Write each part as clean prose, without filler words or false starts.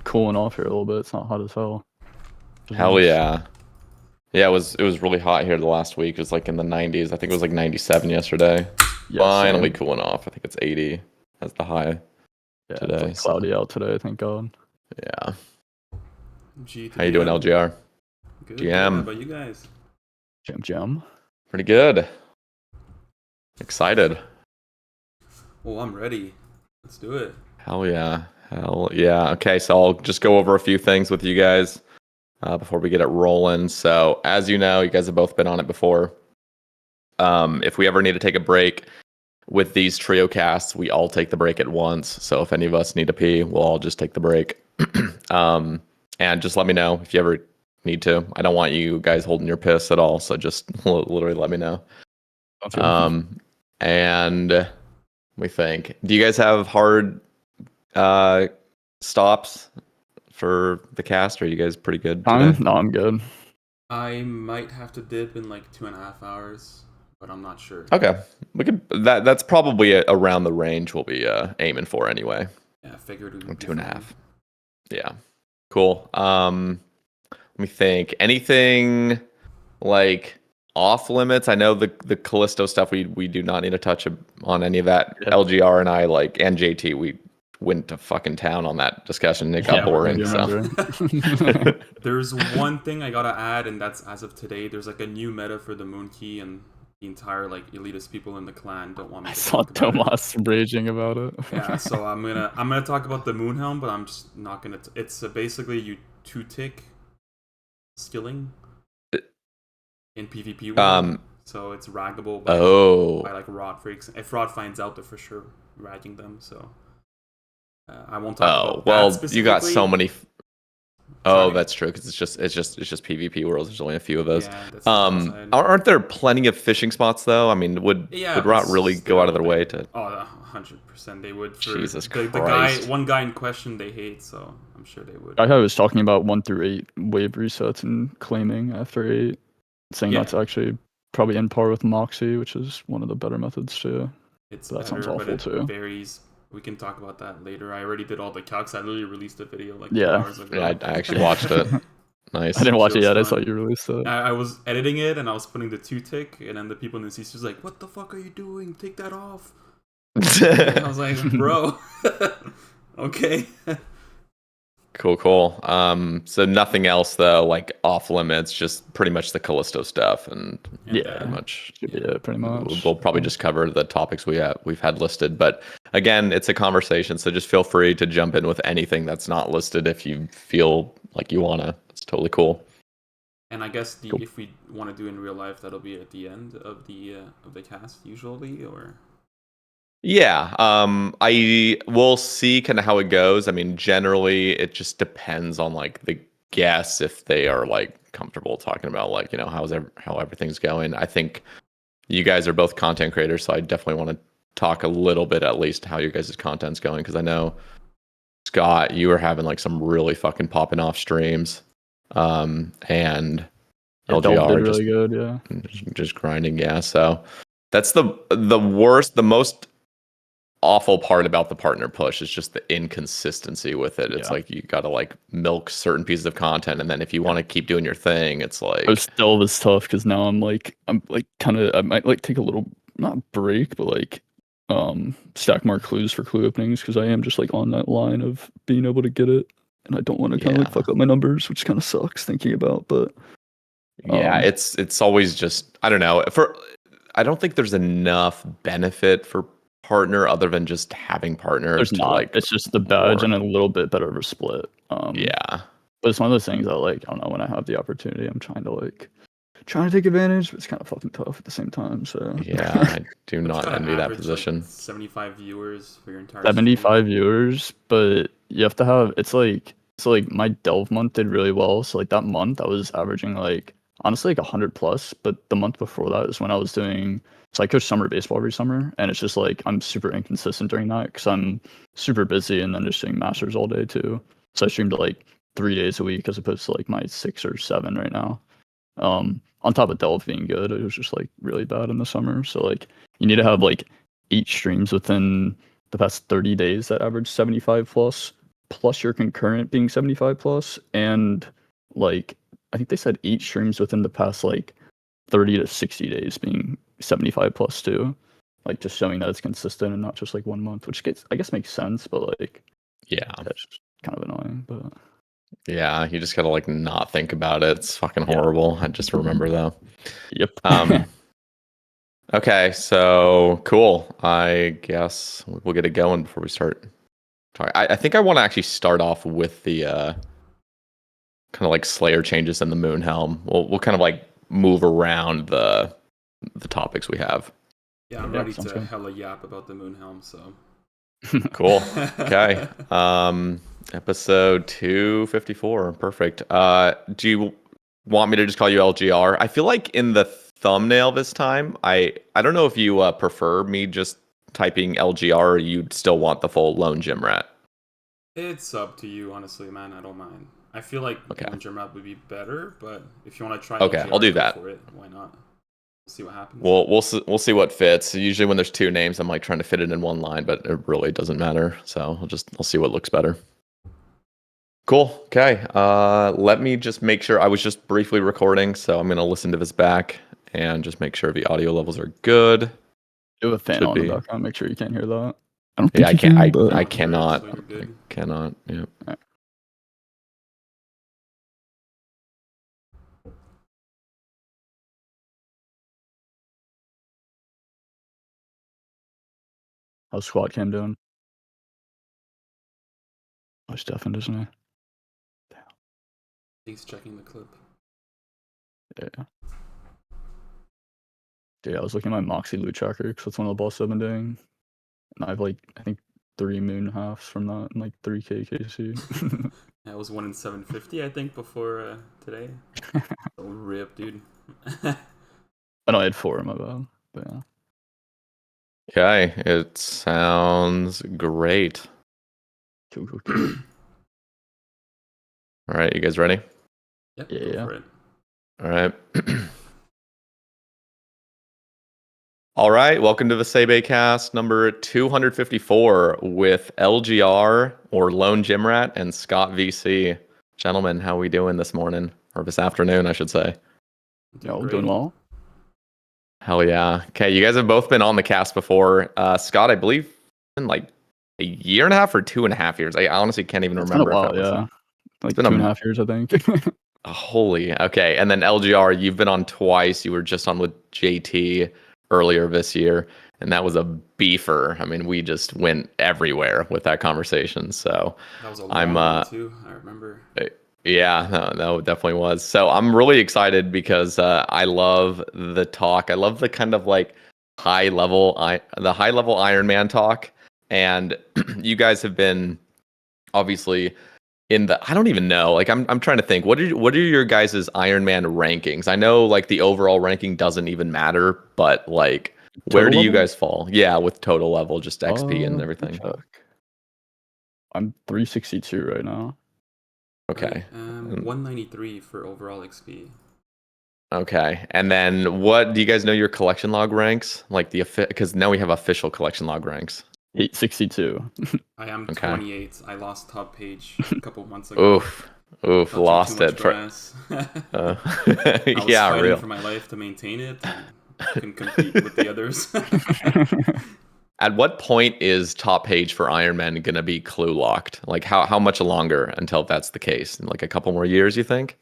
cooling off here a little bit. It's not hot as hell. Hell yeah. Yeah, it was really hot here the last week. It was like in the 90s. I think it was like 97 yesterday. Yeah, Finally same. cooling off. I think it's 80 as the high Yeah, today. it's like cloudy out today, thank God. Yeah. G to How you doing, DM. LGR? Good. GM. How about you guys? Jam. Pretty good. Excited. Oh, I'm ready. Let's do it. Hell yeah. Hell yeah. Okay, so I'll just go over a few things with you guys before we get it rolling. So, as you know, you guys have both been on it before. If we ever need to take a break with these trio casts, we all take the break at once. So if any of us need to pee, we'll all just take the break. And just let me know if you ever need to. I don't want you guys holding your piss at all. So just literally let me know. And let me think. Do you guys have hard stops for the cast? Or are you guys pretty good today? No, I'm good. I might have to dip in like 2.5 hours, but I'm not sure. Okay, we could. That's probably around the range we'll be aiming for anyway. Yeah, I figured it would be 2.5. fine. Yeah, cool. Let me think. Anything like off limits? I know the Callisto stuff. We do not need to touch on any of that. Yep. LGR and I and JT, we went to fucking town on that discussion. It got boring. There's one thing I gotta add, and that's as of today. There's like a new meta for the Moon Key, and the entire like elitist people in the clan don't want me to saw talk about Tomas raging about it. Yeah, so I'm gonna talk about the Moon Helm, but I'm just not gonna. It's basically you 2-tick skilling in PvP world. So it's raggable by like rod freaks. If rod finds out, they're for sure ragging them. So I won't talk about that specifically. You got so many. That's true because it's just PvP worlds. There's only a few of those. Yeah, that's the aren't there plenty of fishing spots though? I mean, would Rot really go out of their way to? Oh, 100% they would. For Jesus Christ. One guy in question they hate, so I'm sure they would. I was talking about 1 through 8 wave resets and claiming after 8, saying that's actually probably in par with Moxie, which is one of the better methods too. It's that better, sounds awful but it too. varies. We can talk about that later. I already did all the calcs. I literally released a video like 2 hours ago. Yeah, I actually watched it. Nice. I didn't watch it yet. I saw you released it. I was editing it and I was putting the 2-tick, and then the people in the CC was like, "What the fuck are you doing? Take that off." And I was like, "Bro, okay." Cool. So nothing else though, like off limits, just pretty much the Callisto stuff, and pretty much. We'll probably just cover the topics we've had listed, but again, it's a conversation, so just feel free to jump in with anything that's not listed if you feel like you wanna. It's totally cool. And I guess if we want to do in real life, that'll be at the end of the cast usually, or. Yeah, I will see kind of how it goes. I mean, generally, it just depends on like the guests if they are like comfortable talking about like how everything's going. I think you guys are both content creators, so I definitely want to talk a little bit at least how your guys' content's going because I know Scott, you were having like some really fucking popping off streams, and LGR did really good, yeah, just grinding, yeah. So that's the worst, the most awful part about the partner push is just the inconsistency with it. It's like you gotta like milk certain pieces of content, and then if you want to keep doing your thing, it's like it still was tough because now I'm like kind of I might like take a little not break but like stack more clues for clue openings because I am just like on that line of being able to get it, and I don't want to kind of like fuck up my numbers, which kind of sucks thinking about. But it's always just I don't know. I don't think there's enough benefit for partner other than just having partners. There's not. Like, it's just the badge and a little bit better of a split. But it's one of those things that like I don't know, when I have the opportunity, I'm trying to take advantage, but it's kind of fucking tough at the same time. So yeah, I do not envy that position. Like 75 viewers for your entire 75 stream. Viewers, but you have to have it's like my delve month did really well. So like that month I was averaging like honestly like 100 plus, but the month before that is when I was doing. So I coach summer baseball every summer, and it's just like I'm super inconsistent during that because I'm super busy and then just doing masters all day too. So I streamed like 3 days a week as opposed to like my 6 or 7 right now. On top of delve being good, it was just like really bad in the summer. So like you need to have like 8 streams within the past 30 days that average 75 plus. plus your concurrent being 75 plus, and like I think they said 8 streams within the past like 30 to 60 days being 75 plus too. Like just showing that it's consistent and not just like 1 month, which I guess makes sense, but like Yeah. that's just kind of annoying. But Yeah, you just gotta like not think about it. It's fucking Yeah. horrible. I just remember though. yep. Okay, so cool. I guess we'll get it going before we start talking. I think I want to actually start off with the kind of like Slayer changes in the Moon Helm. We'll kind of like move around the topics we have. Yeah, I'm Yeah, ready sounds to good. hella yap about the Moonhelm, so. Cool. Okay. Episode 254. Perfect. Do you want me to just call you LGR? I feel like in the thumbnail this time, I don't know if you prefer me just typing LGR or you'd still want the full Lone Gym Rat. It's up to you, honestly, man. I don't mind. I feel like Okay. Lone Gym Rat would be better, but if you want to try Okay, LGR, I'll do go that. for it. Why not? We'll see what happens. We'll see what fits. Usually when there's two names, I'm like trying to fit it in one line, but it really doesn't matter. So I'll see what looks better. Cool. Okay. Let me just make sure. I was just briefly recording, so I'm gonna listen to this back and just make sure the audio levels are good. Do a fan Should on the be. background. Make sure you can't hear that. I don't think Yeah, I you can't. can, but I Not here, cannot. so you're good. I cannot. Yeah. Alright. How's squad cam doing? Oh, Stefan, isn't he? He's checking the clip. Yeah. Dude, I was looking at my Moxie loot tracker because that's one of the bosses I've been doing. And I have like, I think 3 moon halves from that and like 3k KC. That was 1 in 750, I think, before today. So rip, dude. I know I had 4 in my bad, but yeah. Okay. It sounds great. Cool. All right. You guys ready? Yep, Yeah, go yeah. for it. All right. All right. Welcome to the Sae Bae Cast number 254 with LGR or Lone Gym Rat and Scott VC. Gentlemen, how we doing this morning or this afternoon, I should say? Doing well. Hell yeah. Okay, you guys have both been on the cast before. Scott, I believe in like a year and a half or 2.5 years. I honestly can't even remember. It's been a while, yeah. Like 2.5 years, I think. Holy, okay. And then LGR, you've been on twice. You were just on with JT earlier this year, and that was a beefer. I mean, we just went everywhere with that conversation. So That was a long one too, I remember. Yeah, no, it definitely was. So I'm really excited because I love the talk. I love the kind of like high level Iron Man talk. And you guys have been obviously in the, I don't even know. Like I'm trying to think. What are your guys' Iron Man rankings? I know like the overall ranking doesn't even matter, but like where do you guys fall? Yeah, with total level, just XP and everything. I'm 362 right now. Okay. 193 for overall XP. Okay. And then what do you guys know your collection log ranks? Like because now we have official collection log ranks. 862. I am Okay. 28. I lost top page a couple months ago. Oof, lost it for I was yeah, fighting real. for my life to maintain it and can compete with the others. At what point is top page for Iron Man gonna be clue locked? Like how much longer until that's the case? In like a couple more years, you think?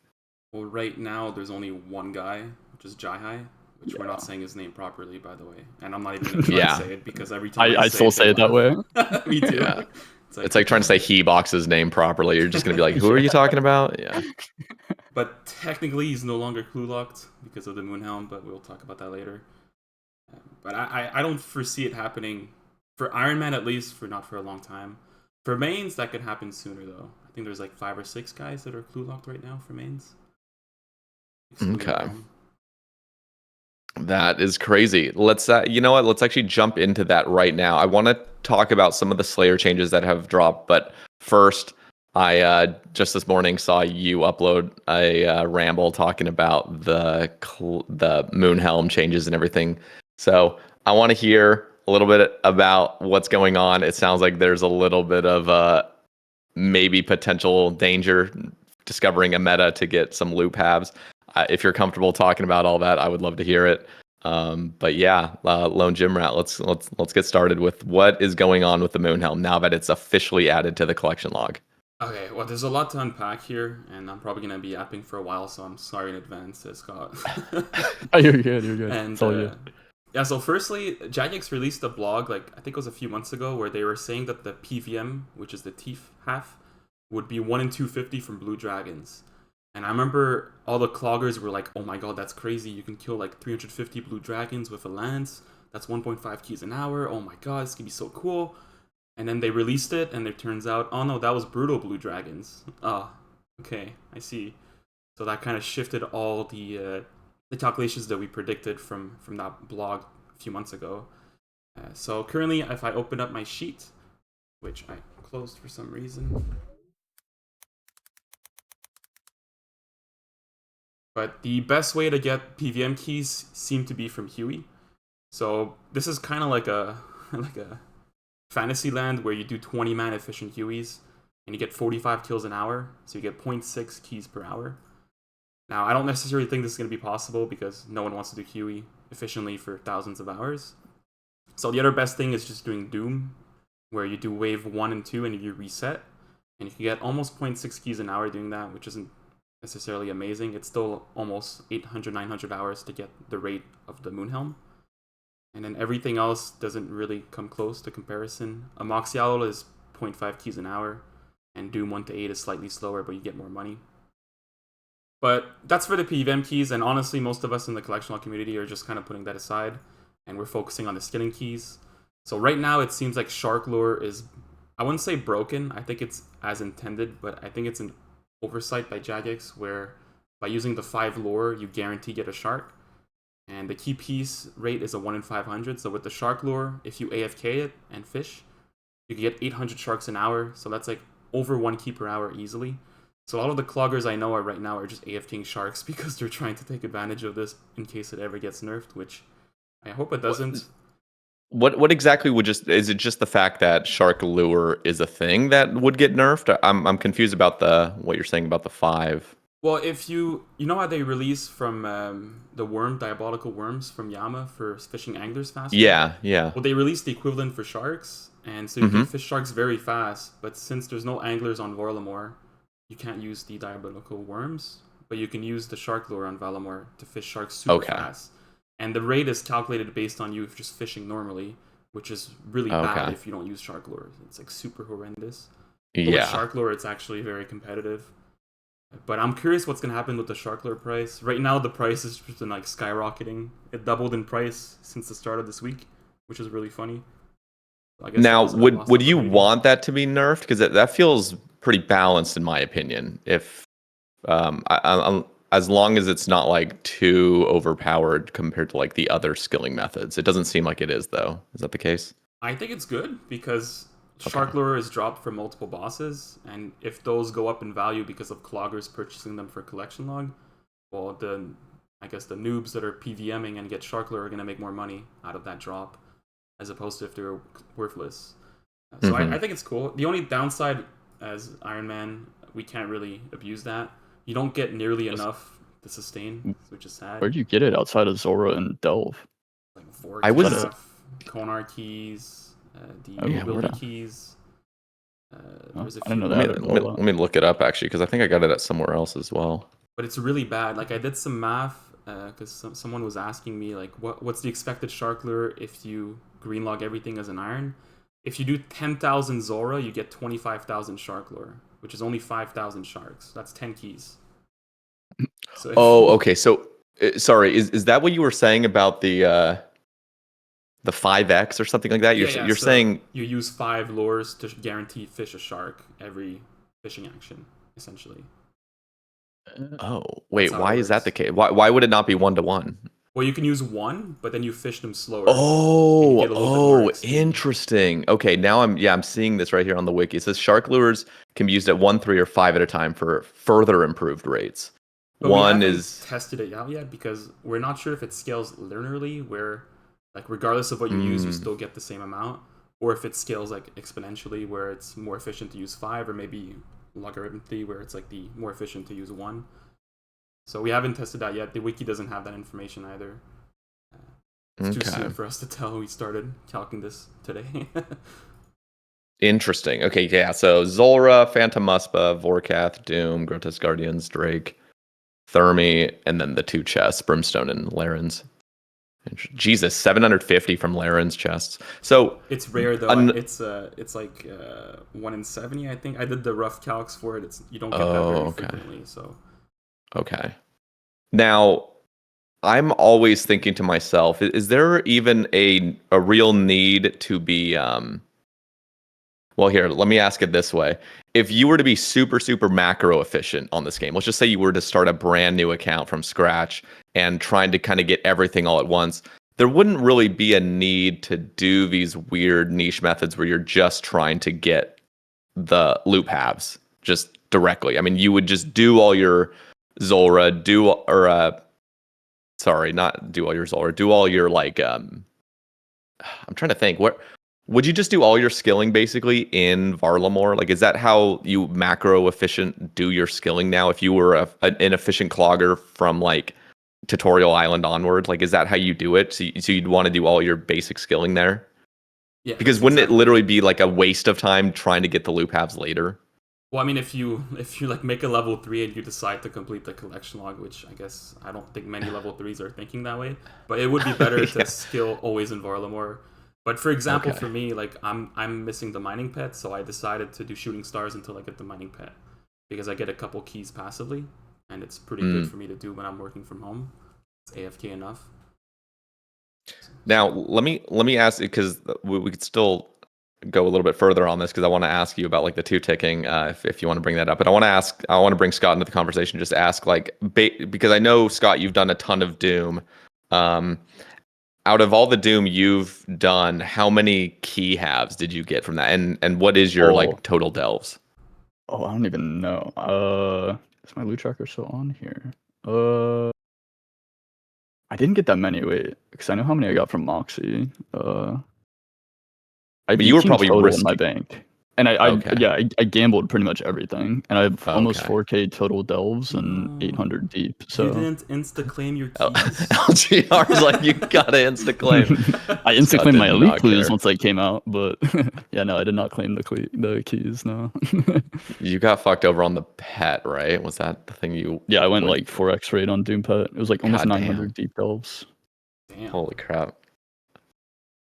Well, right now there's only one guy, which is Jai, which we're not saying his name properly, by the way. And I'm not even gonna try to say it because every time I still say it that way. Me too. Yeah. It's like trying to say He-Box's name properly. You're just gonna be like, who are you talking about? Yeah. But technically, he's no longer clue locked because of the Moonhound, but we'll talk about that later. But I don't foresee it happening for Iron Man, at least not for a long time. For mains, that could happen sooner though. I think there's like 5 or 6 guys that are clue locked right now for mains. Okay. That is crazy. Let's you know what? Let's actually jump into that right now. I want to talk about some of the Slayer changes that have dropped, but first, I just this morning saw you upload a ramble talking about the Moonhelm changes and everything. So I want to hear a little bit about what's going on. It sounds like there's a little bit of maybe potential danger, discovering a meta to get some loop halves. If you're comfortable talking about all that, I would love to hear it. But yeah, Lone Gym Rat, let's get started with what is going on with the Moonhelm now that it's officially added to the collection log. Okay, well, there's a lot to unpack here, and I'm probably gonna be yapping for a while, so I'm sorry in advance, Scott. Oh, you're good. You're good. And It's all good. yeah, so firstly, Jagex released a blog, like I think it was a few months ago, where they were saying that the PVM, which is the teeth half, would be 1 in 250 from Blue Dragons. And I remember all the cloggers were like, "Oh my god, that's crazy! You can kill like 350 Blue Dragons with a lance. That's 1.5 keys an hour. Oh my god, this can be so cool." And then they released it, and it turns out, oh no, that was Brutal Blue Dragons. Oh, okay, I see. So that kind of shifted all the calculations that we predicted from that blog a few months ago. So currently, if I open up my sheet, which I closed for some reason, but the best way to get PVM keys seem to be from Huey. So this is kind of like a like a Fantasyland where you do 20-man efficient Hueys and you get 45 kills an hour, so you get 0.6 keys per hour. Now, I don't necessarily think this is going to be possible because no one wants to do Huey efficiently for thousands of hours. So the other best thing is just doing Doom, where you do wave 1 and 2 and you reset, and you can get almost 0.6 keys an hour doing that, which isn't necessarily amazing. It's still almost 800, 900 hours to get the rate of the Moonhelm. And then everything else doesn't really come close to comparison. A Moxie Owl is 0.5 keys an hour, and Doom 1 to 8 is slightly slower, but you get more money. But that's for the PVM keys, and honestly, most of us in the collectional community are just kind of putting that aside, and we're focusing on the skilling keys. So right now, it seems like Shark Lure is, I wouldn't say broken, I think it's as intended, but I think it's an oversight by Jagex, where by using the 5 lure, you guarantee get a shark. And the key piece rate is a 1 in 500. So with the shark lure, if you AFK it and fish, you can get 800 sharks an hour. So that's like over 1 key per hour easily. So a lot of the cloggers I know right now are just AFKing sharks because they're trying to take advantage of this in case it ever gets nerfed, which I hope it doesn't. What exactly would is it just the fact that shark lure is a thing that would get nerfed? I'm confused about what you're saying about the 5. Well, if you know how they release from the diabolical worms from Yama for fishing anglers faster? Yeah. Well, they released the equivalent for sharks, and so you can fish sharks very fast, but since there's no anglers on Varlamore, you can't use the diabolical worms, but you can use the shark lure on Valamore to fish sharks super fast. And the rate is calculated based on you just fishing normally, which is really bad if you don't use shark lure. It's like super horrendous. But with shark lure, it's actually very competitive. But I'm curious what's going to happen with the shark lure price. Right now, the price is just been like skyrocketing. It doubled in price since the start of this week, which is really funny. I guess now, would you want that to be nerfed? Because that feels pretty balanced in my opinion. If as long as it's not like too overpowered compared to like the other skilling methods. It doesn't seem like it is though. Is that the case? I think it's good because Shark Lure is dropped for multiple bosses, and if those go up in value because of cloggers purchasing them for collection log, well, I guess the noobs that are PVMing and get Shark Lure are going to make more money out of that drop, as opposed to if they're worthless. So I think it's cool. The only downside as Iron Man, we can't really abuse that. You don't get nearly enough to sustain, which is sad. Where'd you get it outside of Zora and Delve? Like 4 I was Konar keys. The yeah, mobility keys. There's a few. I didn't know that. Let me look it up actually, because I think I got it at somewhere else as well. But it's really bad. Like I did some math because someone was asking me like, what's the expected shark lure if you green log everything as an iron? If you do 10,000 Zora, you get 25,000 shark lure, which is only 5,000 sharks. That's 10 keys. So okay. So sorry, is that what you were saying about the 5x or something like that? You're saying you use 5 lures to guarantee fish a shark every fishing action, essentially. Oh, wait, why is that the case? Why would it not be 1-to-1? Well, you can use 1, but then you fish them slower. Interesting. Okay, now I'm seeing this right here on the wiki. It says shark lures can be used at 1, 3, or 5 at a time for further improved rates. But one we is tested it out yet because we're not sure if it scales linearly, where like regardless of what you use, you still get the same amount, or if it scales like exponentially, where it's more efficient to use 5, or maybe logarithmically, where it's like the more efficient to use 1. So we haven't tested that yet. The wiki doesn't have that information either. It's too soon for us to tell. We started calculating this today. Interesting. Okay, yeah. So Zulrah, Phantom Muspa, Vorkath, Doom, Grotesque Guardians, Drake, Thermi, and then the 2 chests, Brimstone and Laren's. Jesus, 750 from Laren's chests. So it's rare though. It's like 1 in 70, I think. I did the rough calcs for it. You don't get that very frequently. So okay. Now, I'm always thinking to myself, is there even a real need to be well, here, let me ask it this way. If you were to be super, super macro efficient on this game, let's just say you were to start a brand new account from scratch and trying to kind of get everything all at once, there wouldn't really be a need to do these weird niche methods where you're just trying to get the loop halves just directly. I mean, you would just do all your Zulrah, not do all your Zulrah, do all your like, I'm trying to think, what would you just do all your skilling basically in Varlamore? Like, is that how you macro efficient do your skilling now? If you were an efficient clogger from like Tutorial Island onward, like, is that how you do it? So you'd want to do all your basic skilling there? Yeah. Because wouldn't it literally be like a waste of time trying to get the loop halves later? Well, I mean, if you like make a level 3 and you decide to complete the collection log, which I don't think many level 3s are thinking that way, but it would be better to skill always in Varlamore. But for example, for me, like I'm missing the mining pet, so I decided to do shooting stars until I get the mining pet, because I get a couple keys passively, and it's pretty good for me to do when I'm working from home. It's AFK enough. Now let me ask you, because we could still go a little bit further on this, because I want to ask you about like the 2 ticking, if you want to bring that up. But I want to bring Scott into the conversation. Just ask like because I know, Scott, you've done a ton of Doom. Out of all the Doom you've done, how many key halves did you get from that? And what is your like total delves? Oh, I don't even know. Is my loot tracker still on here? I didn't get that many. Wait, because I know how many I got from Moxie. I But you were probably total in my bank, and I gambled pretty much everything, and I have almost 4K total delves and 800 deep. So you didn't insta claim your keys. LGR is like, you gotta insta claim. I insta claimed my elite clues once they came out, but yeah, no, I did not claim the keys. No. You got fucked over on the pet, right? Was that the thing you? Yeah, I went like 4x rate on Doom pet. It was like almost 900 deep delves. Damn. Holy crap.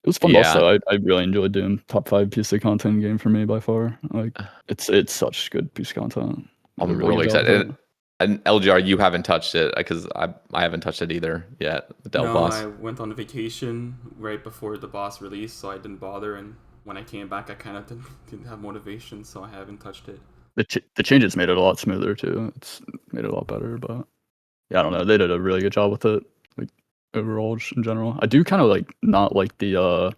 It was fun also. I really enjoyed Doom. Top 5 piece of content game for me by far. Like it's such good piece of content. I'm really excited. And LGR, you haven't touched it, because I haven't touched it either yet. The Delve boss. I went on vacation right before the boss release, so I didn't bother. And when I came back, I kind of didn't have motivation, so I haven't touched it. The changes made it a lot smoother too. It's made it a lot better, but yeah, I don't know. They did a really good job with it. Like overall, just in general, I do kind of like not like the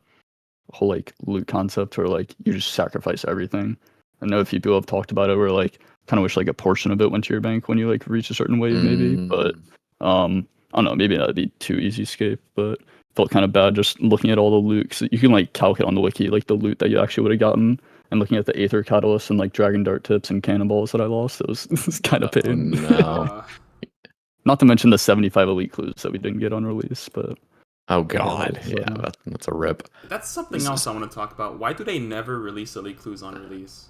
whole like loot concept where like you just sacrifice everything. I know a few people have talked about it where like kind of wish like a portion of it went to your bank when you like reach a certain wave maybe, but I don't know, maybe that'd be too easy escape, but felt kind of bad just looking at all the loot, cause you can like calculate on the wiki like the loot that you actually would have gotten, and looking at the Aether Catalyst and like Dragon Dart tips and Cannonballs that I lost, it was kind of pain. No. Not to mention the 75 elite clues that we didn't get on release, but oh god, yeah, that's a rip. That's something else I want to talk about. Why do they never release elite clues on release?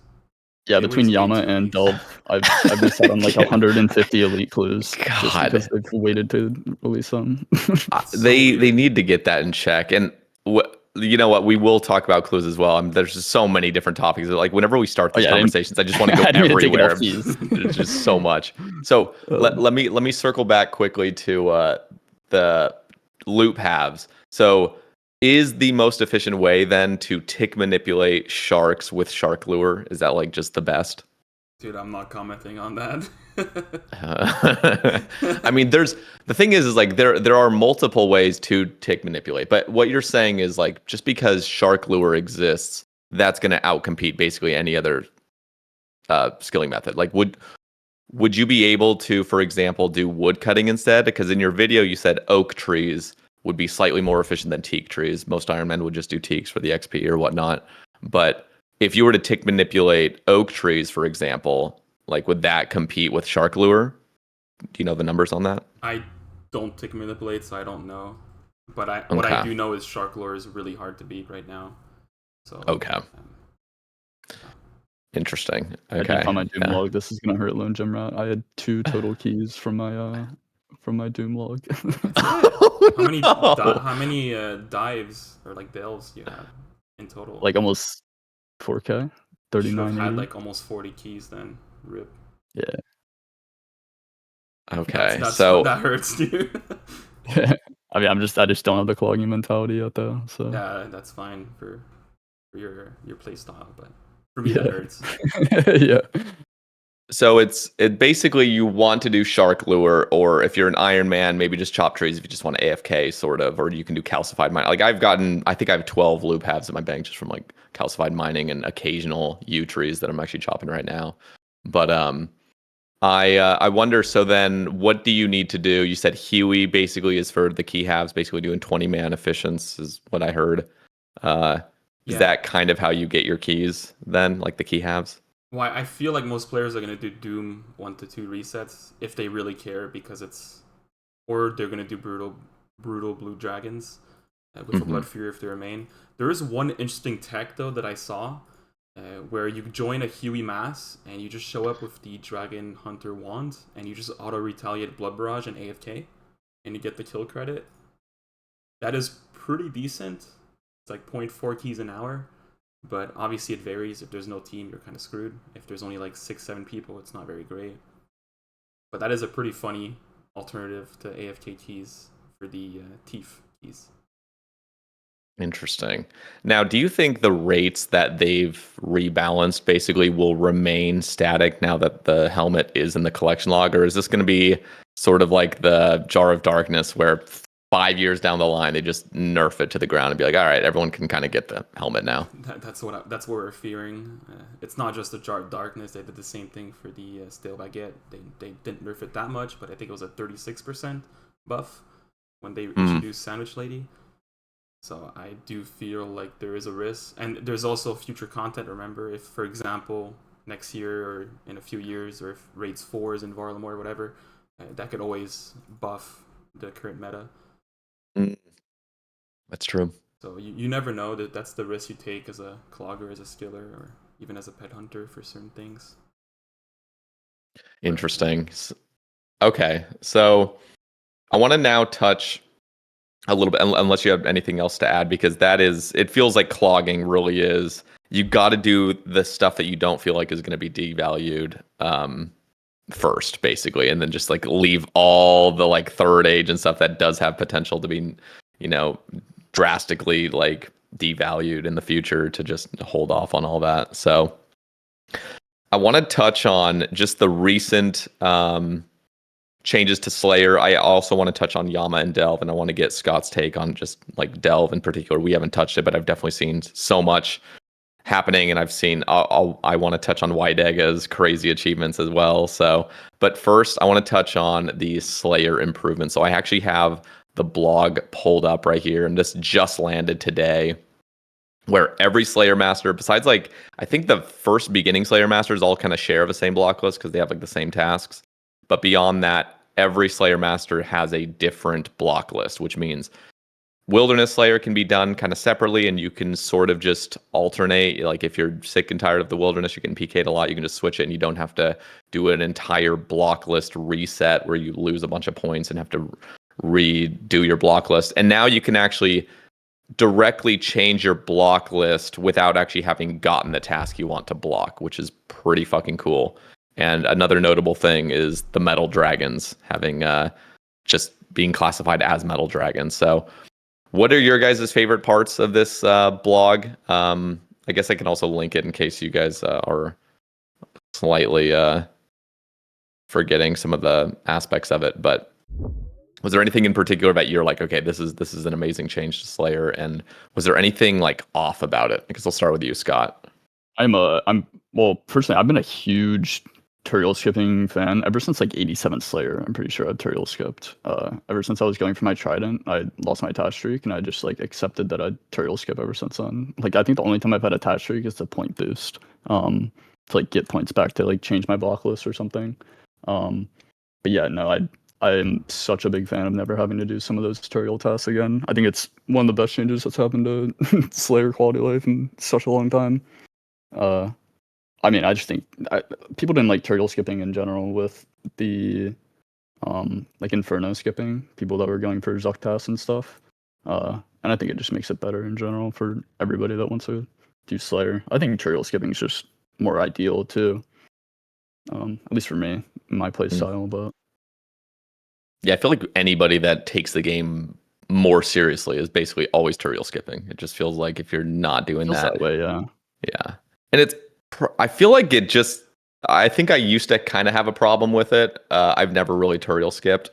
Yeah, between Yama and Delve, I've been set on like 150 elite clues just because they've waited to release them. They need to get that in check. And you know what? We will talk about clues as well. There's just so many different topics. Like whenever we start these conversations, I just want to go everywhere. There's just so much. So let me circle back quickly to the loop halves. So is the most efficient way then to tick manipulate sharks with shark lure? Is that like just the best? Dude, I'm not commenting on that. I mean, the thing is like there are multiple ways to tick manipulate, but what you're saying is like just because shark lure exists, that's going to outcompete basically any other skilling method. Like would you be able to, for example, do wood cutting instead? Because in your video you said oak trees would be slightly more efficient than teak trees. Most Ironmen would just do teaks for the XP or whatnot. But if you were to tick manipulate oak trees, for example, like would that compete with shark lure? Do you know the numbers on that? I don't tick manipulate, so I don't know. But what I Okay. do know is shark lore is really hard to beat right now. So Okay. Interesting. I Okay. did find my Doom Yeah. log. This is gonna hurt Lone Gem Rat. I had 2 total keys from my Doom log. Oh, How many dives or like delves do you have in total? Like almost 4K, You should have had 3980. like almost 40 keys then. Rip. Yeah. Okay. That hurts, dude. I mean, I just don't have the clogging mentality yet though. So Yeah, that's fine for your play style, but for me that hurts. yeah. So it basically you want to do shark lure, or if you're an Iron Man, maybe just chop trees if you just want to AFK sort of, or you can do calcified mine. Like I think I have 12 loop halves in my bank just from like calcified mining and occasional U trees that I'm actually chopping right now. But I wonder. So then, what do you need to do? You said Huey basically is for the key halves, basically doing 20-man efficiency is what I heard. Is that kind of how you get your keys then, like the key halves? Well, I feel like most players are gonna do Doom 1 to 2 resets if they really care, because or they're gonna do brutal blue dragons with a blood fury if they're a main. There is one interesting tech though that I saw, where you join a Huey mass and you just show up with the Dragon Hunter wand and you just auto retaliate blood barrage and AFK, and you get the kill credit. That is pretty decent. It's like 0.4 keys an hour. But obviously it varies. If there's no team, you're kind of screwed. If there's only like 6-7 people, it's not very great. But that is a pretty funny alternative to AFK keys for the Thief keys. Interesting. Now, do you think the rates that they've rebalanced basically will remain static now that the helmet is in the collection log? Or is this going to be sort of like the Jar of Darkness where 5 years down the line, they just nerf it to the ground and be like, all right, everyone can kind of get the helmet now? That's what we're fearing. It's not just the Jar of Darkness. They did the same thing for the Stale Baguette. They didn't nerf it that much, but I think it was a 36% buff when they introduced Sandwich Lady. So I do feel like there is a risk. And there's also future content. Remember, if, for example, next year or in a few years, or if Raids 4 is in Varlamore or whatever, that could always buff the current meta. That's true. So you never know. That's the risk you take as a clogger, as a skiller, or even as a pet hunter for certain things. Interesting. Okay, so I want to now touch a little bit, unless you have anything else to add, because it feels like clogging really is, you got to do the stuff that you don't feel like is going to be devalued first, basically, and then just like leave all the like third age and stuff that does have potential to be, drastically like devalued in the future, to just hold off on all that. So I want to touch on just the recent changes to Slayer. I also want to touch on Yama and Delve, and I want to get Scott's take on just like Delve in particular. We haven't touched it, but I've definitely seen so much happening, and I've seen I want to touch on Wydega's crazy achievements as well. So, but first I want to touch on the Slayer improvements. So I actually have the blog pulled up right here, and this just landed today, where every Slayer Master, besides like I think the first beginning Slayer Masters all kind of share the same block list because they have like the same tasks. But beyond that, every Slayer Master has a different block list, which means Wilderness Slayer can be done kind of separately, and you can sort of just alternate. Like if you're sick and tired of the Wilderness, you can PK it a lot, you can just switch it, and you don't have to do an entire block list reset where you lose a bunch of points and have to redo your block list. And now you can actually directly change your block list without actually having gotten the task you want to block, which is pretty fucking cool. And another notable thing is the metal dragons having just being classified as metal dragons. So what are your guys' favorite parts of this blog? I guess I can also link it in case you guys are slightly forgetting some of the aspects of it. But was there anything in particular that you're like, okay, this is an amazing change to Slayer? And was there anything like off about it? I guess I'll start with you, Scott. Well, personally, I've been a huge Turiel skipping fan ever since like 87 Slayer. I'm pretty sure I've Turiel skipped. Ever since I was going for my Trident, I lost my attach streak, and I just like accepted that I'd Turiel skip ever since then. Like I think the only time I've had attach streak is the point boost, to like get points back to like change my block list or something. But yeah, no, I'm such a big fan of never having to do some of those tutorial tasks again. I think it's one of the best changes that's happened to Slayer quality of life in such a long time. I mean, I just think people didn't like tutorial skipping in general with the like Inferno skipping, people that were going for Zuck tasks and stuff. And I think it just makes it better in general for everybody that wants to do Slayer. I think tutorial skipping is just more ideal too. At least for me, my play style, but yeah, I feel like anybody that takes the game more seriously is basically always tutorial skipping. It just feels like if you're not doing feels that way, yeah. Yeah. And I feel like I think I used to kind of have a problem with it. I've never really tutorial skipped,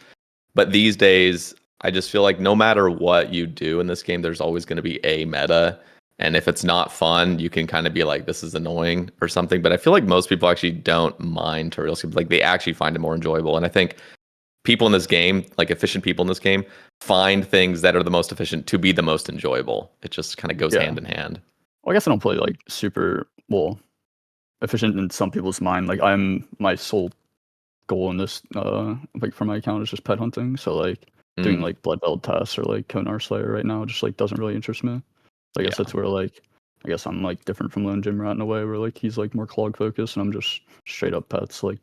but these days I just feel like no matter what you do in this game, there's always going to be a meta. And if it's not fun, you can kind of be like, this is annoying or something. But I feel like most people actually don't mind tutorial skip. Like they actually find it more enjoyable. And I think people in this game, like efficient people in this game, find things that are the most efficient to be the most enjoyable. It just kind of goes hand in hand. Well, I guess I don't play like super efficient in some people's mind. Like my sole goal in this like for my account is just pet hunting. So like doing like blood belt tasks or like Konar Slayer right now just like doesn't really interest me. So I guess that's where like I guess I'm like different from Lone Jim Rat in a way where like he's like more clog focused and I'm just straight up pets. Like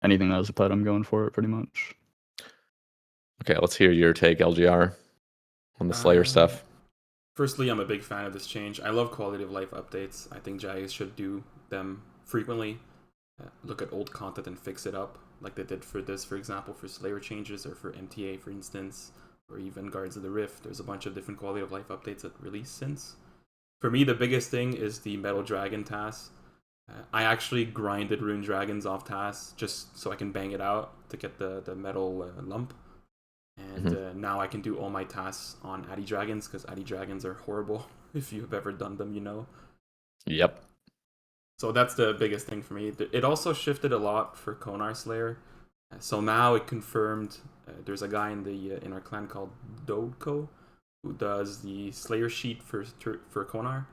anything that has a pet, I'm going for it pretty much. Okay, let's hear your take, LGR, on the Slayer stuff. Firstly, I'm a big fan of this change. I love quality of life updates. I think Jagex should do them frequently. Look at old content and fix it up, like they did for this, for example, for Slayer changes or for MTA, for instance, or even Guards of the Rift. There's a bunch of different quality of life updates that released since. For me, the biggest thing is the Metal Dragon task. I actually grinded Rune Dragons off tasks just so I can bang it out to get the metal lump. And now I can do all my tasks on Addy Dragons because Addy Dragons are horrible. If you've ever done them, you know. Yep. So that's the biggest thing for me. It also shifted a lot for Konar Slayer. So now it confirmed there's a guy in our clan called Dodko who does the Slayer sheet for Konar.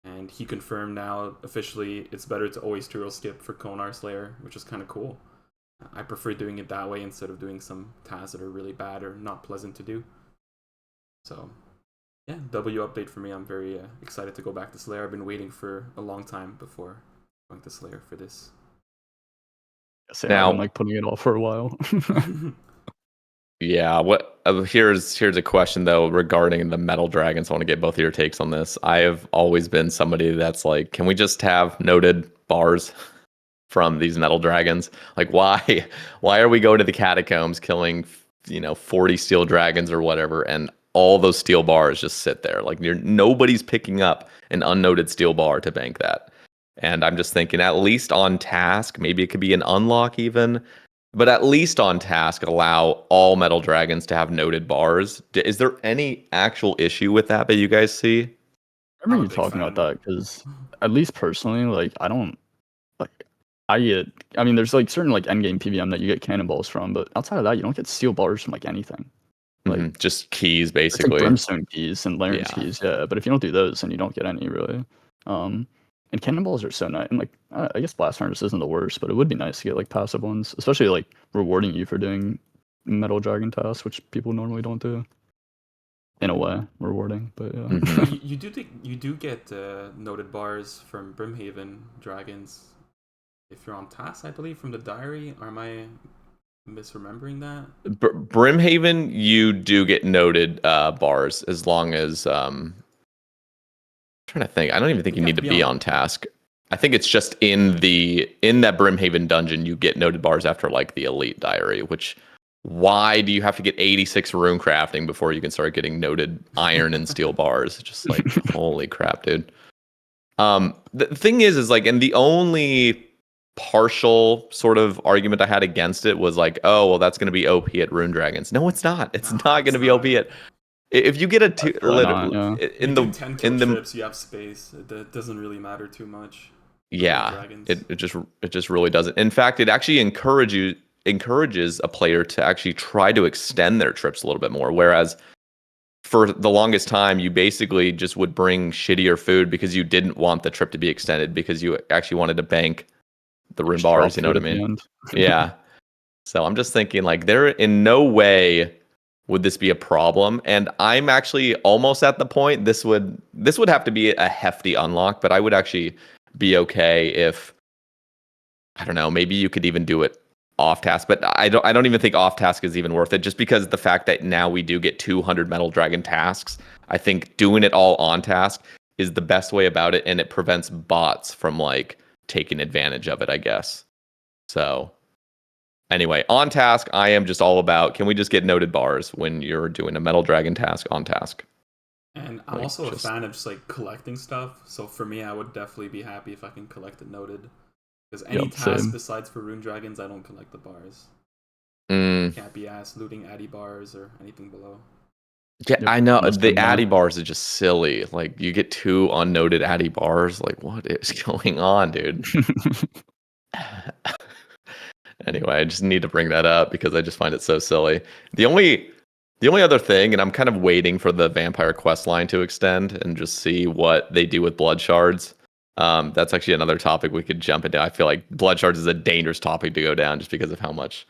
And he confirmed now officially it's better to always tutorial skip for Konar Slayer, which is kind of cool. I prefer doing it that way instead of doing some tasks that are really bad or not pleasant to do. So, yeah, W update for me. I'm very excited to go back to Slayer. I've been waiting for a long time before going to Slayer for this. Now, I've been like putting it off for a while. Yeah. Here's a question though regarding the Metal Dragons. I want to get both of your takes on this. I have always been somebody that's like, can we just have noted bars from these Metal Dragons? Like why are we going to the catacombs killing 40 steel dragons or whatever and all those steel bars just sit there? Like nobody's picking up an unnoted steel bar to bank that. And I'm just thinking at least on task, maybe it could be an unlock even, but at least on task allow all Metal Dragons to have noted bars. Is there any actual issue with that you guys see? I remember you talking about that because at least personally, like I don't like I mean, there's like certain like endgame PVM that you get cannonballs from, but outside of that, you don't get steel bars from like anything. Like just keys, basically. Like brimstone keys and Larynx keys, yeah. But if you don't do those, then you don't get any really. And cannonballs are so nice. And like, I guess blast furnace isn't the worst, but it would be nice to get like passive ones, especially like rewarding you for doing Metal Dragon tasks, which people normally don't do. In a way, rewarding, but yeah. You do get noted bars from Brimhaven dragons if you're on task, I believe, from the diary. Or am I misremembering that? Brimhaven, you do get noted bars as long as I'm trying to think. I don't even think you need to be on task. I think it's just in that Brimhaven dungeon you get noted bars after like the elite diary, which why do you have to get 86 rune crafting before you can start getting noted iron and steel bars? Just like holy crap, dude. The thing is like, and the only partial sort of argument I had against it was like, oh well, that's going to be OP at Rune Dragons. No, it's not. It's not going to be OP at. If you get a in the trips, you have space. That doesn't really matter too much. Yeah, dragons. it just really doesn't. In fact, it actually encourages a player to actually try to extend their trips a little bit more. Whereas for the longest time, you basically just would bring shittier food because you didn't want the trip to be extended because you actually wanted to bank the room Just bars. drop You know what I food at the mean? end. Yeah. So I'm just thinking like there in no way would this be a problem. And I'm actually almost at the point this would have to be a hefty unlock, but I would actually be okay if I don't know, maybe you could even do it off task, but I don't even think off task is even worth it just because the fact that now we do get 200 Metal Dragon tasks. I think doing it all on task is the best way about it, and it prevents bots from like taking advantage of it, I guess. So anyway, on task, I am just all about can we just get noted bars when you're doing a Metal Dragon task on task? And I'm Like, also a just- fan of just like collecting stuff. So for me, I would definitely be happy if I can collect it noted. Because any Yep, task same. besides for rune dragons, I don't collect the bars. Mm, Can't be asked looting addy bars or anything below. yeah, Yep, I know most the of them are. Addy bars are just silly. Like you get 2 unnoted Addy bars. Like what is going on, dude? Anyway, I just need to bring that up because I just find it so silly. The only other thing, and I'm kind of waiting for the vampire quest line to extend and just see what they do with blood shards. That's actually another topic we could jump into. I feel like blood shards is a dangerous topic to go down just because of how much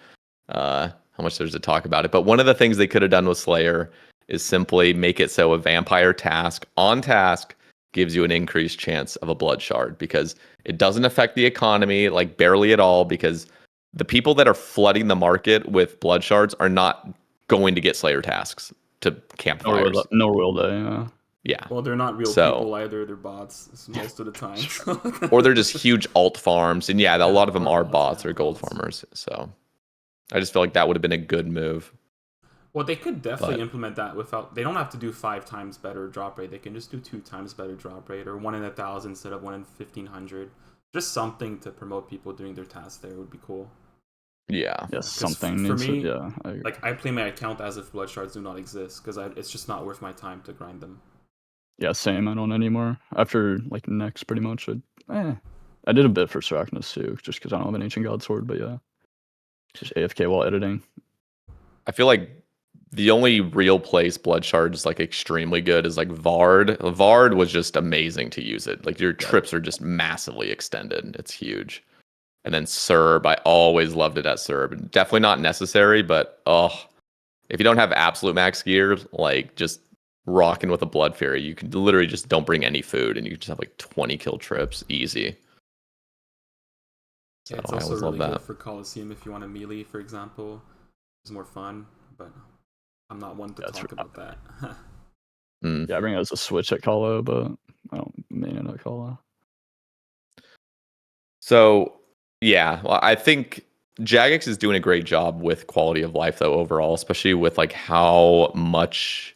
there's to talk about it. But one of the things they could have done with Slayer is simply make it so a vampire task on task gives you an increased chance of a blood shard because it doesn't affect the economy like barely at all because the people that are flooding the market with blood shards are not going to get Slayer tasks to campfires. Nor will they. Yeah. Yeah. Well, they're not real So- people either. They're bots most of the time. Or they're just huge alt farms. And yeah, a lot of them or are bots, bots yeah, or gold bots. farmers. So I just feel like that would have been a good move. Well, they could definitely But- implement that without. They don't have to do 5 times better drop rate. They can just do 2 times better drop rate, or 1 in 1,000 instead of 1 in 1,500. Just something to promote people doing their tasks there would be cool. Yeah. Yes, something for needs me, to. Yeah. I agree. Like I play my account as if blood shards do not exist because it's just not worth my time to grind them. Yeah, same. I don't anymore. After like next, pretty much. I did a bit for Sarachnis too, just because I don't have an ancient god sword. But yeah, just AFK while editing. I feel like the only real place blood shard is like extremely good is like Vard. Vard was just amazing to use it. Like your trips are just massively extended. It's huge. And then Serb, I always loved it at Serb. Definitely not necessary, but if you don't have absolute max gear, like just rocking with a blood fury, you can literally just don't bring any food and you just have like 20 kill trips easy. So Yeah, it's I also always love really good that. for Coliseum if you want a melee, for example. It's more fun, but I'm not one to That's talk right. about that. Yeah, I bring it as a switch at Kalo, but I don't main it at Kalo. So, yeah, well, I think Jagex is doing a great job with quality of life, though, overall, especially with like how much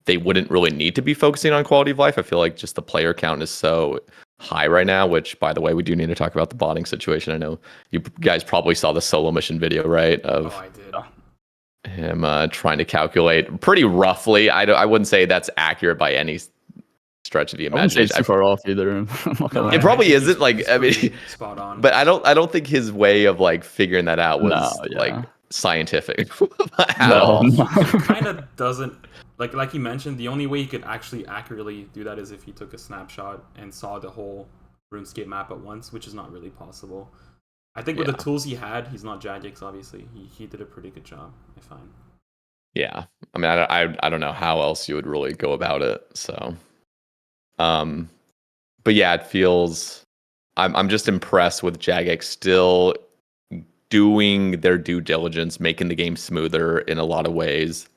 they wouldn't really need to be focusing on quality of life. I feel like just the player count is so high right now, which, by the way, we do need to talk about the botting situation. I know you guys probably saw the solo mission video, right? Oh, Of I did. him trying to calculate pretty roughly. I wouldn't say that's accurate by any stretch of the I wouldn't say imagination. it's too far off either. I'm not gonna lie. It probably think isn't, like, he's I mean, pretty spot on. But I don't think his way of like figuring that out was No, yeah. like scientific at No, all. no. It kind of doesn't like you mentioned. The only way you could actually accurately do that is if he took a snapshot and saw the whole RuneScape map at once, which is not really possible. I think with the tools he had, he's not Jagex. Obviously, he did a pretty good job. I find. Yeah, I mean, I don't know how else you would really go about it. So, but yeah, it feels. I'm just impressed with Jagex still doing their due diligence, making the game smoother in a lot of ways.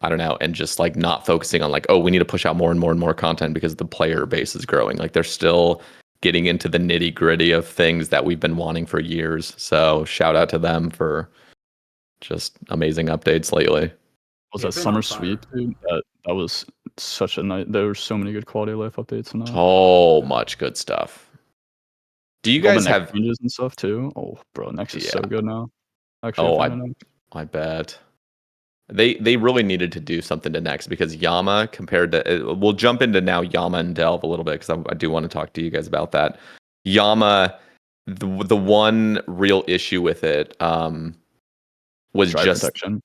I don't know, and just like not focusing on like, oh, we need to push out more and more and more content because the player base is growing. Like they're still getting into the nitty gritty of things that we've been wanting for years. So shout out to them for just amazing updates lately. Was They've that been summer on fire. sweep, dude? That was such a night. There were so many good quality of life updates and that. So much good stuff. Do you All the guys next have? changes and stuff too? Oh, bro, next is so Yeah. good now. Actually, Oh, I found it out. I bet. They really needed to do something to Next because Yama compared to we'll jump into now Yama and Delve a little bit because I do want to talk to you guys about that. Yama, the one real issue with it was Drive just protection.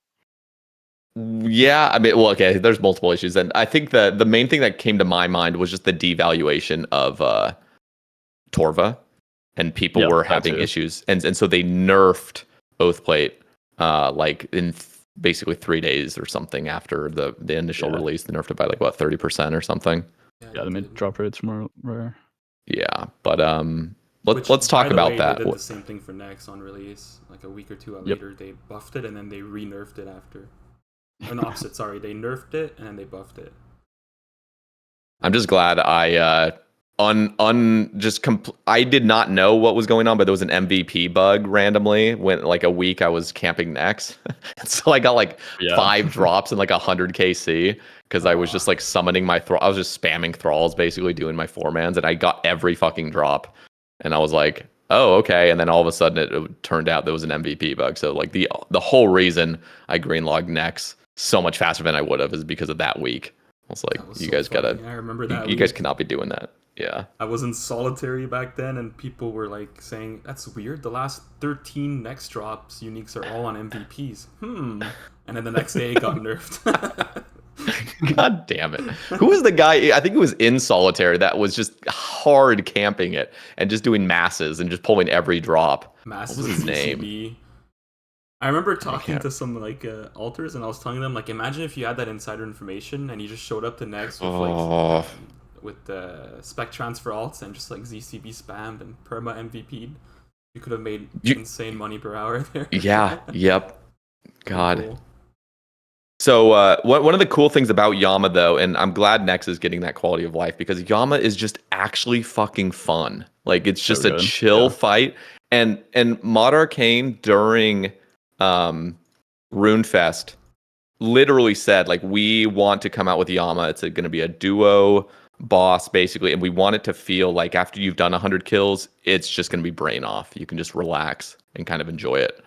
yeah. I mean, well, okay. There's multiple issues, and I think the main thing that came to my mind was just the devaluation of Torva, and people Yeah, were that having too. issues, and so they nerfed Oathplate like in basically 3 days or something after the initial release. They nerfed it by like what 30% or something. Yeah, they made drop rates more rare. Yeah, but Which, let's talk by the about way, that. They did the same thing for Nex on release, like a week or two later. They buffed it and then they re-nerfed it after. Or no, opposite. Sorry, they nerfed it and then they buffed it. I'm just glad I I did not know what was going on, but there was an MVP bug randomly when like a week I was camping Nex. So I got like 5 drops and like 100 KC because I was just like summoning my I was just spamming thralls, basically doing my 4-mans, and I got every fucking drop. And I was like, oh, okay. And then all of a sudden it turned out there was an MVP bug. So like the whole reason I greenlogged Nex so much faster than I would have is because of that week. I was like, you guys gotta, I remember that you guys cannot be doing that. Yeah. I was in solitary back then, and people were like saying, "That's weird. The last 13 next drops uniques are all on MVPs." And then the next day it got nerfed. God damn it! Who was the guy? I think it was in solitary that was just hard camping it and just doing masses and just pulling every drop. Masses what was his name? I remember talking to some like alters, and I was telling them like, imagine if you had that insider information and you just showed up to Next with like with the spec transfer alts and just like ZCB spammed and perma MVP'd. You could have made insane money per hour there. Yeah. Yep. God. Cool. So one of the cool things about Yama though, and I'm glad Nex is getting that quality of life because Yama is just actually fucking fun. Like it's just a chill fight. And Mod Arcane during RuneFest literally said like we want to come out with Yama. It's going to be a duo boss basically, and we want it to feel like after you've done 100 kills, it's just going to be brain off. You can just relax and kind of enjoy it.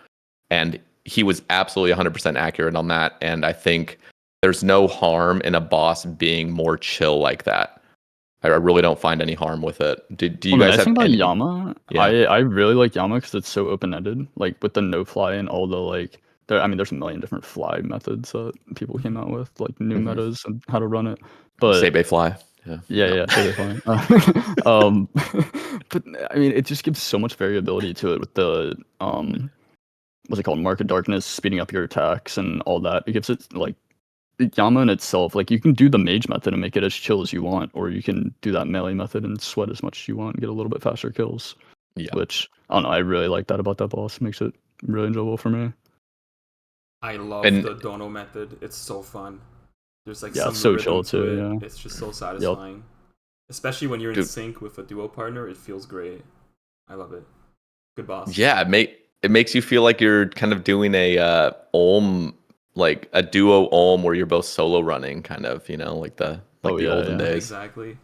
And he was absolutely 100% accurate on that. And I think there's no harm in a boss being more chill like that. I really don't find any harm with it. Do you guys have about any? Yama? Yeah. I really like Yama because it's so open-ended. Like with the no fly and all the like, there's a million different fly methods that people came out with, like new metas and how to run it. But Sae Bae fly. Yeah, Sae Bae fly. But I mean, it just gives so much variability to it with the what's it called, Market Darkness, speeding up your attacks and all that. It gives it like Yama in itself, like you can do the mage method and make it as chill as you want, or you can do that melee method and sweat as much as you want and get a little bit faster kills. Yeah. Which I don't know, I really like that about that boss. It makes it really enjoyable for me. I love the Dono method. It's so fun. There's like some so rhythm chill to it. Yeah. It's just so satisfying. Especially when you're in sync with a duo partner, it feels great. I love it. Good boss. Yeah, it makes you feel like you're kind of doing a Olm, like a duo Olm where you're both solo running, kind of, you know, like the olden days. Exactly.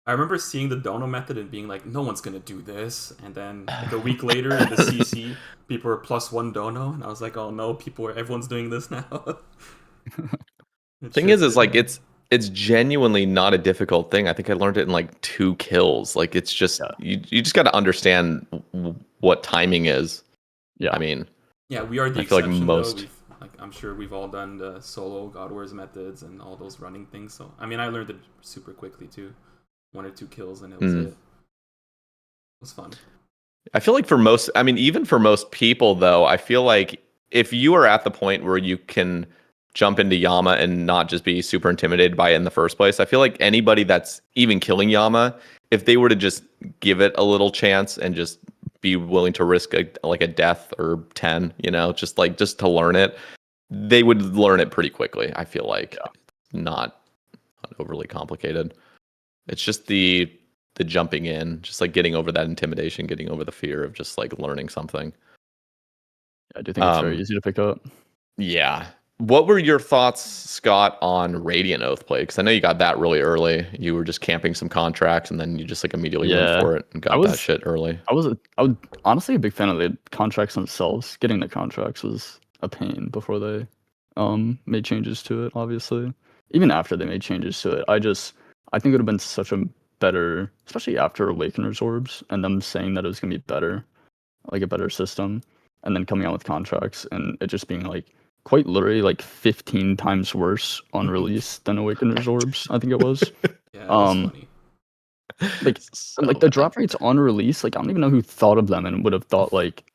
I remember seeing the Dono method and being like, no one's gonna do this. And then like a week later in the CC, people were +1 Dono, and I was like, oh no, everyone's doing this now. Thing is like it's genuinely not a difficult thing. I think I learned it in like 2 kills. Like it's just you just got to understand what timing is. Yeah, I mean, we are the exception. Like most, I'm sure we've all done the solo God Wars methods and all those running things. So I mean, I learned it super quickly too. 1 or 2 kills and it was it. It was fun. I feel like for most, I mean, even for most people though, I feel like if you are at the point where you can jump into Yama and not just be super intimidated by it in the first place, I feel like anybody that's even killing Yama, if they were to just give it a little chance and just be willing to risk a death or 10, you know, just to learn it, they would learn it pretty quickly. I feel like not overly complicated. It's just the jumping in, just like getting over that intimidation, getting over the fear of just like learning something. I do think it's very easy to pick up. Yeah. What were your thoughts, Scott, on Radiant Oathplate? Because I know you got that really early. You were just camping some contracts, and then you just like immediately went for it and got that shit early. I was honestly a big fan of the contracts themselves. Getting the contracts was a pain before they made changes to it, obviously. Even after they made changes to it, I think it would have been such a better, especially after Awakener's Orbs and them saying that it was gonna be better, like a better system, and then coming out with contracts and it just being like quite literally like 15 times worse on release than Awakener's Orbs, I think it was. Yeah, that's funny. Like So like the bad. drop rates on release, like I don't even know who thought of them and would have thought like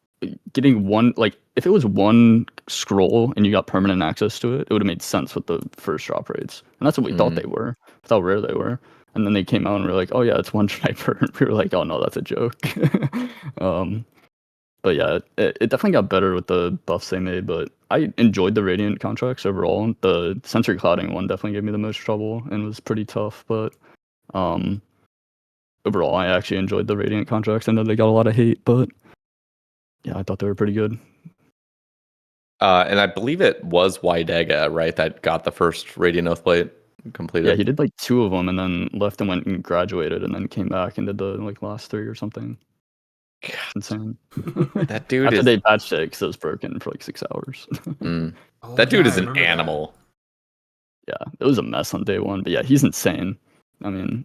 getting one, like if it was one scroll and you got permanent access to it, it would have made sense with the first drop rates. And that's what we thought they were. That's how rare they were. And then they came out and were like, oh yeah, it's one striper. And we were like, oh no, that's a joke. But yeah, it definitely got better with the buffs they made, but I enjoyed the Radiant contracts overall. The sensory clouding one definitely gave me the most trouble and was pretty tough, but overall I actually enjoyed the Radiant contracts. I know they got a lot of hate, but yeah, I thought they were pretty good. And I believe it was Wydega, right, that got the first Radiant Oathblade completed. Yeah, he did like 2 of them and then left and went and graduated and then came back and did the like last 3 or something. God, insane. that dude After is. they patched it because it was broken for like 6 hours. Oh, that dude yeah, is I an remember that. animal. Yeah, it was a mess on day one, but yeah, he's insane. I mean,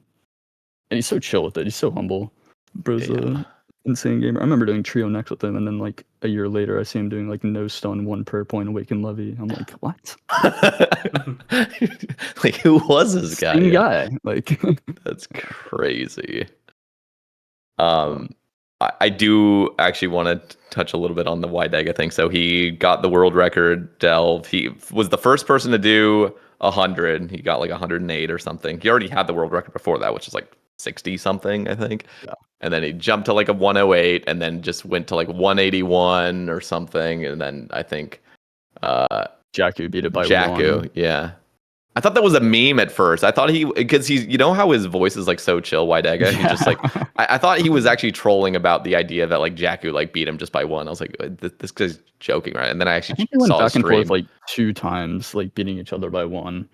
and he's so chill with it. He's so humble. Bro's a insane gamer. I remember doing trio next with him, and then like a year later, I see him doing like no stun, 1 prayer point, awaken levy. I'm like, what? Like, who was this guy? Same guy. Like, That's crazy. I do actually want to touch a little bit on the Wydega thing. So he got the world record delve. He was the first person to do 100. He got like 108 or something. He already had the world record before that, which is like 60 something, I think. Yeah. And then he jumped to like a 108 and then just went to like 181 or something. And then I think Jakku beat it by Jakku, 1. yeah. I thought that was a meme at first. I thought because he's, you know how his voice is like so chill, Wydega? He's just like, I thought he was actually trolling about the idea that like Jakku like beat him just by 1. I was like, this guy's joking, right? And then I I actually think they went saw back his and stream. forth like 2 times, like beating each other by 1.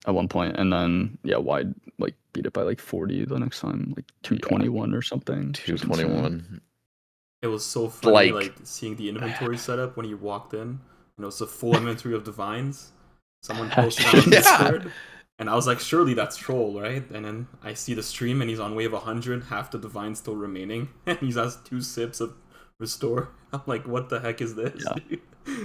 At one point, and then yeah, Wide like beat it by like 40 the next time, like 221 or something. 221. It was so funny, Like- like seeing the inventory setup when he walked in. And it was a full inventory of divines. Someone posted on Yeah. Discord, and I was like, surely that's troll, right? And then I see the stream, and he's on wave 100, half the divines still remaining, and he's has 2 sips of restore. I'm like, what the heck is this? Yeah.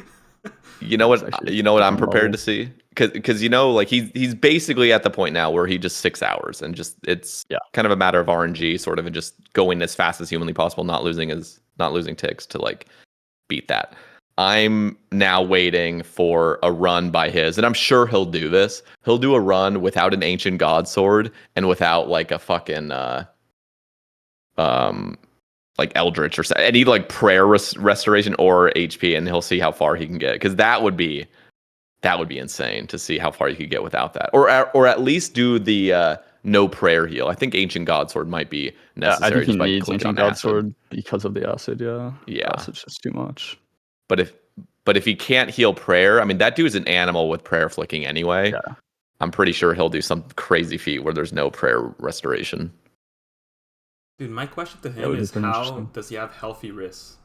You know what? actually You know what I'm different prepared level. to see, because you know, like he's basically at the point now where he just 6 hours and just it's kind of a matter of RNG, sort of, and just going as fast as humanly possible, not losing ticks to like beat that. I'm now waiting for a run by his, and I'm sure he'll do this. He'll do a run without an ancient god sword and without like a fucking like Eldritch or any like prayer restoration or HP, and he'll see how far he can get, because that would be insane to see how far you could get without that, or at least do the no prayer heal. I think ancient god sword might be necessary. I think he just by needs clicking ancient on god acid. sword because of the acid. Yeah, Yeah. acid's just too much. But if he can't heal prayer, I mean, that dude's an animal with prayer flicking anyway. Yeah. I'm pretty sure he'll do some crazy feat where there's no prayer restoration. Dude, my question to That him would be is, pretty how interesting. does he have healthy wrists?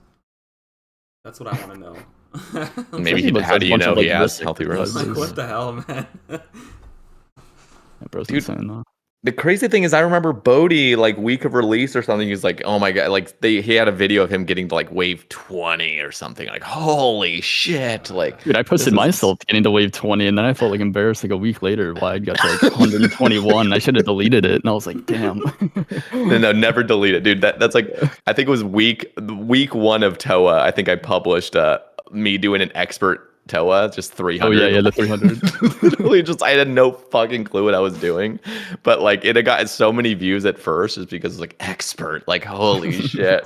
That's what I want to know. Maybe looks how like do a you bunch know of, he like, has wrist healthy exercises. wrists? Like, what the hell, man? That bro's Dude. insane though. The crazy thing is, I remember Bodhi, like week of release or something, he was like, oh my god, like he had a video of him getting to like wave 20 or something. Like, holy shit. Like, Dude, I posted this is- myself getting to wave 20, and then I felt like embarrassed like a week later why I got to like 121. I should have deleted it, and I was like, damn. No, never delete it, dude. That's like, I think it was week 1 of Toa. I think I published me doing an expert Toa, just 300. Oh yeah, the 300. Literally just, I had no fucking clue what I was doing, but like it had got so many views at first just because it's like expert, like holy shit.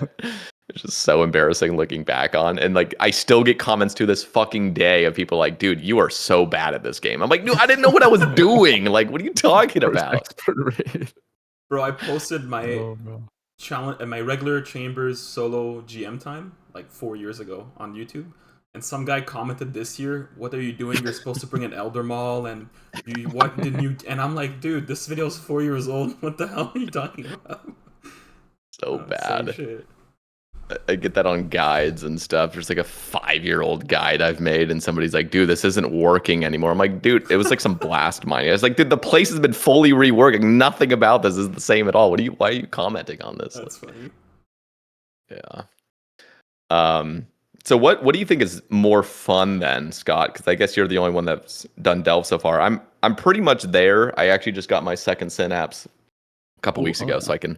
It's just so embarrassing looking back on, and like I still get comments to this fucking day of people like, dude, you are so bad at this game. I'm like, dude, I didn't know what I was doing. Like, what are you talking about? Expert rate. Bro, I posted my Bro. challenge and my regular Chambers solo GM time like 4 years ago on YouTube. And some guy commented this year, "What are you doing? You're supposed to bring an Elder Maul, and what didn't you?" And I'm like, "Dude, this video's 4 years old. What the hell are you talking about?" So Same bad. shit. I get that on guides and stuff. There's like a 5-year-old guide I've made, and somebody's like, "Dude, this isn't working anymore." I'm like, "Dude, it was like some blast mining." I was like, "Dude, the place has been fully reworked. Nothing about this is the same at all. Why are you commenting on this?" That's funny. Yeah. So what do you think is more fun then, Scott? Because I guess you're the only one that's done Delve so far. I'm pretty much there. I actually just got my second synapse a couple weeks ago, so I can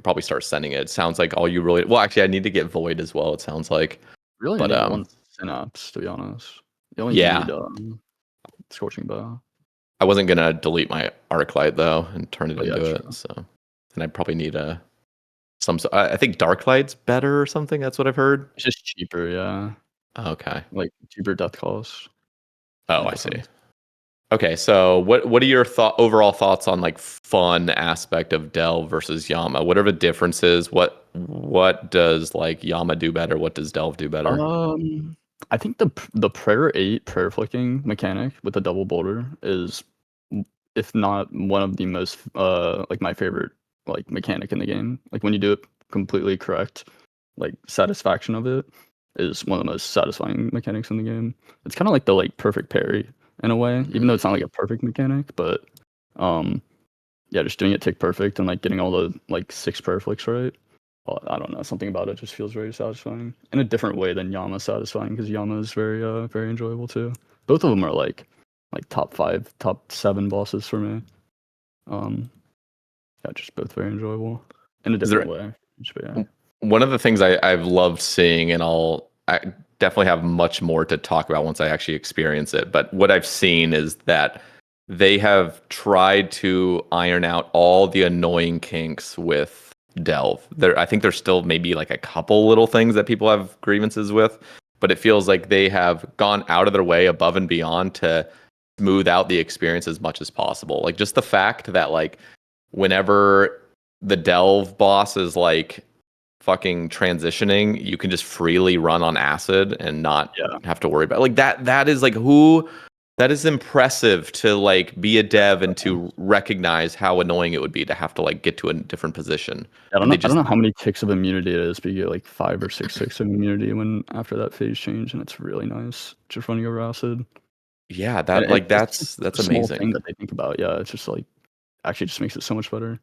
probably start sending it. It sounds like all you really well, actually, I need to get Void as well. It sounds like, Really but need one synapse, to be honest. You only yeah, need Scorching Bow. I wasn't gonna delete my Arclight though and turn it Oh yeah, into it. true. So, and I probably need I think Darklight's better or something. That's what I've heard. It's just cheaper, yeah. Okay. Like cheaper death cost. Oh, I see. Okay, so what are your overall thoughts on like fun aspect of Delve versus Yama? What are the differences? What does like Yama do better? What does Delve do better? I think the prayer 8 prayer flicking mechanic with the double boulder is, if not one of the most like my favorite like mechanic in the game. Like when you do it completely correct, like satisfaction of it is one of the most satisfying mechanics in the game. It's kind of like the like perfect parry in a way, even though it's not like a perfect mechanic, but yeah, just doing it tick perfect and like getting all the like 6 prayer flicks right. Well, I don't know, something about it just feels very satisfying in a different way than Yama satisfying, because Yama is very enjoyable too. Both of them are like top 5, top 7 bosses for me. Yeah, just both very enjoyable in a different way. Yeah. One of the things I've loved seeing, and I definitely have much more to talk about once I actually experience it, but what I've seen is that they have tried to iron out all the annoying kinks with Delve. I think there's still maybe like a couple little things that people have grievances with, but it feels like they have gone out of their way above and beyond to smooth out the experience as much as possible. Like just the fact that like whenever the Delve boss is like fucking transitioning, you can just freely run on acid and not have to worry about like that is like that is impressive to like be a dev and to recognize how annoying it would be to have to like get to a different position. I don't know how many ticks of immunity it is, but you get like 5 or 6 ticks of immunity when after that phase change, and it's really nice just running over acid. Yeah, that like that's a small amazing thing that they think about. Yeah, it's just like actually just makes it so much better.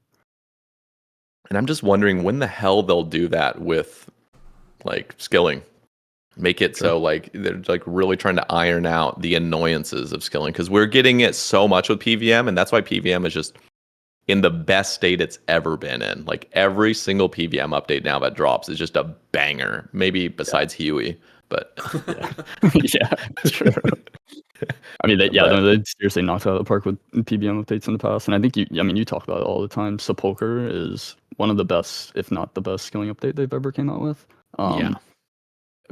And I'm just wondering when the hell they'll do that with like skilling. Make it so like they're like really trying to iron out the annoyances of skilling, because we're getting it so much with PVM, and that's why PVM is just in the best state it's ever been in. Like every single PVM update now that drops is just a banger. Maybe besides Huey, but yeah, true. I mean, they seriously knocked it out of the park with PVM updates in the past, and I think you talk about it all the time. Sepulcher is one of the best, if not the best, skilling update they've ever came out with. Yeah.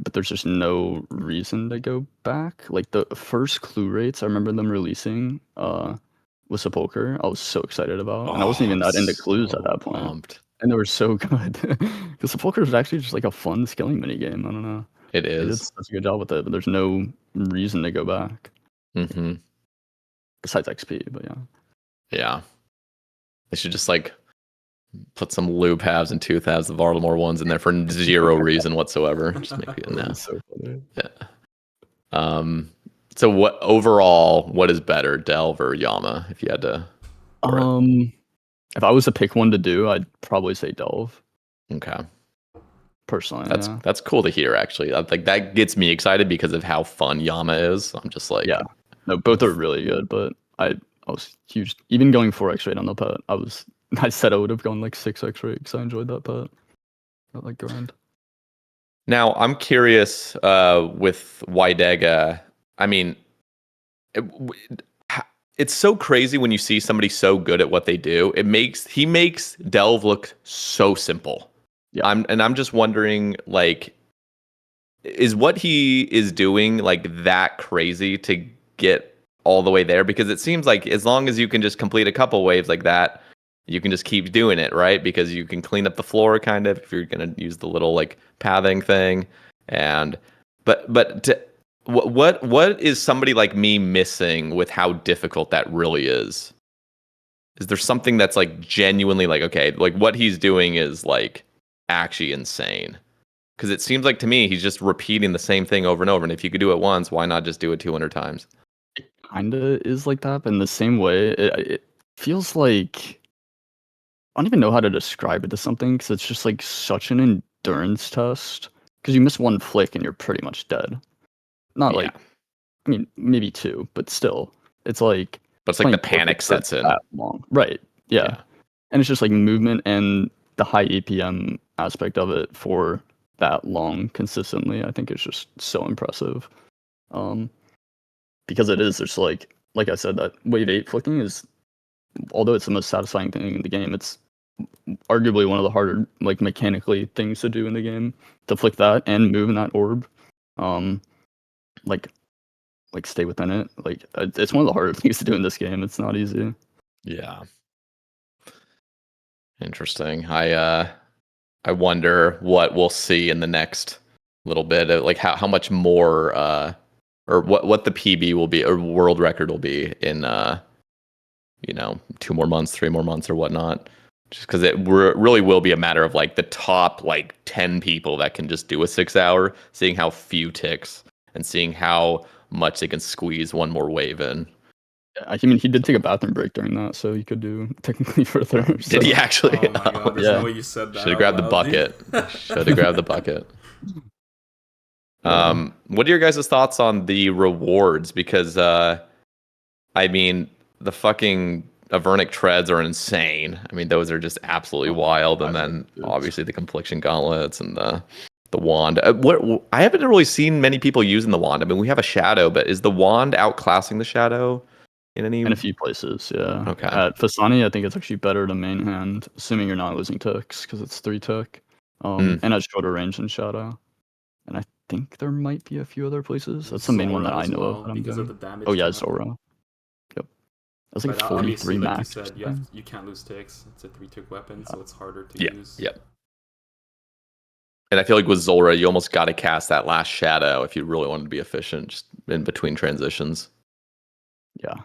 But there's just no reason to go back. Like the first clue rates, I remember them releasing with Sepulcher. I was so excited about, and I wasn't even that into clues at that point. Pumped. And they were so good. Because Sepulcher is actually just like a fun skilling minigame. I don't know. It They did is. such a good job with it, but there's no reason to go back. Mm-hmm. Besides XP, but yeah. Yeah. They should just like put some loop halves and tooth halves, the Varlamore ones in there for zero reason whatsoever. Just make it now. So funny. Yeah. So what overall, what is better, Delve or Yama, if you had to? If I was to pick one to do, I'd probably say Delve. Okay. Personally, that's cool to hear. Actually, like that gets me excited because of how fun Yama is. I'm just like, no, both are really good, but I was huge. Even going 4x rate on the pet, I said I would have gone like 6x rate because I enjoyed that pet. That like grind. Now I'm curious with Wydega. I mean, it's so crazy when you see somebody so good at what they do. He makes Delve look so simple. Yeah. I'm just wondering, like, is what he is doing like that crazy to get all the way there? Because it seems like as long as you can just complete a couple waves like that, you can just keep doing it, right? Because you can clean up the floor kind of if you're gonna use the little like pathing thing. And what is somebody like me missing with how difficult that really is? Is there something that's like genuinely like, okay, like what he's doing is like actually insane? Because it seems like to me he's just repeating the same thing over and over. And if you could do it once, why not just do it 200 times? It kinda is like that, but in the same way, it feels like I don't even know how to describe it to something because it's just like such an endurance test. Because you miss one flick and you're pretty much dead. Not like, I mean, maybe two, but still, it's like. But it's like the playing panic Tetris for sets in. that long. Right. Yeah. And it's just like movement and the high APM aspect of it for that long consistently. I think it's just so impressive. Because it is just like I said, that wave 8 flicking is, although it's the most satisfying thing in the game, it's arguably one of the harder, like, mechanically things to do in the game, to flick that and move in that orb. Like stay within it. Like, it's one of the harder things to do in this game. It's not easy. Yeah. Interesting. I wonder what we'll see in the next little bit. Like how much more or what the PB will be or world record will be in 2 more months, 3 more months or whatnot. Just because it really will be a matter of like the top like 10 people that can just do a 6 hour, seeing how few ticks and seeing how much they can squeeze one more wave in. I mean, he did take a bathroom break during that, so he could do technically further. So. Did he actually? Oh my god, there's no way you said that. Should have grabbed the bucket. Should have grabbed the bucket. What are your guys' thoughts on the rewards? Because I mean, the fucking Avernic treads are insane. I mean, those are just absolutely wild. And then obviously the confliction gauntlets and the wand. I haven't really seen many people using the wand. I mean, we have a shadow, but is the wand outclassing the shadow in a few places? Yeah. Okay. At Fasani, I think it's actually better to main hand, assuming you're not losing ticks, because it's 3 tick. And at shorter range than shadow. And I think there might be a few other places. That's the main one that I know of. That because I'm of the damage. Oh yeah, Zora. Yep. That's like 43 max. Like you said, you can't lose ticks. It's a 3-tick weapon, so it's harder to use. Yep. And I feel like with Zora, you almost got to cast that last shadow if you really wanted to be efficient, just in between transitions. Yeah.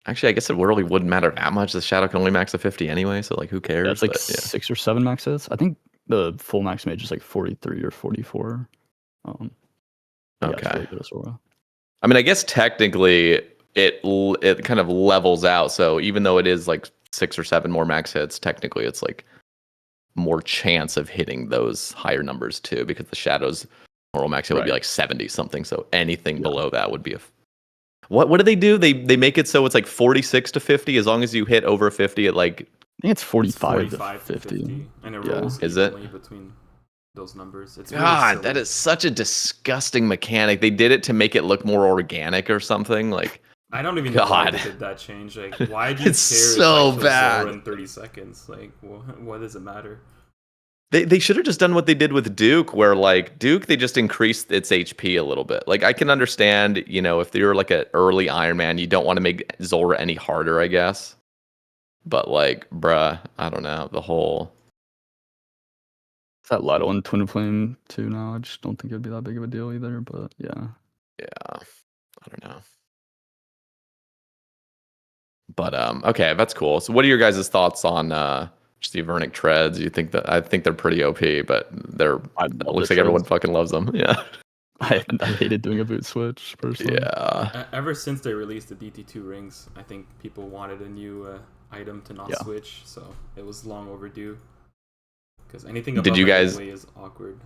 Actually, I guess it really wouldn't matter that much. The shadow can only max a 50 anyway, so like who cares? Yeah, it's like 6 or 7 max hits. I think the full max mage is like 43 or 44. Okay. Yeah, really good as Zora. I mean, I guess technically it kind of levels out. So even though it is like 6 or 7 more max hits, technically it's like more chance of hitting those higher numbers too, because the shadow's normal max hit would be like 70 something. So anything below that would be a. What do they do? They make it so it's like 46 to 50. As long as you hit over 50, it like. I think it's 45 to 50. And it rolls evenly between those numbers. It's God, really that is such a disgusting mechanic. They did it to make it look more organic or something. Like, I don't even know why they did that change. Like, why do you it's care so if bad. Zora in 30 seconds? Like, what does it matter? They should have just done what they did with Duke, where like Duke, they just increased its HP a little bit. Like I can understand, if you're like an early Iron Man, you don't want to make Zora any harder, I guess. But like, bruh, I don't know, the whole. It's that Lado and Twin Flame too now. I just don't think it'd be that big of a deal either, but yeah. Yeah, I don't know. But okay, that's cool. So what are your guys' thoughts on just the Avernic treads? You think I think they're pretty OP, but it looks like everyone fucking loves them. Yeah. I hated doing a boot switch personally. Yeah. Ever since they released the DT2 rings, I think people wanted a new item to not switch, so it was long overdue. Because anything above way is awkward.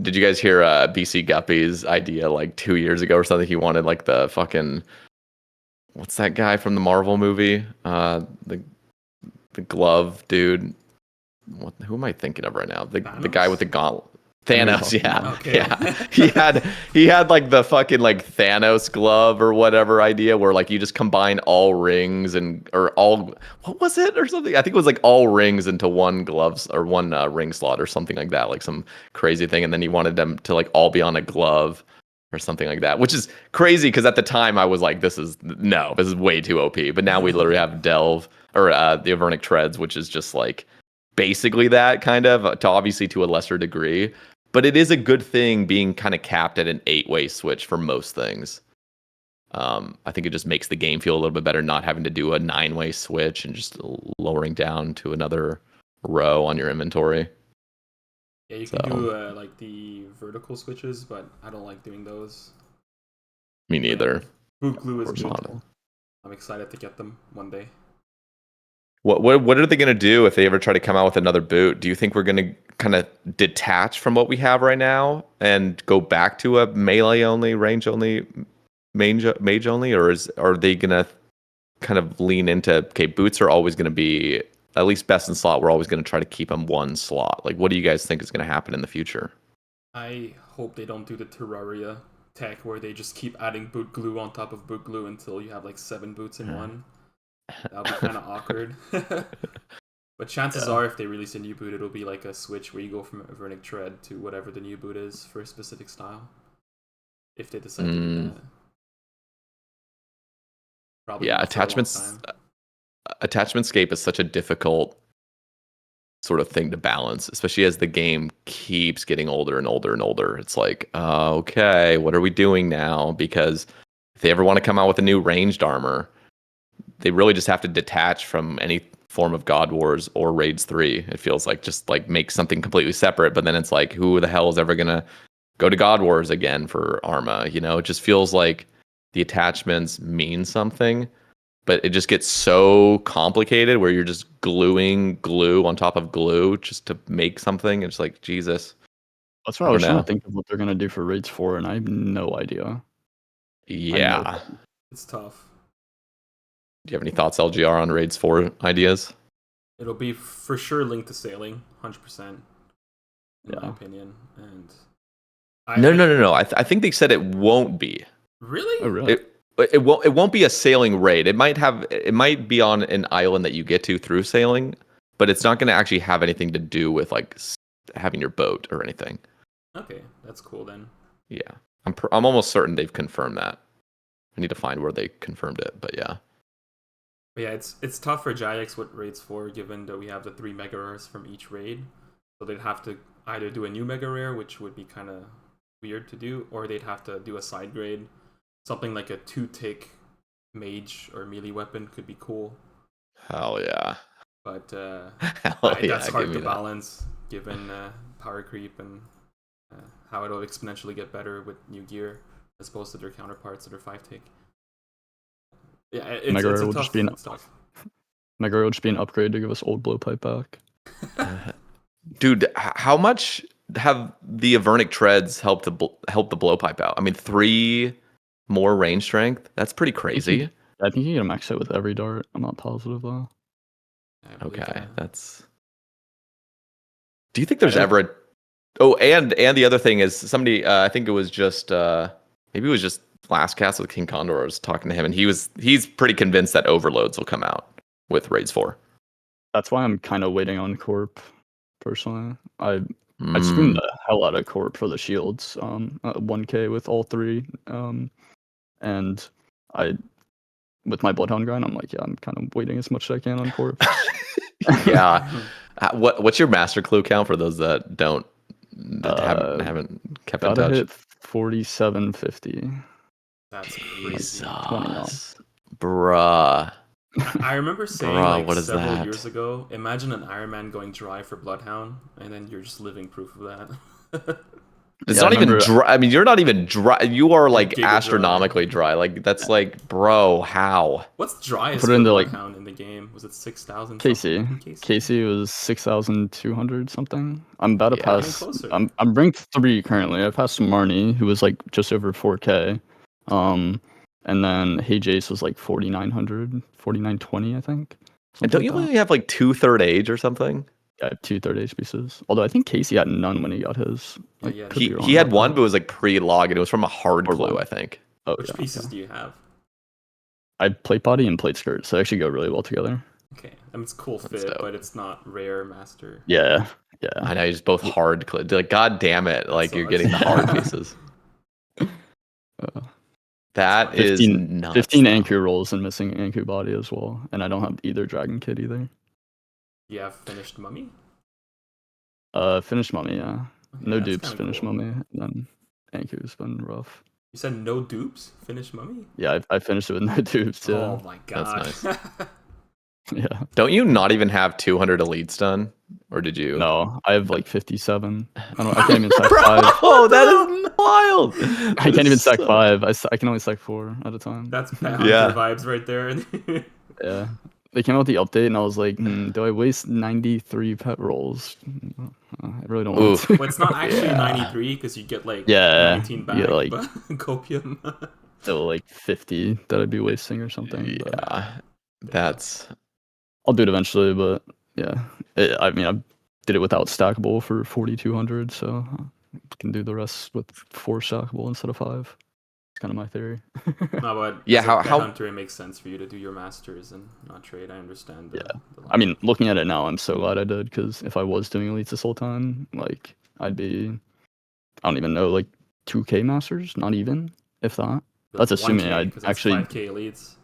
Did you guys hear BC Guppy's idea like 2 years ago or something? He wanted like the fucking what's that guy from the Marvel movie? The glove dude. Who am I thinking of right now? The guy with the gauntlet. Thanos, yeah. Okay. Yeah. He had like the fucking like Thanos glove or whatever idea where like you just combine all rings what was it or something? I think it was like all rings into one gloves or one ring slot or something like that, like some crazy thing. And then he wanted them to like all be on a glove or something like that, which is crazy because at the time I was like, this is way too OP. But now we literally have Delve or the Avernic treads, which is just like basically that kind of to a lesser degree. But it is a good thing being kind of capped at an 8-way switch for most things. I think it just makes the game feel a little bit better not having to do a 9-way switch and just lowering down to another row on your inventory. Yeah, you So, can do like the vertical switches, but I don't like doing those. me neither. Boot glue Of is course good. not. I'm excited to get them one day. What are they going to do if they ever try to come out with another boot? Do you think we're going to kind of detach from what we have right now and go back to a melee only, range only, mage only, or are they going to kind of lean into, okay, boots are always going to be at least best in slot. We're always going to try to keep them one slot. Like, what do you guys think is going to happen in the future? I hope they don't do the Terraria tech where they just keep adding boot glue on top of boot glue until you have like 7 boots in one. That'll be kind of awkward. But chances are, if they release a new boot, it'll be like a switch where you go from a Vernic Tread to whatever the new boot is for a specific style. If they decide to do that. Probably Yeah, not for a long time. attachmentscape is such a difficult sort of thing to balance, especially as the game keeps getting older and older and older. It's like, okay, what are we doing now? Because if they ever want to come out with a new ranged armor, they really just have to detach from any form of God Wars or Raids 3. It feels like just like make something completely separate, but then it's like, who the hell is ever gonna go to God Wars again for Arma? You know, it just feels like the attachments mean something, but it just gets so complicated where you're just gluing glue on top of glue just to make something. It's like, Jesus. That's what I I don't was trying to know. think of what they're gonna do for Raids 4, and I have no idea. Yeah. It's tough. Do you have any thoughts, LGR, on Raids 4 ideas? It'll be for sure linked to sailing, 100%, in my Yeah. opinion. And No. I think they said it won't be. Really? Oh, really? It won't be a sailing raid. It might be on an island that you get to through sailing, but it's not going to actually have anything to do with like having your boat or anything. Okay, that's cool then. Yeah, I'm almost certain they've confirmed that. I need to find where they confirmed it, but yeah. But yeah, it's tough for Jagex with raids 4, given that we have the 3 mega rares from each raid. So they'd have to either do a new mega rare, which would be kind of weird to do, or they'd have to do a side grade. Something like a 2-tick mage or melee weapon could be cool. Hell yeah. But give that's hard me to that. balance, given power creep and how it'll exponentially get better with new gear, as opposed to their counterparts that are 5-tick. Yeah, it's Mega a Rare will tough just be an stuff. Mega Rare will just be an upgrade to give us old blowpipe back. Dude, how much have the Avernic treads helped the blowpipe out? I mean, 3 more range strength. That's pretty crazy. I think you get a max hit with every dart. I'm not positive though. Okay, that's. Do you think there's ever a? Oh, and the other thing is somebody. I think it was just maybe it was just last cast with King Condor. I was talking to him, and he's pretty convinced that overloads will come out with Raids 4. That's why I'm kind of waiting on Corp. Personally, I screamed the hell out of Corp for the shields. 1K with all 3. And I with my Bloodhound grind, I'm like, yeah, I'm kind of waiting as much as I can on Corp. Yeah. What's your master clue count for those that haven't kept in Gotta touch? hit 4750. That's crazy. 20 on. Bruh. I remember saying Bruh, what is several that? years ago, imagine an Iron Man going dry for Bloodhound, and then you're just living proof of that. It's Yeah, not I even remember- dry. I mean, you're not even dry. You are like giga dry. astronomically dry. Like that's like, bro, how? What's driest Put for it into, like, Bloodhound in the game? Was it 6,000? Casey. Casey. Casey was 6,200 something. I'm about to Yeah. pass. Getting closer. I'm ranked 3 currently. I passed Marnie, who was like just over 4K. And then Hey Jace was like 4,900, 4,920, I think. And don't Something you like that. only have like 2/3 age or something? Yeah, I have 2 third age pieces. Although I think Casey had none when he got his. Like, Yeah, could be wrong He had about one, that. but it was like pre-log, and it was from a hard Or clue, one. I think. Oh, Which yeah, pieces okay. do you have? I plate body and plate skirt, so they actually go really well together. Okay, I mean, it's cool That's fit, dope. but it's not rare master. Yeah. I know, he's both hard clue. Like, god damn it! Like you're sucks. getting the hard pieces. That is 15, nuts. 15 though. Anku rolls and missing Anku body as well. And I don't have either Dragon Kid either. You have finished Mummy? Finished Mummy, yeah. Okay, No that's dupes, kinda finished cool. Mummy. And then Anku's been rough. You said no dupes? Finished Mummy? Yeah, I finished it with no dupes, yeah. Oh my That's god. nice. Yeah. Don't you not even have 200 elites done? or did you? No, I have like 57. I can't even sack 5. Oh, that is wild. I can't even sack 5. I can only sack 4 at a time. That's Pet Hunter Yeah. vibes right there. Yeah. They came out with the update, and I was like, do I waste 93 pet rolls? I really don't want Oof. to. Well, it's not actually Yeah. 93 because you get like Yeah, 19 you back, get, like- but copium. Still like 50 that I'd be wasting or something. But Yeah, that's I'll do it eventually, but yeah. I mean, I did it without stackable for 4,200, so I can do the rest with 4 stackable instead of 5. It's kind of my theory. No, but Yeah, as a Pet Hunter, it makes sense for you to do your masters and not trade. I understand. The I mean, looking at it now, I'm so glad I did, because if I was doing elites this whole time, like, I'd be, I don't even know, like 2K masters, not even, if that. That's assuming 1K, I'd 'cause actually, 5K elites.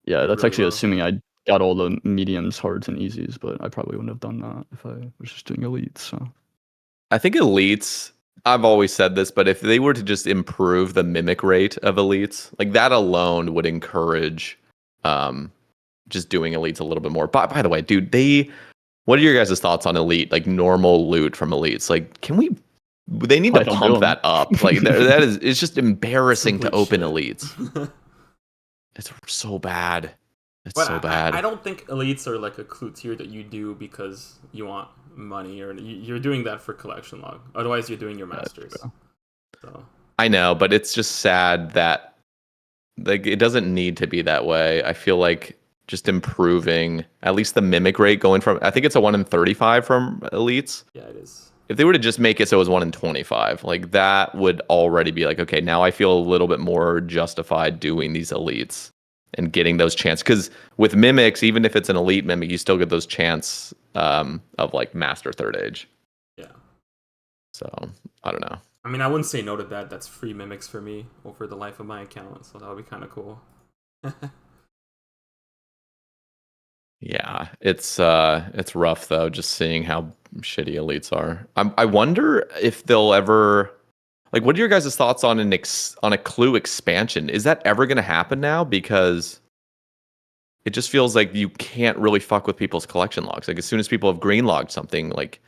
yeah, You're that's really actually low. assuming I got all the mediums, hards, and easies, but I probably wouldn't have done that if I was just doing elites. So I think elites, I've always said this, but if they were to just improve the mimic rate of elites, like that alone would encourage just doing elites a little bit more. By the way, dude, what are your guys' thoughts on elite, like normal loot from elites? Like, they need to I don't do pump 'em. that up. Like it's just embarrassing to open Complete elites. It's so bad. It's But so bad. I don't think elites are like a clue tier that you do because you want money, or you're doing that for collection log. Otherwise, you're doing your masters. So I know, but it's just sad that like it doesn't need to be that way. I feel like just improving at least the mimic rate, going from, I think it's a 1 in 35 from elites. yeah, it is. If they were to just make it so it was 1 in 25, like that would already be like, okay, now I feel a little bit more justified doing these elites and getting those chances. Because with mimics, even if it's an elite mimic, you still get those chance of like master third age. Yeah. So I don't know. I mean, I wouldn't say no to that. That's free mimics for me over the life of my account, so that would be kind of cool. Yeah, it's rough though, just seeing how shitty elites are. I wonder if they'll ever, like, what are your guys' thoughts on on a clue expansion? Is that ever going to happen now? Because it just feels like you can't really fuck with people's collection logs. Like as soon as people have green logged something, like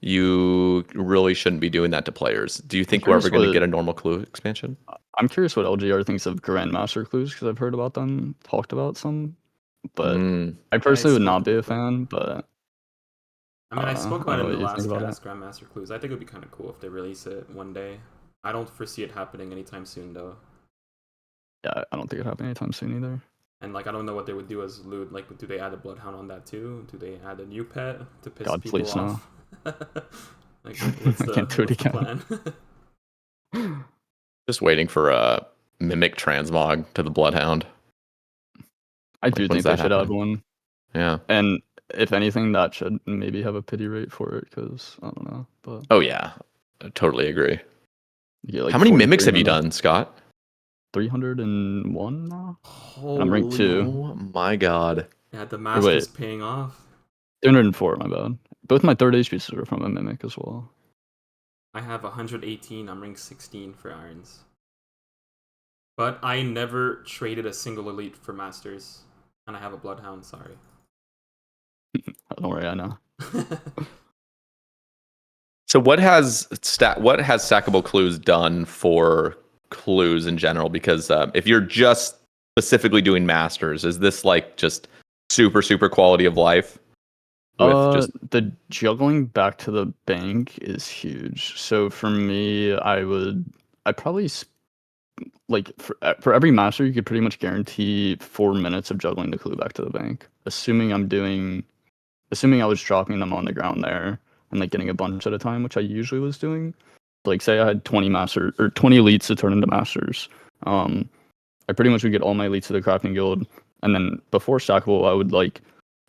you really shouldn't be doing that to players. Do you think we're ever going to get a normal clue expansion? I'm curious what LGR thinks of Grandmaster clues, because I've heard about them, talked about some, but I personally would not be a fan. But I mean, I spoke I about it don't in know the what you think last about cast, Grandmaster Clues. I think it would be kind of cool if they release it one day. I don't foresee it happening anytime soon, though. Yeah, I don't think it happened anytime soon either. And like, I don't know what they would do as loot. Like, do they add a bloodhound on that too? Do they add a new pet to piss God, people please off? Like, what's I can't do it what's the again. plan? Just waiting for a mimic transmog to the bloodhound. I do think they should have one. Yeah. And if anything, that should maybe have a pity rate for it, because I don't know. But Oh yeah, I totally agree. you get, like, How many mimics 43 have you minutes. done, Scott? 301 now. Holy, I'm ranked 2. Oh my god. yeah, the master's wait. paying off. 304, my bad. Both my third age pieces are from a mimic as well. I have 118. I'm ranked 16 for irons. But I never traded a single elite for masters, and I have a bloodhound. Sorry. Don't worry, I know. So what has stackable clues done for clues in general? Because if you're just specifically doing masters, is this like just super quality of life? The juggling back to the bank is huge. So for me, I probably like for every master, you could pretty much guarantee 4 minutes of juggling the clue back to the bank, assuming I was dropping them on the ground there and like getting a bunch at a time, which I usually was doing. Like, say I had 20 master or 20 elites to turn into masters. I pretty much would get all my elites to the crafting guild, and then before stackable, I would like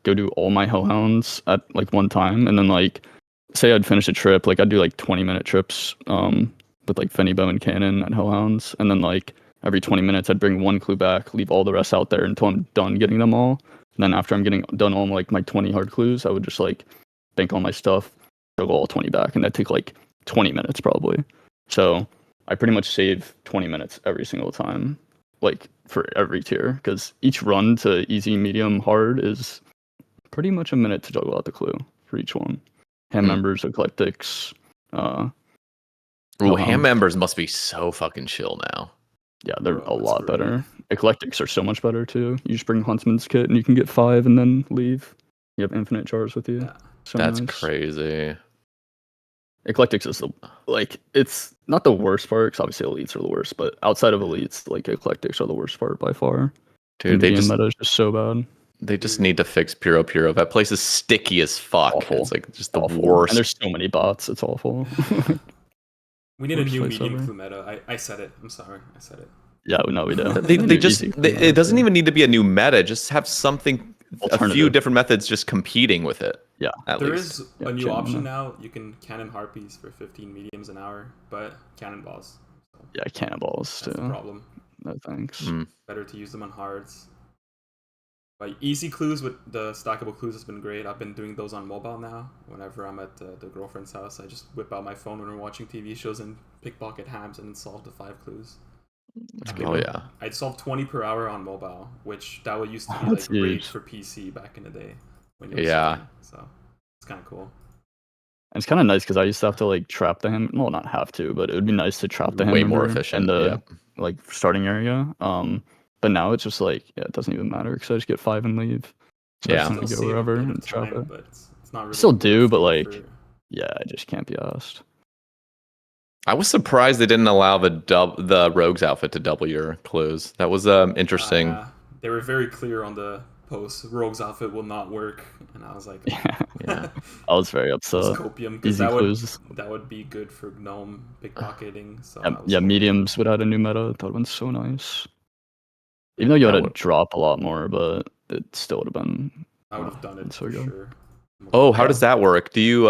go do all my hellhounds at like one time, and then like say I'd finish a trip, like I'd do like 20-minute trips with like Fenny Bow and Cannon and hellhounds, and then like every 20 minutes I'd bring one clue back, leave all the rest out there until I'm done getting them all. And then after I'm getting done all like my 20 hard clues, I would just like bank all my stuff, juggle all 20 back, and that'd take like 20 minutes probably. So I pretty much save 20 minutes every single time, like for every tier, because each run to easy, medium, hard is pretty much a minute to juggle out the clue for each one. Hand members, eclectics. Ooh, hand members must be so fucking chill now. Yeah, they're a lot better. Eclectics are so much better too. You just bring Huntsman's kit and you can get 5 and then leave. You have infinite jars with you. Yeah. So That's nice. crazy. Eclectics is it's not the worst part because obviously elites are the worst, but outside of elites, like eclectics are the worst part by far. Dude, meta is just so bad. They just need to fix Puro. That place is sticky as fuck. Awful. It's like just the Awful. worst. And there's so many bots. It's awful. We need a new medium ever. clue meta. I said it. I'm sorry. I said it. Yeah, no, we don't. It doesn't even need to be a new meta. Just have something, a few different methods just competing with it. Yeah. There is a new option now. You can cannon harpies for 15 mediums an hour, but cannonballs. So yeah, cannonballs that's too. the problem. No thanks. Better to use them on hards. But easy clues with the stackable clues has been great. I've been doing those on mobile now. Whenever I'm at the girlfriend's house, I just whip out my phone when we're watching TV shows and pickpocket hams and then solve the 5 clues. Oh yeah. I'd solve 20 per hour on mobile, which that would used to be like great for PC back in the day. When you were streaming. So it's kind of cool. And it's kind of nice because I used to have to like trap the ham. Well, not have to, but it would be nice to trap the ham. Way more efficient. In the like starting area. But now it's just like it doesn't even matter because I just get 5 and leave. So I just go wherever and trap it. But it's not really still do, but like I just can't be asked. I was surprised they didn't allow the rogue's outfit to double your clues. That was interesting. They were very clear on the post. Rogue's outfit will not work, and I was like, yeah. I was very upset. Copium, because that would be good for gnome pickpocketing. So mediums would add a new meta. That would have been so nice. Even though you had to drop a lot more, but it still would have been. I would have done it for sure. Oh, how does that work? Do you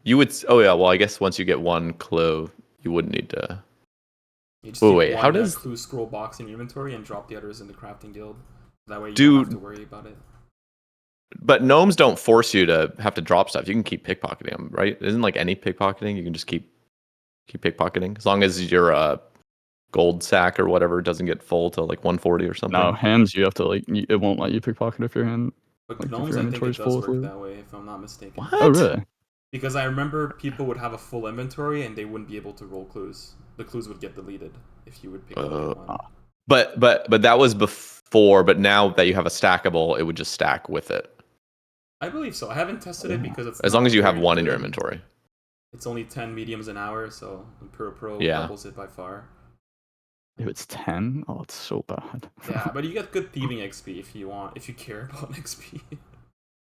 you would? Oh yeah. Well, I guess once you get 1 clue, you wouldn't need to. You just how does clue scroll box in your inventory and drop the others in the crafting guild? That way you don't have to worry about it. But gnomes don't force you to have to drop stuff. You can keep pickpocketing them, right? Isn't like any pickpocketing? You can just keep pickpocketing as long as your gold sack or whatever doesn't get full to like 140 or something. No, hams you have to like it won't let you pickpocket if your hand. But gnomes, I think it does work that way, if I'm not mistaken. What? Oh really? Because I remember people would have a full inventory and they wouldn't be able to roll clues. The clues would get deleted if you would pick up one. But that was before. But now that you have a stackable, it would just stack with it. I believe so. I haven't tested it because it's as long as you have 1 in your inventory. It's only 10 mediums an hour, so Pro doubles it by far. If it's 10, oh, it's so bad. Yeah, but you get good thieving XP if you care about XP.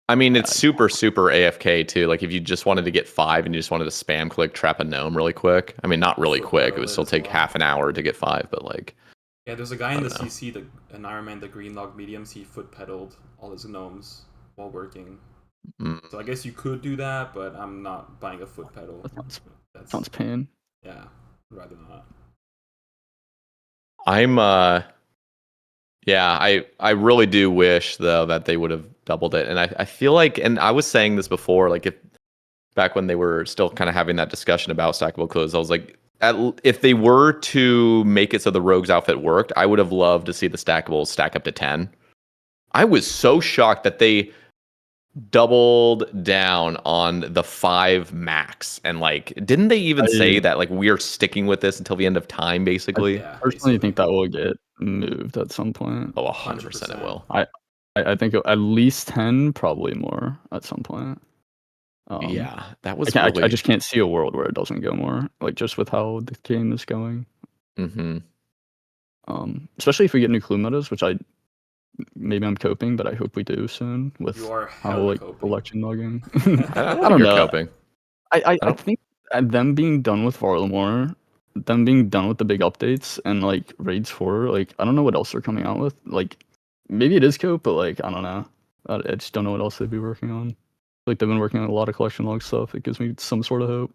I mean, it's super AFK too. Like if you just wanted to get 5 and you just wanted to spam click trap a gnome really quick. I mean, not really quick. It would still take half an hour to get 5, but like. Yeah, there's a guy in the CC, an Iron Man, the green log mediums. He foot pedaled all his gnomes while working. So I guess you could do that, but I'm not buying a foot pedal. That sounds pain. Yeah, I'd rather not. I really do wish though that they would have doubled it. And I feel like, and I was saying this before, like if back when they were still kind of having that discussion about stackable clues, I was like, if they were to make it so the rogue's outfit worked, I would have loved to see the stackables stack up to 10. I was so shocked that they doubled down on the 5 max, and like didn't they even say that like we're sticking with this until the end of time basically? I personally think that will get moved at some point. Oh, 100% it will. I think at least 10, probably more at some point. That was I just can't see a world where it doesn't go more, like just with how the game is going. Especially if we get new clue metas, which maybe I'm coping, but I hope we do soon with how like election logging. I don't know. Coping. I think them being done with Varlamore, them being done with the big updates and like raids 4, like I don't know what else they're coming out with. Like maybe it is cope, but like I don't know. I just don't know what else they'd be working on. Like they've been working on a lot of collection log stuff. It gives me some sort of hope.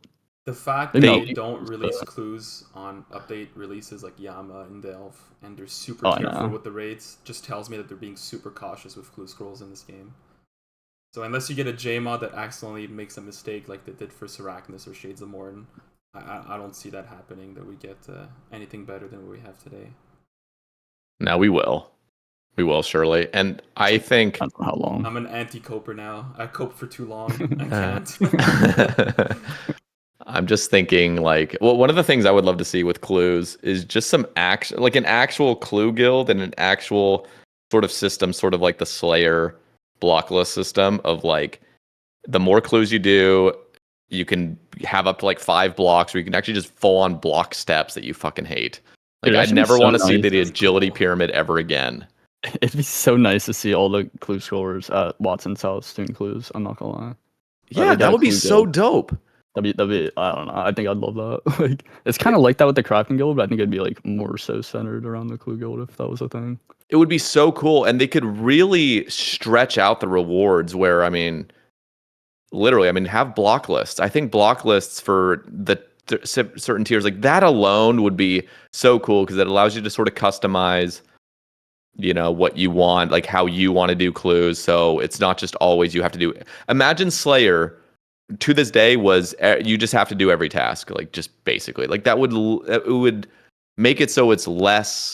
The fact that they don't release clues on update releases like Yama and Delph, and they're super careful with the raids, just tells me that they're being super cautious with clue scrolls in this game. So unless you get a JMod that accidentally makes a mistake like they did for Seracnus or Shades of Morn, I don't see that happening, that we get anything better than what we have today. Now we will. We will surely. And I think I don't know how long. I'm an anti-coper now. I coped for too long. I can't. I'm just thinking like, well, one of the things I would love to see with clues is just some action, like an actual clue guild and an actual sort of system, sort of like the Slayer blocklist system of like, the more clues you do, you can have up to like 5 blocks, or you can actually just full on block steps that you fucking hate. Like, It'd I'd actually be never so want to see nice. the That's agility cool. pyramid ever again. It'd be so nice to see all the clue scorers at Watson's house doing clues. I'm not gonna lie. Yeah, They got that a would be clue so guild. dope. That'd be. I don't know. I think I'd love that. Like, it's kind of like that with the crafting guild, but I think it'd be like more so centered around the clue guild if that was a thing. It would be so cool, and they could really stretch out the rewards. Where I mean, literally, I mean, have block lists. I think block lists for the certain tiers like that alone would be so cool because it allows you to sort of customize, you know, what you want, like how you want to do clues. So it's not just always you have to do. Imagine Slayer to this day was you just have to do every task, like just basically like that would it would make it so it's less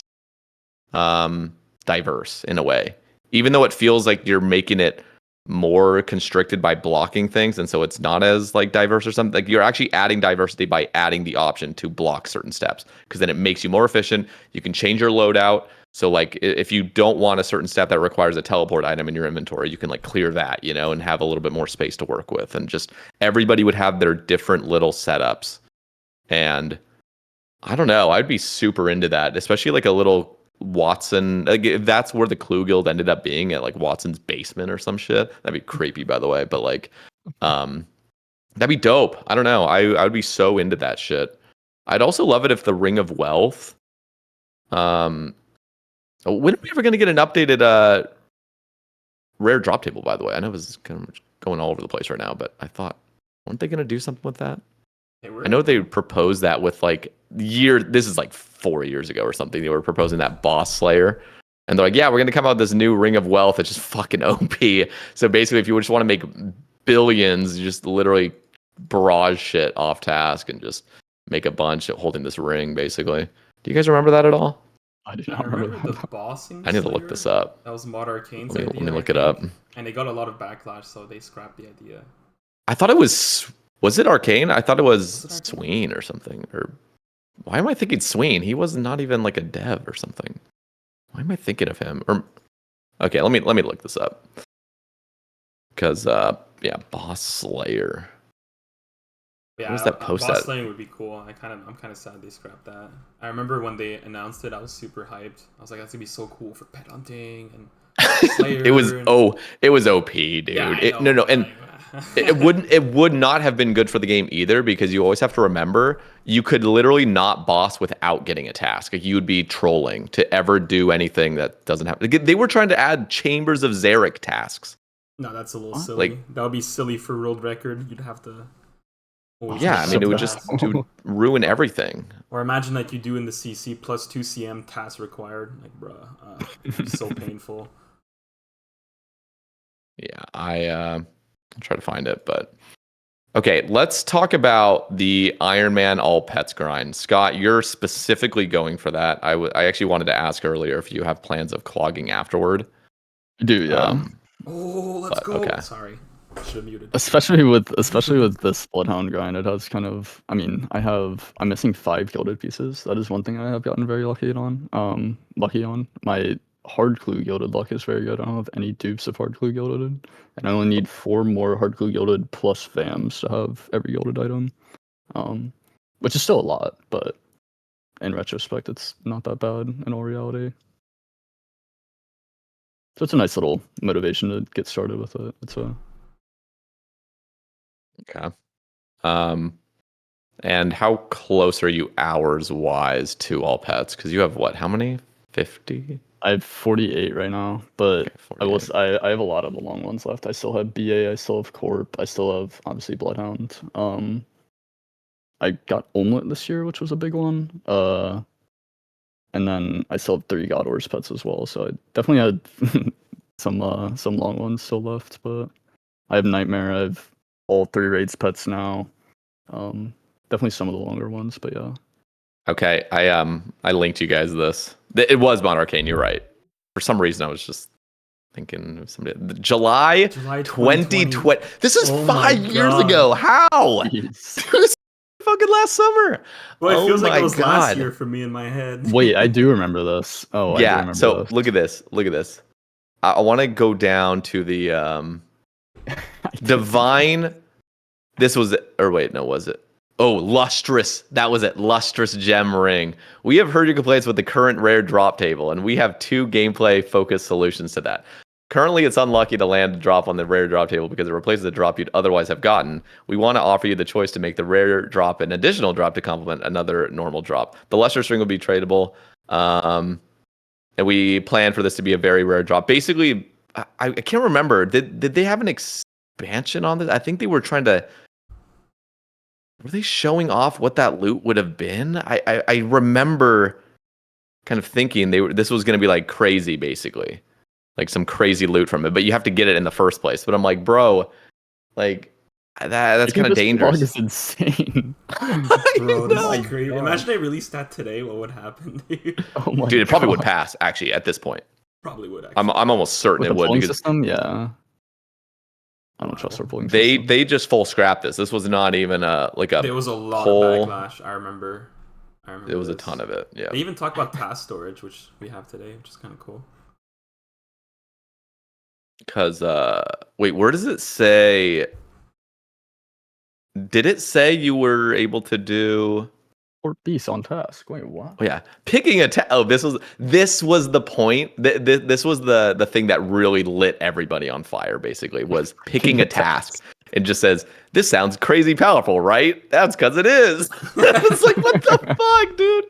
diverse in a way, even though it feels like you're making it more constricted by blocking things, and so it's not as like diverse or something. Like, you're actually adding diversity by adding the option to block certain steps, because then it makes you more efficient. You can change your loadout. So like, if you don't want a certain step that requires a teleport item in your inventory, you can like clear that, you know, and have a little bit more space to work with. And just everybody would have their different little setups. And I don't know, I'd be super into that, especially like a little Watson. Like, if that's where the Clue Guild ended up being, at like Watson's basement or some shit. That'd be creepy, by the way. But like, that'd be dope. I don't know. I would be so into that shit. I'd also love it if the Ring of Wealth. When are we ever gonna get an updated rare drop table? By the way, I know it was kind of going all over the place right now, but I thought, weren't they gonna do something with that? I know they proposed that with like this is like 4 years ago or something. They were proposing that Boss Slayer. And they're like, yeah, we're going to come out with this new Ring of Wealth. It's just fucking OP. So basically, if you just want to make billions, you just literally barrage shit off task and just make a bunch holding this ring, basically. Do you guys remember that at all? I do I not remember remember the that. bossing. I need to look this up. That was Mod Arcane's Let idea. me look I it up. think. And they got a lot of backlash, so they scrapped the idea. I thought it was it Arcane? I thought it was Was it Arcane? Sween or something. Or why am I thinking Sween? He was not even like a dev or something. Why am I thinking of him? Or okay, let me look this up. Because yeah, Boss Slayer. Yeah, What was that post Boss at? Slaying would be cool. I'm kind of sad they scrapped that. I remember when they announced it, I was super hyped. I was like, that's gonna be so cool for pet hunting and Slayer. It was OP, dude. Yeah, No, and it would not have been good for the game either, because you always have to remember you could literally not boss without getting a task. Like, you would be trolling to ever do anything that doesn't happen. They were trying to add Chambers of Zarek tasks. No, that's a little What? silly. Like, that would be silly for world record. You'd have to. yeah, I mean, it would just ruin everything. Or imagine like you do in the CC plus 2 CM tasks required. Like, bruh, it'd be so painful. Yeah, I'll try to find it, but okay, let's talk about the Iron Man all pets grind. Scott, you're specifically going for that. I actually wanted to ask earlier if you have plans of clogging afterward. Dude, yeah. Oh, let's go. Okay. Sorry. Should have muted. Especially with this Bloodhound grind, it has kind of. I mean, I'm missing 5 gilded pieces. That is one thing I have gotten very lucky on. My hard clue gilded luck is very good. I don't have any dupes of hard clue gilded, and I only need 4 more hard clue gilded plus VAMs to have every gilded item. Which is still a lot, but in retrospect, it's not that bad in all reality. So it's a nice little motivation to get started with it. It's a Okay. And how close are you hours wise to all pets? Because you have what? How many? 50? I have 48 right now, but Okay, I have a lot of the long ones left. I still have BA, I still have Corp, I still have obviously Bloodhound. I got Omelet this year, which was a big one. And then I still have 3 God Wars pets as well. So I definitely had some long ones still left, but I have Nightmare, I have all 3 raids pets now. Definitely some of the longer ones, but yeah. Okay, I linked you guys this. It was Mod Arcane, you're right. For some reason, I was just thinking of somebody. July July 2020. This is Oh my 5 years God. ago. How? Jeez. This was fucking last summer. Well, it feels like my it was last God. year for me in my head. Wait, I do remember this. Oh, I do Yeah. remember So this. look at this. Look at this. I want to go down to the divine. This was, or wait, no, was it? Oh, lustrous. That was it. Lustrous gem ring. We have heard your complaints with the current rare drop table, and we have 2 gameplay focused solutions to that. Currently, it's unlucky to land a drop on the rare drop table because it replaces the drop you'd otherwise have gotten. We want to offer you the choice to make the rare drop an additional drop to complement another normal drop. The lustrous ring will be tradable, and we plan for this to be a very rare drop. Basically, I can't remember. Did they have an expansion on this? I think they were trying to. Were they showing off what that loot would have been? I remember kind of thinking this was going to be like crazy, basically, like some crazy loot from it. But you have to get it in the first place. But I'm like, bro, like that's kind of dangerous. This vlog is insane. Bro, this is crazy. God. Imagine they released that today. What would happen, dude? Oh my Dude, it probably God. would pass. Actually, at this point, Probably would. Actually. I'm almost certain With it the would polling because system, yeah. I don't trust our polling they system. they just full scrapped this. This was not even a There was a lot poll. of backlash. I remember. It was a this. ton of it. Yeah. They even talk about task storage, which we have today, which is kind of cool. Because wait, where does it say? Did it say you were able to do? Or beast on task. Wait, what? Oh yeah, picking a oh this was the point. This was the thing that really lit everybody on fire. Basically, was picking a task. It just says this sounds crazy powerful, right? That's because it is. It's like what the fuck, dude?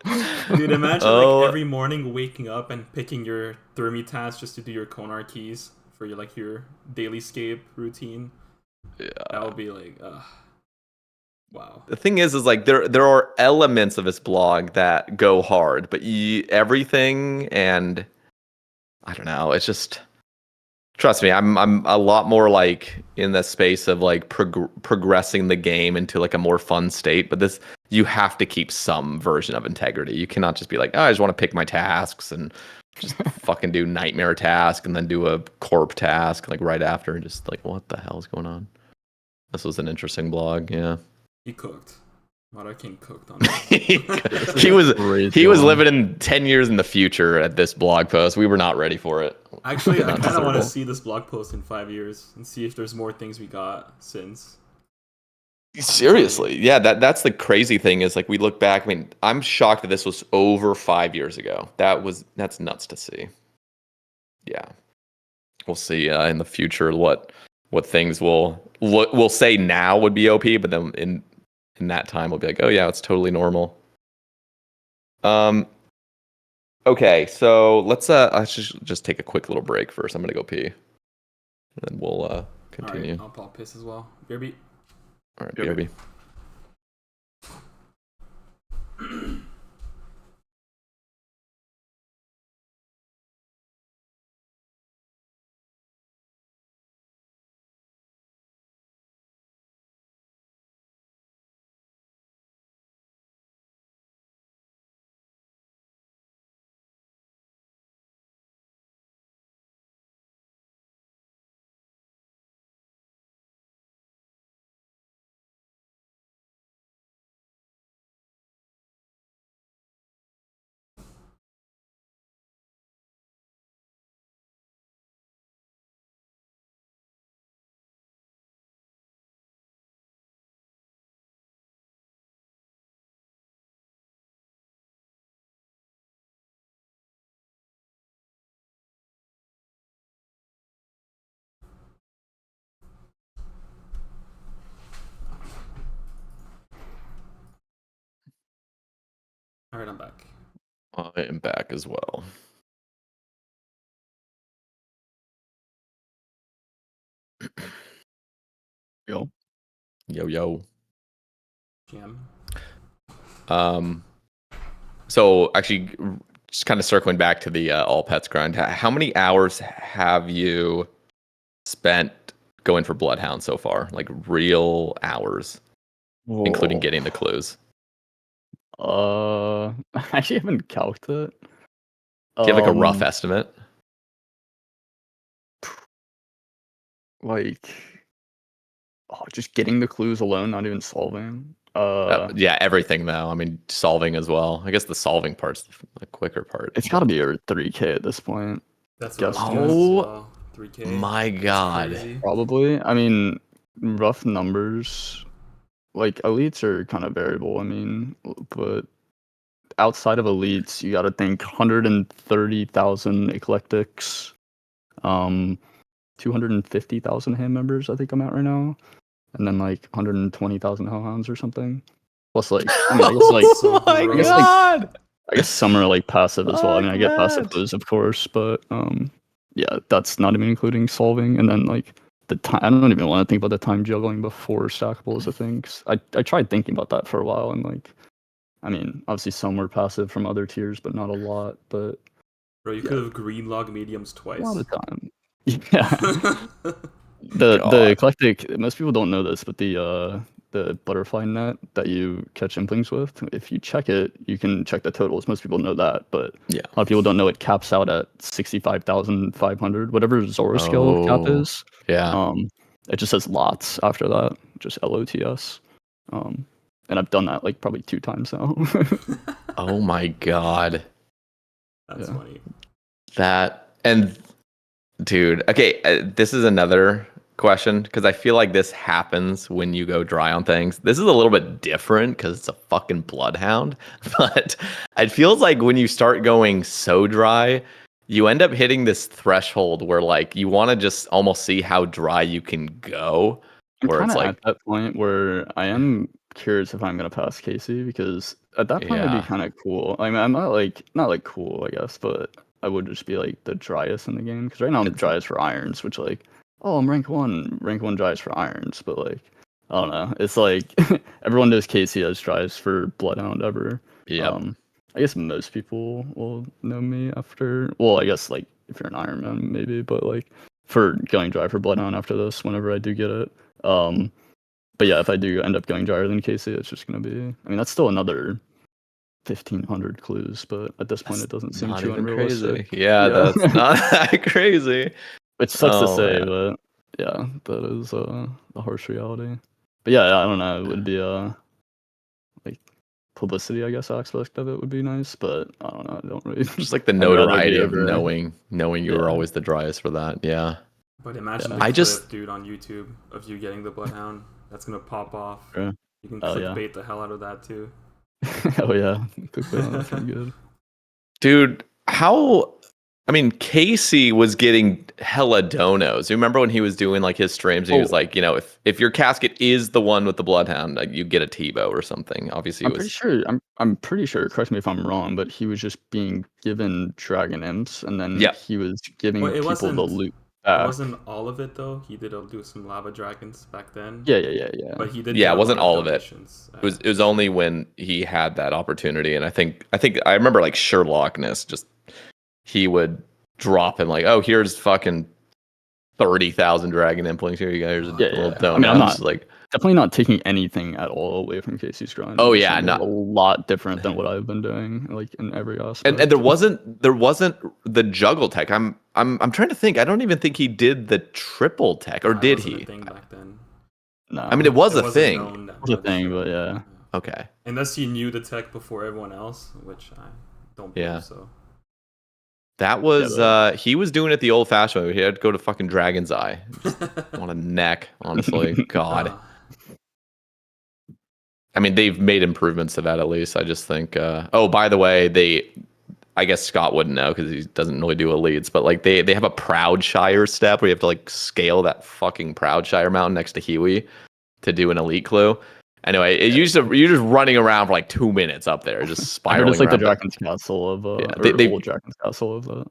Dude, imagine like every morning waking up and picking your Thermi task just to do your Konar keys for your daily scape routine. Yeah. That would be like, wow. The thing is like there are elements of this blog that go hard, but everything and I don't know. It's just trust me. I'm a lot more like in the space of like progressing the game into like a more fun state. But this you have to keep some version of integrity. You cannot just be like, oh, I just want to pick my tasks and just fucking do nightmare task and then do a corp task like right after and just like what the hell is going on? This was an interesting blog. Yeah. He cooked. Mother King cooked on he was living in 10 years in the future at this blog post. We were not ready for it. Actually, I kind of want to see this blog post in 5 years and see if there's more things we got since. Seriously, yeah. That's the crazy thing is like we look back. I mean, I'm shocked that this was over 5 years ago. That's nuts to see. Yeah, we'll see in the future what things we'll say now would be OP, but then in that time we'll be like, oh yeah, it's totally normal. Okay, so let's just take a quick little break first. I'm gonna go pee, and then we'll continue. All right, I'll pop piss as well. BRB. All right, BRB. All right, I'm back. I am back as well. Yo. Jam. So actually, just kind of circling back to the all pets grind. How many hours have you spent going for Bloodhound so far? Like real hours, including getting the clues. I actually haven't calculated it. Do you have like a rough estimate? like, just getting the clues alone, not even solving. Yeah, everything though. I mean, solving as well. I guess the solving part's the quicker part. It's got to be over 3K at this point. That's what I was Guess guessing as Oh well. 3K. my That's god. crazy. probably. I mean, rough numbers. Like elites are kind of variable. I mean, but outside of elites, you got to think 130,000 eclectics, 250,000 hand members. I think I'm at right now, and then like 120,000 hellhounds or something. Plus, like, I mean, I guess like Oh my gross. I guess, like, god. I guess some are like passive as well. I mean, I get passive Fuck that. clues, of course, but yeah, that's not even including solving. And then like the time, I don't even want to think about the time juggling before stackable is a thing. 'Cause I tried thinking about that for a while, and like, I mean, obviously some were passive from other tiers, but not a lot. But Bro, you yeah, could have green log mediums a lot twice. of time. Yeah. The God. eclectic, most people don't know this, but the butterfly net that you catch implings with, if you check it, you can check the totals. Most people know that, but Yeah. a lot of people don't know it caps out at 65,500, whatever Zora scale cap Oh, is. yeah. It just says lots after that, just LOTS. And I've done that like probably 2 times now. Oh my god. That's Yeah. funny. That and dude, okay, this is another question because I feel like this happens when you go dry on things. This is a little bit different because it's a fucking bloodhound, but it feels like when you start going so dry, you end up hitting this threshold where like you want to just almost see how dry you can go. I'm Where kind it's of like, at that point where I am curious if I'm gonna pass Casey because at that point it'd be yeah, kind of cool. I mean, I'm not like cool, I guess, but I would just be like the driest in the game because right now I'm it's driest for irons, which like, oh, I'm rank one driest for irons, but like, I don't know. It's like everyone knows Casey as driest for Bloodhound ever. yep. I guess most people will know me after. Well, I guess like if you're an Iron Man, maybe, but like for going dry for Bloodhound after this, whenever I do get it. But yeah, if I do end up going drier than Casey, it's just gonna be. I mean, that's still another 1,500 clues, but at this point, That's it doesn't seem not too even crazy. unrealistic. Yeah, Yeah, that's not that crazy. which sucks to Oh say, man. but yeah, that is the harsh reality. But yeah, I don't know. It would be like publicity, I guess, aspect of it would be nice, but I don't know. I don't really. Just like the I'd rather be notoriety of over. knowing you were Yeah, always the driest for that. Yeah. But imagine yeah. the I clip, just dude, on YouTube of you getting the bloodhound. That's gonna pop off. Sure. You can Oh yeah. clickbait the hell out of that too. Oh yeah. Clickbait on that's pretty good. dude, how I mean, Casey was getting hella donos. You remember when he was doing like his streams and he was Oh, like, if your casket is the one with the bloodhound, like, you get a Tebow or something. Obviously, I'm it pretty was sure. I'm pretty sure. Correct me if I'm wrong, but he was just being given dragon imps, and then yeah, he was Well, giving it people the wasn't. loot It back. wasn't all of it though. He did do some lava dragons back then, Yeah. but he did yeah. get It a lot wasn't of all of it. donations. It was only when he had that opportunity, and I think I remember like Sherlockness just he would drop him like, oh, here's fucking 30,000 dragon implings. Here you go. Here's a Oh, little I mean, I'm donut. not Just like, definitely not taking anything at all away from Casey's grind. I'm oh just yeah, saying it's a not lot different than what I've been doing, like in every and aspect. there wasn't the juggle tech. I'm trying to think. I don't even think he did the triple tech, or it did wasn't a he? thing back then. I mean, No, it was It a wasn't thing. known that it's a much. thing, but yeah. Okay. Unless you knew the tech before everyone else, which I don't Yeah. believe so. That was but he was doing it the old fashioned way. He had to go to fucking Dragon's Eye. Just on a neck, honestly. God. I mean, they've made improvements to that at least. I just think oh, by the way, I guess Scott wouldn't know because he doesn't really do elites, but like they have a Proudshire step where you have to like scale that fucking Proudshire mountain next to Huey to do an elite clue. Anyway, you're just running around for like 2 minutes up there, just I heard it's spiraling like the around. But Dragon's Castle of yeah, or they old Dragon's Castle of that.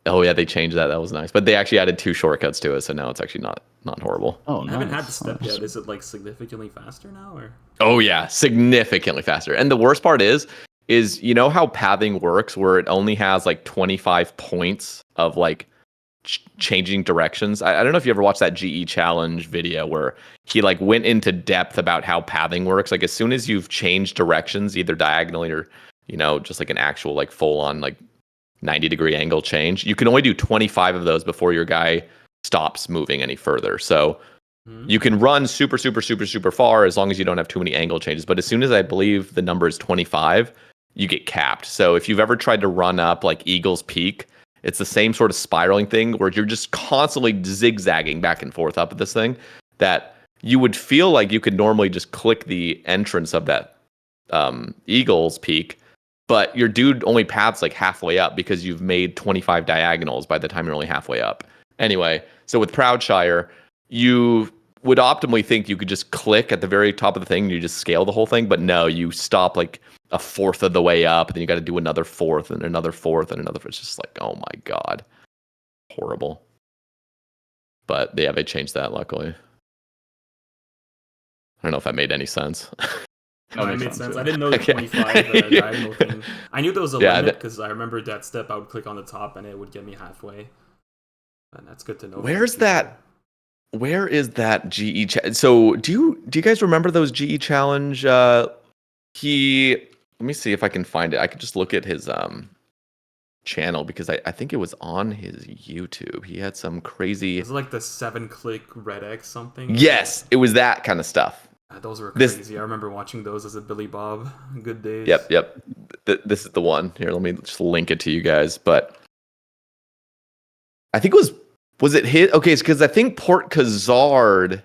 oh yeah, they changed that. That was nice. But they actually added 2 shortcuts to it, so now it's actually not horrible. Oh, I haven't had the nice. step Nice. yet. Is it like significantly faster now, or? Oh yeah, significantly faster. And the worst part is you know how pathing works, where it only has like 25 points of like changing directions. I don't know if you ever watched that GE challenge video where he like went into depth about how pathing works. Like as soon as you've changed directions, either diagonally or just like an actual like full on like 90-degree angle change, you can only do 25 of those before your guy stops moving any further. So you can run super, super, super, super far as long as you don't have too many angle changes. But as soon as I believe the number is 25, you get capped. So if you've ever tried to run up like Eagle's Peak, it's the same sort of spiraling thing where you're just constantly zigzagging back and forth up at this thing that you would feel like you could normally just click the entrance of that Eagle's Peak, but your dude only paths like halfway up because you've made 25 diagonals by the time you're only halfway up. Anyway, so with Proudshire, you would optimally think you could just click at the very top of the thing and you just scale the whole thing, but no, you stop like a fourth of the way up, and then you got to do another fourth and another fourth and another. It's just like, oh my god, horrible. But yeah, they changed that luckily. I don't know if that made any sense. No, it made sense. I didn't know the 25 diagonal thing. I knew there was a limit because I remember that step I would click on the top and it would get me halfway. And that's good to know. Where is that GE so do you guys remember those GE challenge? Let me see if I can find it. I could just look at his channel because I think it was on his YouTube. He had some crazy. Is it like the 7-click red X something? Yes, it was that kind of stuff. Those were crazy. I remember watching those as a Billy Bob. Good days. Yep. This is the one. Here, let me just link it to you guys. But I think it was it his? Okay, it's because I think Port Khazard.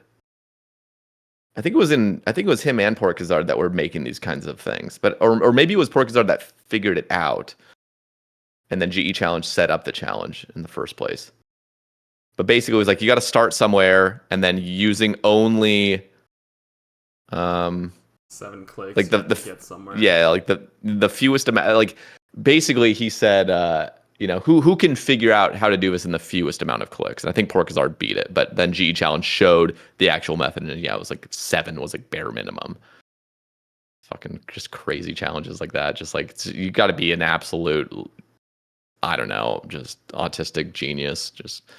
I think it was him and Port Khazard that were making these kinds of things. But or maybe it was Port Khazard that figured it out. And then GE Challenge set up the challenge in the first place. But basically it was like you got to start somewhere and then using only 7 clicks like the get somewhere. Yeah, like the fewest amount, like basically he said who can figure out how to do this in the fewest amount of clicks. And I think Port Khazard beat it, but then GE Challenge showed the actual method, and yeah, it was like 7 was like bare minimum. Fucking just crazy challenges like that. Just like you got to be an absolute, I don't know, just autistic genius, just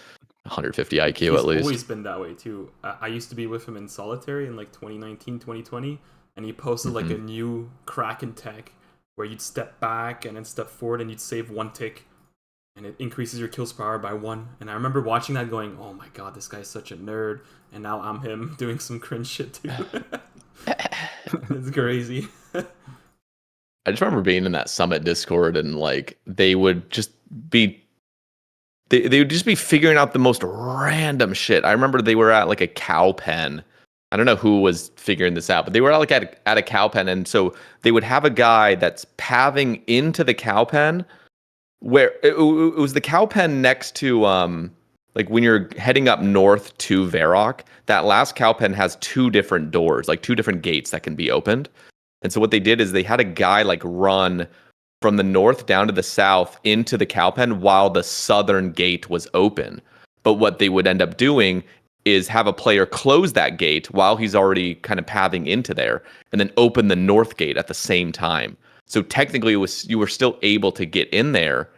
150 IQ He's at least. He's always been that way too. I used to be with him in solitary in like 2019, 2020, and he posted like a new Kraken tech where you'd step back and then step forward and you'd save 1 tick, and it increases your kills per hour by 1. And I remember watching that going, oh my god, this guy's such a nerd. And now I'm him doing some cringe shit too. It's crazy. I just remember being in that Summit Discord and like they would just be they would just be figuring out the most random shit. I remember they were at like a cow pen. I don't know who was figuring this out, but they were like at a cow pen, and so they would have a guy that's pathing into the cow pen where it was the cow pen next to like when you're heading up north to Varrock, that last cow pen has 2 different doors, like 2 different gates that can be opened. And so what they did is they had a guy like run from the north down to the south into the cow pen while the southern gate was open. But what they would end up doing is have a player close that gate while he's already kind of pathing into there, and then open the north gate at the same time. So technically you were still able to get in there,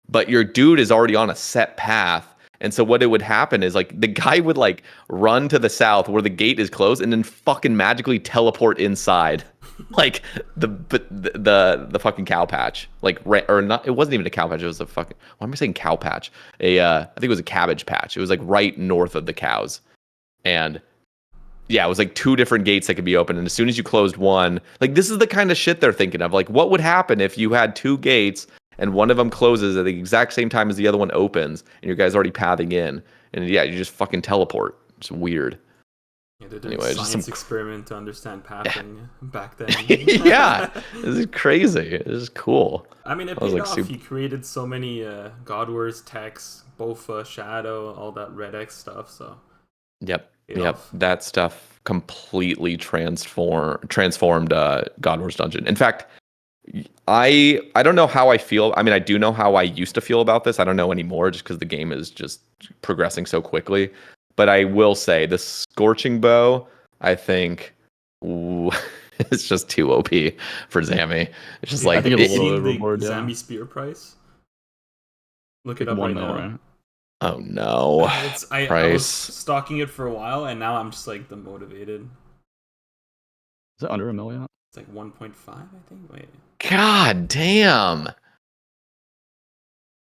but your dude is already on a set path. And so what it would happen is like the guy would like run to the south where the gate is closed and then fucking magically teleport inside. Like the fucking cow patch, like or not, it wasn't even a cow patch, it was a fucking, why am I saying cow patch? I think it was a cabbage patch. It was like right north of the cows. And yeah, it was like 2 different gates that could be opened, and as soon as you closed one, like this is the kind of shit they're thinking of. Like what would happen if you had 2 gates and one of them closes at the exact same time as the other one opens, and your guy's already pathing in, and yeah, you just fucking teleport. It's weird. Yeah, they're doing a science experiment to understand pathing back then. Yeah, this is crazy. This is cool. I mean, it paid off. He created so many God Wars techs, both Shadow, all that Red X stuff. So Yep. That stuff completely transformed God Wars Dungeon. In fact, I don't know how I feel. I mean, I do know how I used to feel about this. I don't know anymore, just because the game is just progressing so quickly. But I will say the Scorching Bow, I think, it's just too OP for Zammy. It's just like, I think it's a little reward. Zammy spear price. Look it up right now. Right? Oh no! I was stalking it for a while, and now I'm just like demotivated. Is it under $1 million? It's like 1.5, I think. Wait. God damn.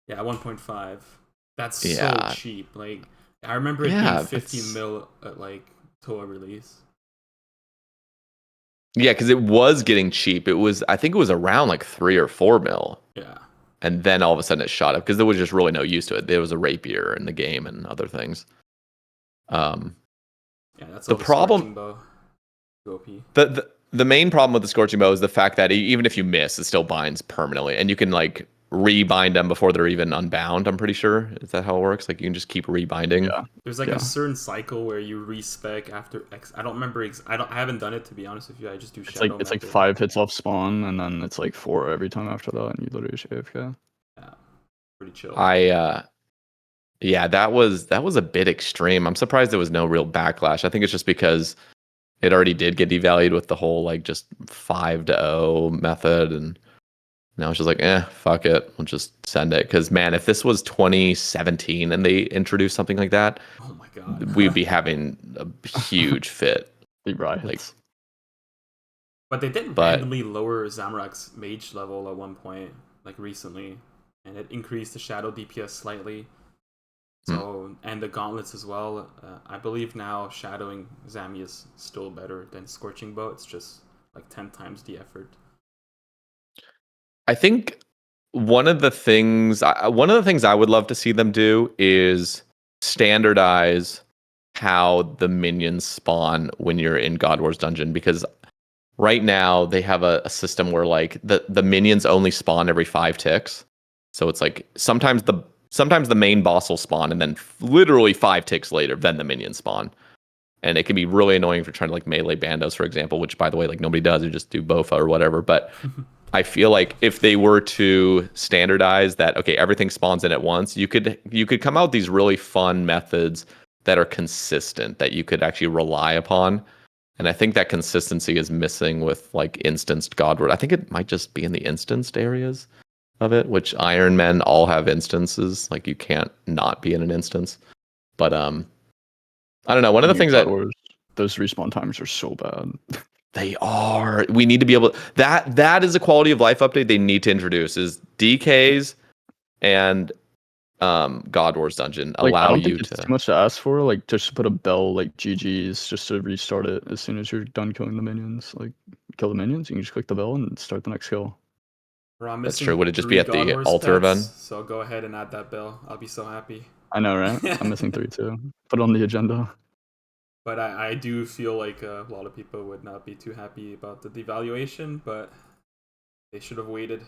Yeah, 1.5. That's so cheap. Like, I remember it being Yeah, 15 mil at like total release. yeah, because it was getting cheap. I think it was around like 3 or 4 mil. Yeah. And then all of a sudden it shot up because there was just really no use to it. There was a rapier in the game and other things. Yeah, that's The all the problem, scorching bow. OP. the main problem with the scorching bow is the fact that even if you miss, it still binds permanently, and you can like rebind them before they're even unbound. I'm pretty sure. Is that how it works? Like you can just keep rebinding. Yeah. There's like Yeah. a certain cycle where you respec after X. I don't remember. I haven't done it, to be honest with you. I just do It's shadow. like method. 5 hits off spawn, and then it's like 4 every time after that, and you literally just AFK. Yeah, pretty chill. Yeah, that was a bit extreme. I'm surprised there was no real backlash. I think it's just because it already did get devalued with the whole like just 5-0 method, and now it's just like, fuck it, we'll just send it. Because man, if this was 2017 and they introduced something like that, Oh my god, we'd be having a huge fit. The riots. Like, but they did randomly lower Zamorak's mage level at one point, like recently, and it increased the shadow DPS slightly. So and the gauntlets as well. I believe now shadowing Zami is still better than scorching bow. It's just like 10 times the effort. I think one of the things I would love to see them do is standardize how the minions spawn when you're in God War's dungeon, because right now they have a system where like the minions only spawn every 5 ticks. So it's like sometimes the main boss will spawn, and then literally 5 ticks later, then the minions spawn. And it can be really annoying for trying to like melee bandos, for example, which by the way, like nobody does, you just do Bofa or whatever. But I feel like if they were to standardize that, okay, everything spawns in at once, you could come out with these really fun methods that are consistent, that you could actually rely upon. And I think that consistency is missing with like instanced Godward. I think it might just be in the instanced areas of it, which Iron Men all have instances. Like you can't not be in an instance. But I don't know. One of the things that those respawn times are so bad. They are. We need to be able that is a quality of life update they need to introduce, is DKs and God Wars Dungeon Like, allow I don't you think it's to. too much to ask for. Like, just to put a bell like GG's just to restart it as soon as you're done killing the minions. Like, kill the minions, you can just click the bell and start the next kill. That's true. Would it just be at the altar event? So go ahead and add that bell. I'll be so happy. I know, right? I'm missing 3 too. Put it on the agenda. But I do feel like a lot of people would not be too happy about the devaluation, but they should have waited.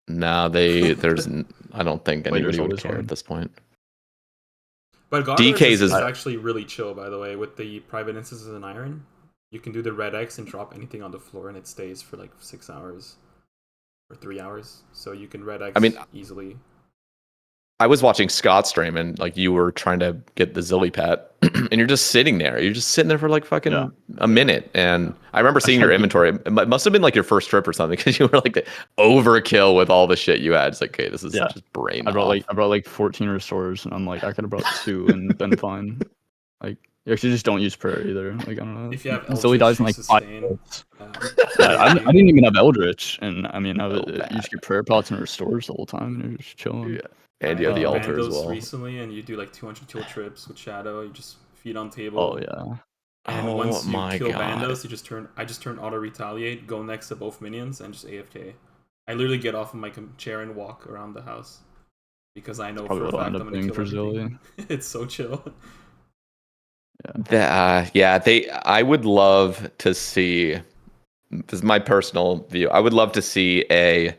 No, I don't think anybody would care at this point. But God DKs is actually really chill, by the way, with the private instances in Iron. You can do the red X and drop anything on the floor, and it stays for like 6 hours or 3 hours. So you can red X easily. I was watching Scott stream, and like you were trying to get the Zilly pet, and you're just sitting there. You're just sitting there for like fucking a minute. And I remember seeing your inventory. It must have been like your first trip or something, because you were like the overkill with all the shit you had. It's like, okay, this is just brain. I brought like 14 restores, and I'm like, I could have brought 2 and been fine. Like, you actually just don't use prayer either. Like, I don't know. If you have Zilly dies in like 5 minutes. I didn't even have Eldritch, and I mean, you just get prayer pots and restores the whole time, and you're just chilling. Yeah. And you have the altar as well. Recently, and you do like 200 kill trips with Shadow. You just feed on table. Oh yeah. And once you kill bandos, I just turn auto retaliate, go next to both minions, and just AFK. I literally get off of my chair and walk around the house because I know for a fact I'm gonna kill everything. It's so chill. I would love to see. This is my personal view. I would love to see a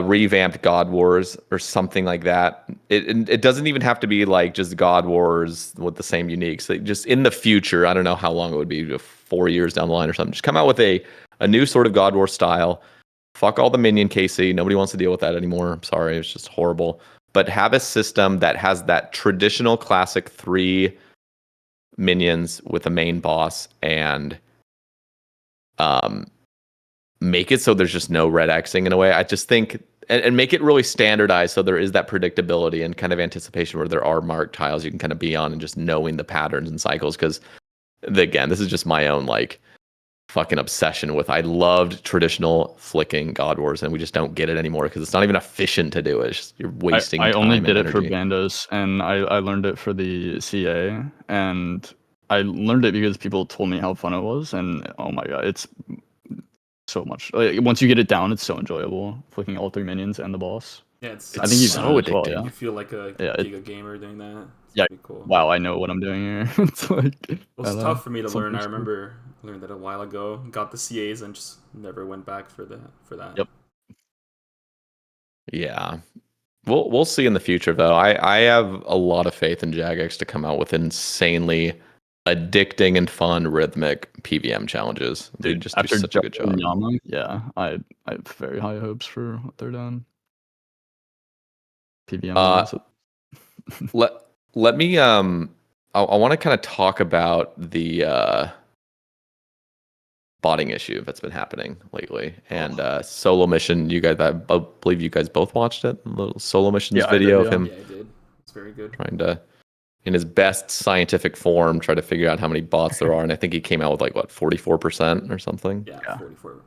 revamped God Wars or something like that. It doesn't even have to be like just God Wars with the same uniques. Like just in the future, I don't know how long it would be, 4 years down the line or something. Just come out with a new sort of God War style. Fuck all the minion KC. Nobody wants to deal with that anymore. I'm sorry, it's just horrible. But have a system that has that traditional classic 3 minions with a main boss, and make it so there's just no red Xing in a way. I just think, and make it really standardized so there is that predictability and kind of anticipation where there are marked tiles you can kind of be on, and just knowing the patterns and cycles. Because again, this is just my own like fucking obsession with. I loved traditional flicking God Wars, and we just don't get it anymore because it's not even efficient to do it. It's just, you're wasting I time only and did it for energy. Bandos, and I learned it for the CA, and I learned it because people told me how fun it was, and oh my god, it's so much. Like, once you get it down, it's so enjoyable, flicking all 3 minions and the boss. Yeah, it's I think you've so done it as well, addicting. yeah? You feel like a Yeah, giga gamer doing that. It's yeah. pretty cool. Wow, I know what I'm doing here. It's like It was tough for me to learn. I something cool. remember I learned that a while ago. Got the CAs and just never went back for that. Yep. Yeah. We'll see in the future though. I have a lot of faith in Jagex to come out with insanely addicting and fun rhythmic PVM challenges. They Dude, just do after such a good dropping job. Yama, yeah, I have very high hopes for what they're doing. PVM wise. Let let me I want to kind of talk about the botting issue that's been happening lately. And solo mission, you guys, I believe you guys both watched it. A little solo missions Yeah, I did, video of yeah. him Yeah, I did. It's very good. trying to, in his best scientific form, try to figure out how many bots there are. And I think he came out with like what 44% or something. Yeah, Yeah. 44.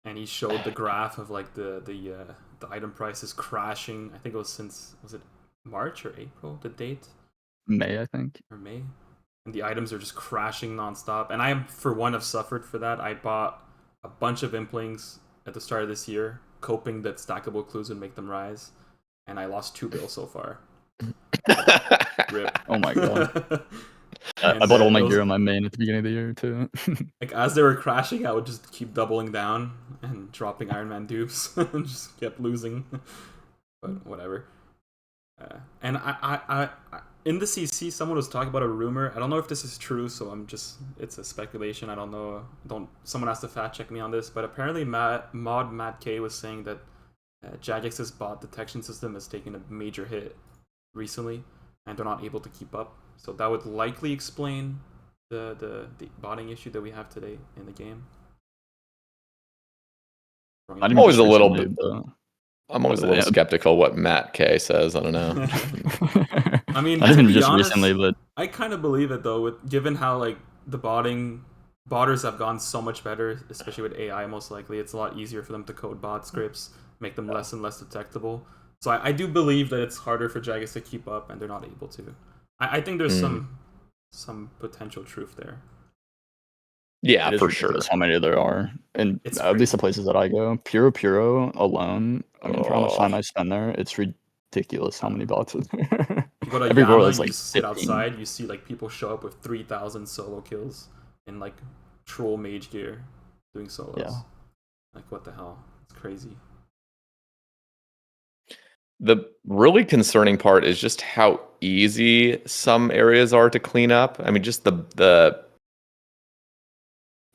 And he showed the graph of like the item prices crashing. I think it was was it March or April, the date? May, I think. Or May? And the items are just crashing nonstop. And I, for one, have suffered for that. I bought a bunch of implings at the start of this year, hoping that stackable clues would make them rise. And I lost 2 bills so far. Rip. Oh my god. I And bought all my those- gear on my main at the beginning of the year too. Like as they were crashing, I would just keep doubling down and dropping Iron Man dupes and just kept losing. But whatever. And I in the CC, someone was talking about a rumor. I don't know if this is true, so it's a speculation. I don't know. Someone has to fact check me on this. But apparently, Matt K was saying that Jagex's bot detection system has taken a major hit recently, and they're not able to keep up. So that would likely explain the botting issue that we have today in the game. Not I'm even always just a little recently, bit. but I'm always a little skeptical what Matt K says. I don't know. I mean, not to even be just honest, recently, but I kind of believe it though, given how like the botters have gone so much better, especially with AI. Most likely, it's a lot easier for them to code bot scripts, make them less and less detectable. So I do believe that it's harder for Jagex to keep up, and they're not able to. I think there's some potential truth there. Yeah, it is for sure. ridiculous how many there are, and It's at least the crazy. places that I go, Puro alone. I mean, for how much Oh. time I spend there, it's ridiculous how many bots are there. You go to Every Yama, row is you like just sit 15. outside, you see like people show up with 3,000 solo kills in like troll mage gear doing solos. Yeah. Like what the hell? It's crazy. The really concerning part is just how easy some areas are to clean up. I mean, just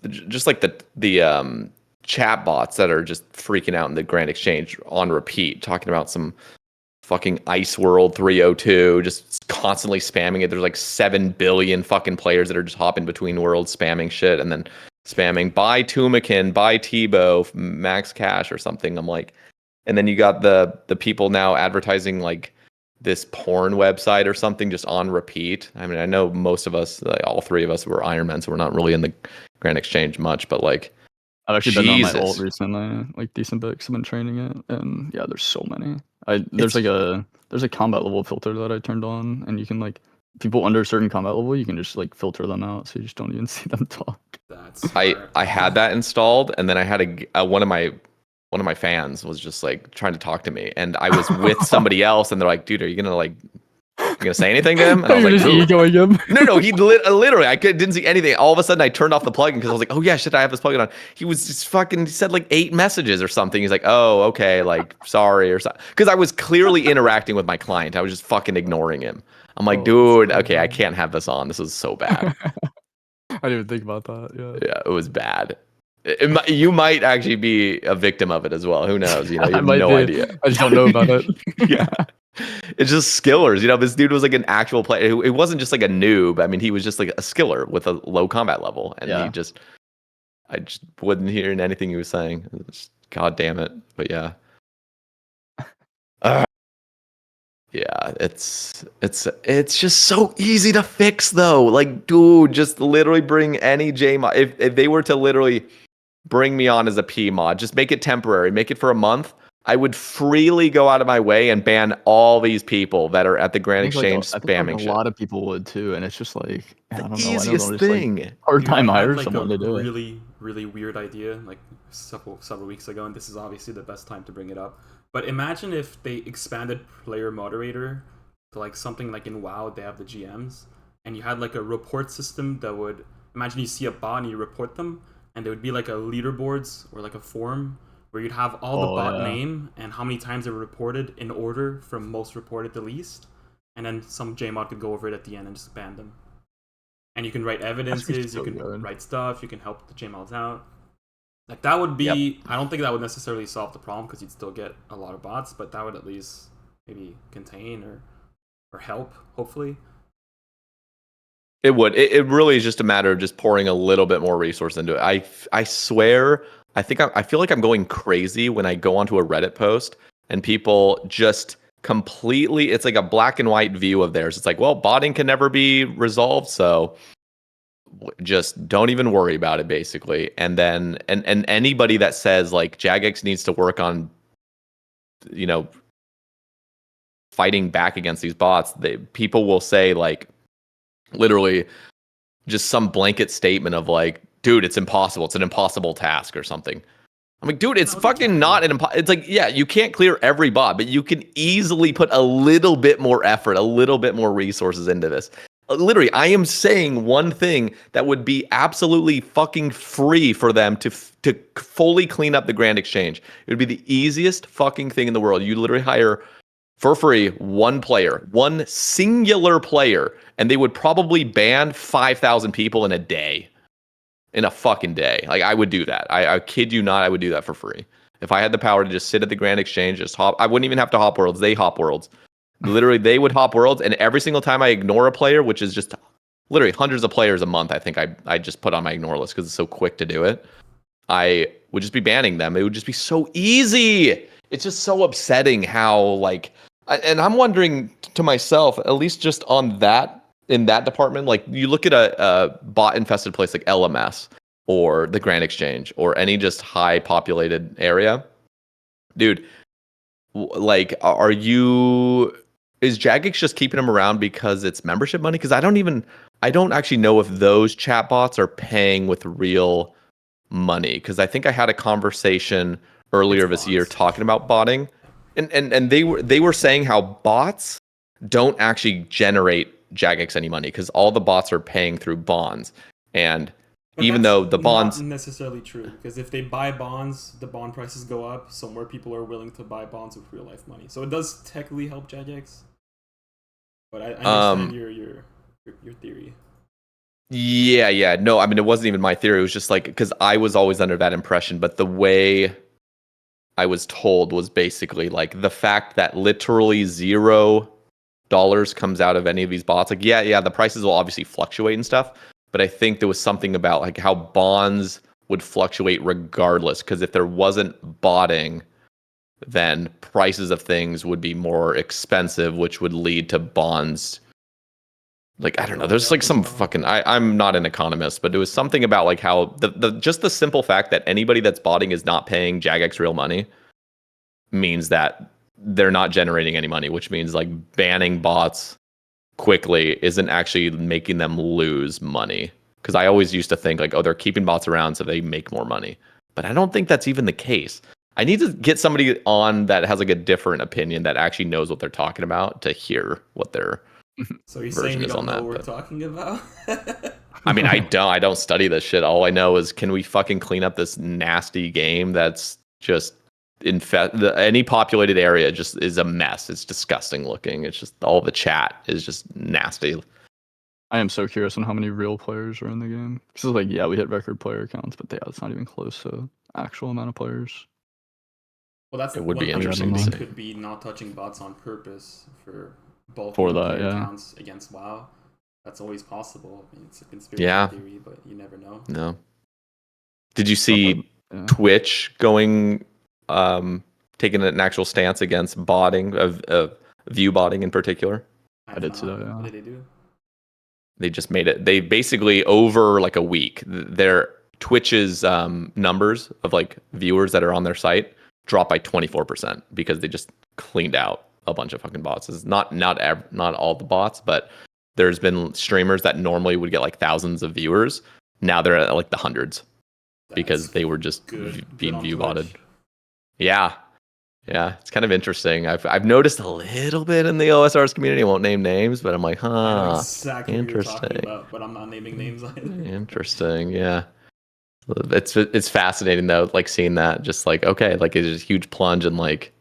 just like the chat bots that are just freaking out in the Grand Exchange on repeat, talking about some fucking Ice World 302, just constantly spamming it. There's like 7 billion fucking players that are just hopping between worlds, spamming shit, and then spamming buy Tumakin, buy Tebow, max cash or something. I'm like, and then you got the people now advertising like this porn website or something just on repeat. I mean, I know most of us, like all 3 of us, were Iron Men, so we're not really in the Grand Exchange much, but like, I've actually been on my Jesus. ult recently, like decent bit, 'cause I've been training it, and yeah, there's so many. It's- There's a combat level filter that I turned on, and you can like people under a certain combat level, you can just like filter them out, so you just don't even see them talk. That's I smart. had that installed, and then I had one of my fans was just like trying to talk to me, and I was with somebody else, and they're like, "Dude, are you gonna say anything to him?" And I was You're like, just "Who?" egoing him. No, he literally, didn't see anything. All of a sudden, I turned off the plugin because I was like, "Oh yeah, shit, I have this plugin on." He was just he said like 8 messages or something. He's like, "Oh, okay, like sorry," or something. Because I was clearly interacting with my client. I was just fucking ignoring him. I'm like, "Dude, okay, I can't have this on. This is so bad." I didn't even think about that. Yeah. Yeah, it was bad. You might actually be a victim of it as well. Who knows? You know, you I have might no be. idea. I just don't know about it. Yeah. It's just skillers. You know, this dude was like an actual player. It wasn't just like a noob. I mean, he was just like a skiller with a low combat level. And Yeah. I just wasn't hearing anything he was saying. God damn it. But yeah. Yeah, it's just so easy to fix though. Like, dude, just literally bring any JMod. If they were to literally bring me on as a P mod, just make it temporary, make it for a month. I would freely go out of my way and ban all these people that are at the Grand Exchange I think like spamming a shit. lot of people would too, and it's just like I The don't know. I know easiest they'll just like thing. hard Dude, I time had hire like a someone to do it. really weird idea like several weeks ago, and this is obviously the best time to bring it up. But imagine if they expanded player moderator to like something like in WoW they have the GMs, and you had like a report system that would imagine you see a bot and you report them, and there would be like a leaderboards or like a forum where you'd have all the Oh bot yeah. name and how many times they were reported in order from most reported to least, and then some JMod could go over it at the end and just ban them. And you can write evidences, you so can good. write stuff, you can help the JMLs out. Like that would be, I don't think that would necessarily solve the problem because you'd still get a lot of bots, but that would at least maybe contain or help, hopefully. It would. It really is just a matter of just pouring a little bit more resource into it. I swear, I feel like I'm going crazy when I go onto a Reddit post and people just completely, it's like a black and white view of theirs. It's like, well, botting can never be resolved, so just don't even worry about it, basically. And then and anybody that says like Jagex needs to work on, you know, fighting back against these bots, people will say like literally just some blanket statement of like, dude, it's impossible. It's an impossible task or something. I'm like, dude, it's fucking not an it's like, yeah, you can't clear every bot, but you can easily put a little bit more effort, a little bit more resources into this. Literally, I am saying one thing that would be absolutely fucking free for them to fully clean up the Grand Exchange. It would be the easiest fucking thing in the world. You literally hire for free one player, one singular player, and they would probably ban 5,000 people in a day. In a fucking day. Like, I would do that. I kid you not, I would do that for free. If I had the power to just sit at the Grand Exchange, just hop, I wouldn't even have to hop worlds. They hop worlds. Literally, they would hop worlds, and every single time I ignore a player, which is just literally hundreds of players a month, I think I just put on my ignore list because it's so quick to do it. I would just be banning them. It would just be so easy. It's just so upsetting how, like, and I'm wondering to myself, at least just on that, in that department, like you look at a bot infested place like LMS or the Grand Exchange or any just high populated area, dude, like, is Jagex just keeping them around because it's membership money? Because I don't actually know if those chatbots are paying with real money. Because I think I had a conversation earlier this year talking about botting, and they were saying how bots don't actually generate Jagex any money because all the bots are paying through bonds, and But even that's though the bonds not necessarily true, because if they buy bonds, the bond prices go up, so more people are willing to buy bonds with real life money. So it does technically help Jagex. But I understand your theory. Yeah. No, I mean, it wasn't even my theory. It was just like, because I was always under that impression, but the way I was told was basically like the fact that literally $0 comes out of any of these bots. Like, yeah, the prices will obviously fluctuate and stuff, but I think there was something about like how bonds would fluctuate regardless, because if there wasn't botting, then prices of things would be more expensive, which would lead to bonds. Like, I don't know, there's like some fucking, I'm not an economist, but it was something about like how just the simple fact that anybody that's botting is not paying Jagex real money means that they're not generating any money, which means like banning bots quickly isn't actually making them lose money. Because I always used to think like, oh, they're keeping bots around so they make more money. But I don't think that's even the case. I need to get somebody on that has like a different opinion that actually knows what they're talking about to hear what their So you're version saying we is don't on know that. what we're But talking about? I mean, I don't study this shit. All I know is, can we fucking clean up this nasty game that's just any populated area just is a mess. It's disgusting looking. It's just all the chat is just nasty. I am so curious on how many real players are in the game. Because like, yeah, we hit record player counts, but it's not even close to actual amount of players. Well, that's It would one be thing interesting they to see. could be not touching bots on purpose for bulking For up that, player yeah. counts against WoW. That's always possible. I mean, it's a conspiracy theory, but you never know. No. Did you see Yeah. Twitch going taking an actual stance against botting of view botting in particular. I did see that, yeah. What did they do? They just made it. They basically over like a week, their Twitch's numbers of like viewers that are on their site dropped by 24% because they just cleaned out a bunch of fucking bots. It's not all the bots, but there's been streamers that normally would get like thousands of viewers. Now they're at like the hundreds because they were just being view botted. Yeah. Yeah, it's kind of interesting. I've noticed a little bit in the OSRS community. I won't name names, but I'm like, I know huh, exactly what you're talking about, but I'm not naming names either. Interesting, yeah. It's fascinating though, like seeing that, just like, okay, like it's a huge plunge and like,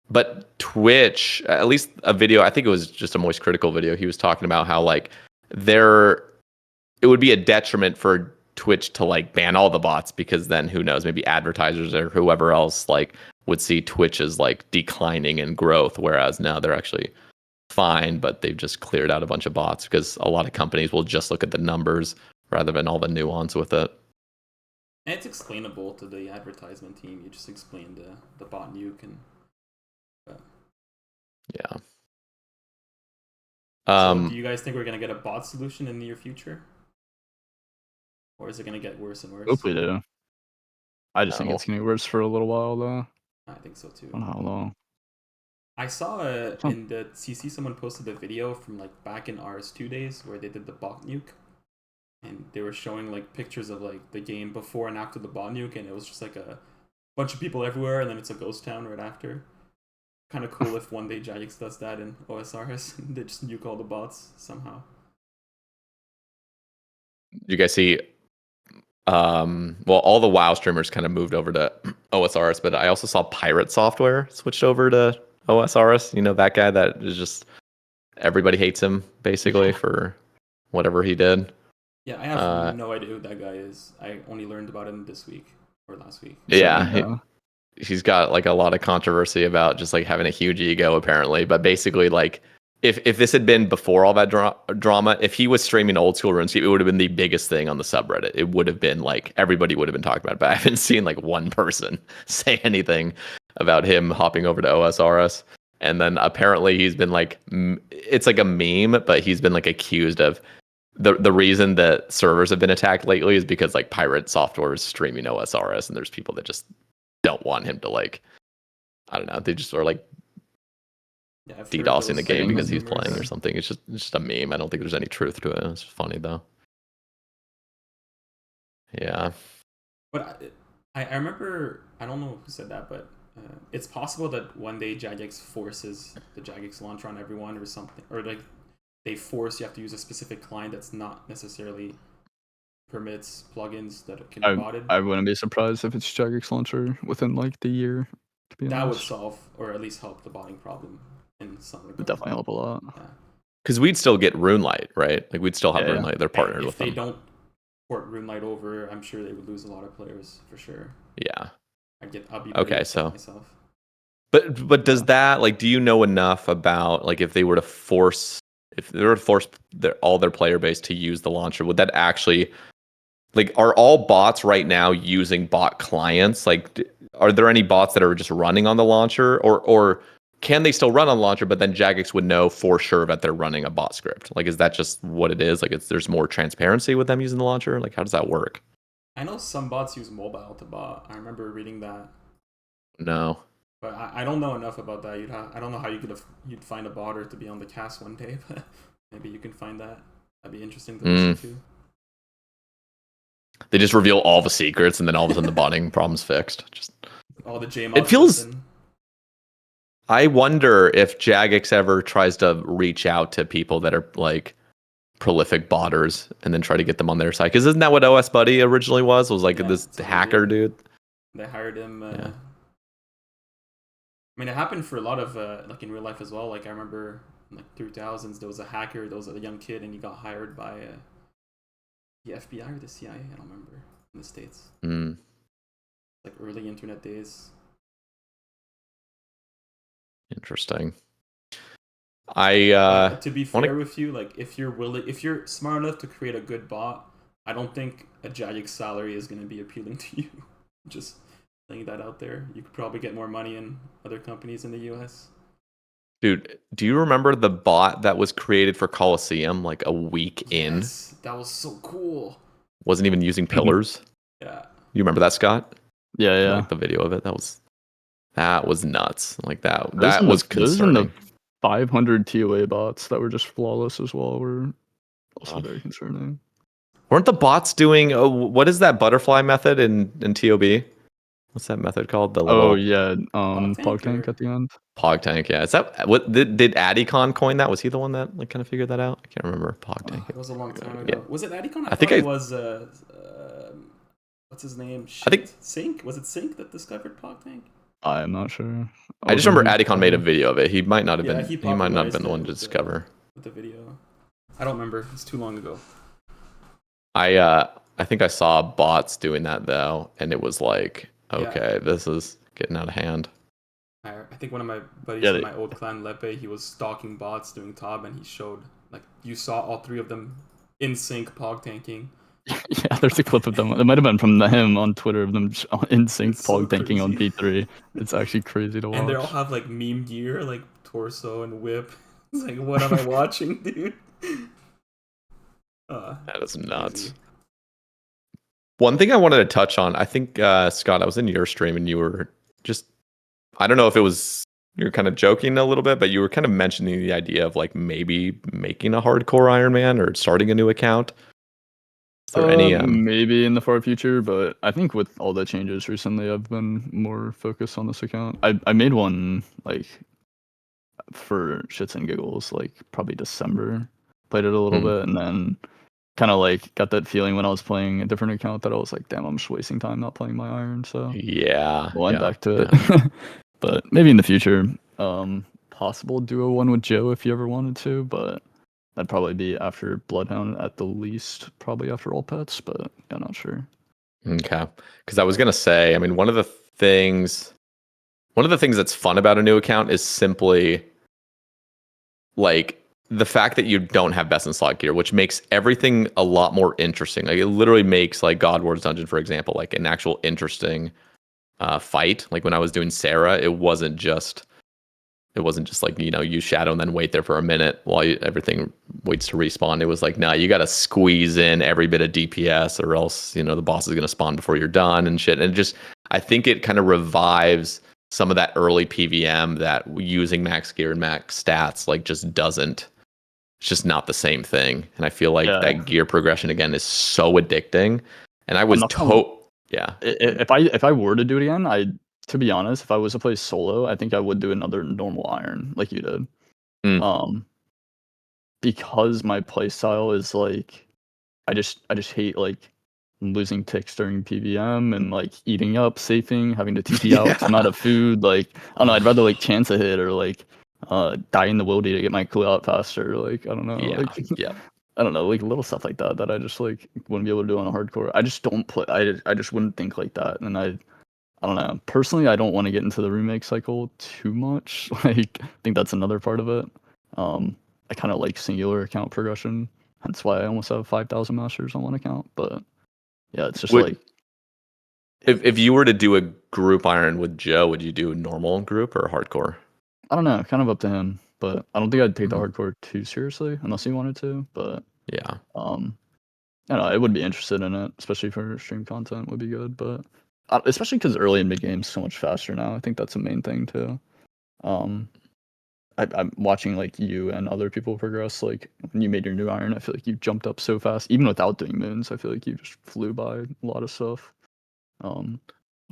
but Twitch, at least a video, I think it was just a Moist Critical video. He was talking about how like it would be a detriment for Twitch to like ban all the bots because then who knows, maybe advertisers or whoever else like would see Twitch as like declining in growth, whereas now they're actually fine, but they've just cleared out a bunch of bots because a lot of companies will just look at the numbers rather than all the nuance with it. And it's explainable to the advertisement team. You just explain the bot nuke and yeah. So do you guys think we're gonna get a bot solution in the near future, or is it gonna get worse and worse? Hope we do. I just think it's gonna get worse for a little while though. I think so too. I don't know how long. I saw in the CC someone posted a video from like back in RS2 days where they did the bot nuke, and they were showing like pictures of like the game before and after the bot nuke, and it was just like a bunch of people everywhere, and then it's a ghost town right after. Kind of cool if one day Jagex does that in OSRS. They just nuke all the bots somehow. You guys see, well, all the WoW streamers kind of moved over to OSRS, but I also saw Pirate Software switched over to OSRS. You know, that guy that is just, everybody hates him basically for whatever he did. Yeah, I have no idea who that guy is. I only learned about him this week or last week. Yeah. He's got like a lot of controversy about just like having a huge ego apparently, but basically like if this had been before all that drama, if he was streaming old school RuneScape, it would have been the biggest thing on the subreddit. It would have been like everybody would have been talking about it, but I haven't seen like one person say anything about him hopping over to OSRS. And then apparently he's been like, it's like a meme, but he's been like accused of the reason that servers have been attacked lately is because like Pirate Software is streaming OSRS, and there's people that just don't want him to like, I don't know, they just are like DDoSing the game because he's playing or something. It's just a meme. I don't think there's any truth to it. It's funny though. Yeah. But I remember, I don't know who said that, but it's possible that one day Jagex forces the Jagex launcher on everyone or something, or like they force you have to use a specific client that's not necessarily permits plugins that can be botted. I wouldn't be surprised if it's Jagex launcher within like the year. To be that honest. would solve or at least help the botting problem in some regard. Would definitely help a lot. Yeah. Because we'd still get RuneLite, right? Like we'd still have RuneLite. They're partnered with them. If they don't port RuneLite over, I'm sure they would lose a lot of players for sure. Yeah. I'll be okay. So myself. But does that, like, do you know enough about like if they were to force all their player base to use the launcher, would that actually, like, are all bots right now using bot clients? Like, are there any bots that are just running on the launcher, or can they still run on the launcher, but then Jagex would know for sure that they're running a bot script? Like, is that just what it is? Like, there's more transparency with them using the launcher? Like, how does that work? I know some bots use mobile to bot. I remember reading that. No. But I don't know enough about that. I don't know how you'd find a botter to be on the cast one day, but maybe you can find that. That'd be interesting to listen to. They just reveal all the secrets, and then all of a sudden the botting problem's fixed. Just all the JMod. It feels. I wonder if Jagex ever tries to reach out to people that are like prolific botters and then try to get them on their side. Because isn't that what OS Buddy originally was? Was like this hacker dude. They hired him. I mean, it happened for a lot of like in real life as well. Like I remember, in like 2000s, there was a hacker. There was a young kid, and he got hired by the FBI or the CIA. I don't remember, in the States. Like early internet days. Interesting. To be fair with you, like if you're smart enough to create a good bot, I don't think a Jagex salary is going to be appealing to you. Just laying that out there. You could probably get more money in other companies in the US. Dude, do you remember the bot that was created for Coliseum like a week in? Yes, that was so cool. Wasn't even using pillars. Yeah. You remember that, Scott? Yeah. Like the video of it. That was nuts. Like that Those was in the concerning. 500 TOA bots that were just flawless as well were also very concerning. Weren't the bots doing what is that butterfly method in TOB? What's that method called? The little Pog tank at the end. Pog tank, yeah. Is that what did Adicon coin that? Was he the one that like kind of figured that out? I can't remember. Pog tank. It was a long time ago. Yeah. Was it Adicon? I think it was what's his name? Shit. I think Sync. Was it Sync that discovered Pog Tank? I'm not sure. I just remember Adicon made a video of it. He might not have been. He might not have been the one to with discover. With the video, I don't remember. It's too long ago. I think I saw bots doing that though, and it was like, okay, this is getting out of hand. I think one of my buddies in my old clan, Lepe, he was stalking bots doing top, and he showed like you saw all three of them in sync pog tanking. Yeah, there's a clip of them. It might have been from him on Twitter of them in sync pog tanking on P3. It's actually crazy to watch. And they all have like meme gear, like torso and whip. It's like, what am I watching, dude? That is nuts. One thing I wanted to touch on, I think, Scott, I was in your stream and you were just, I don't know if it was, you're kind of joking a little bit, but you were kind of mentioning the idea of like maybe making a hardcore Iron Man or starting a new account. Is there any maybe in the far future, but I think with all the changes recently, I've been more focused on this account. I made one like for shits and giggles, like probably December. Played it a little bit, and then kind of like got that feeling when I was playing a different account that I was like, damn, I'm just wasting time not playing my Iron. So went back to it. But maybe in the future, possible duo one with Joe if you ever wanted to, but that'd probably be after Bloodhound at the least, probably after all pets, but I'm not sure. Okay, because I was gonna say, I mean, one of the things that's fun about a new account is simply like the fact that you don't have best in slot gear, which makes everything a lot more interesting. Like it literally makes like God Wars Dungeon, for example, like an actual interesting fight. Like when I was doing Sarah, it wasn't just like, you know, use shadow and then wait there for a minute while everything waits to respawn. It was like, nah, you got to squeeze in every bit of DPS or else, you know, the boss is going to spawn before you're done and shit. And just, I think it kind of revives some of that early PVM that using max gear and max stats like just doesn't. It's just not the same thing. And I feel like that gear progression again is so addicting. And I was If I were to do it again, to be honest, if I was to play solo, I think I would do another normal Iron like you did. Because my playstyle is like I just hate like losing ticks during PVM and like eating up, safing, having to TP out because I'm out of food. Like I don't know, I'd rather like chance a hit or like die in the wildy to get my clue out faster. Like I don't know. I don't know, like little stuff like that that I just like wouldn't be able to do on a hardcore. I just don't play. I just wouldn't think like that, and I don't know. Personally, I don't want to get into the remake cycle too much. Like I think that's another part of it. I kind of like singular account progression. That's why I almost have 5,000 masters on one account. But yeah, it's just like if you were to do a group Iron with Joe, would you do a normal group or hardcore? I don't know, kind of up to him. But I don't think I'd take the hardcore too seriously unless he wanted to. But yeah, I don't know. I would be interested in it, especially for stream content. Would be good, but especially because early and mid game's so much faster now. I think that's the main thing too. I'm watching like you and other people progress. Like when you made your new Iron, I feel like you jumped up so fast, even without doing moons. I feel like you just flew by a lot of stuff. With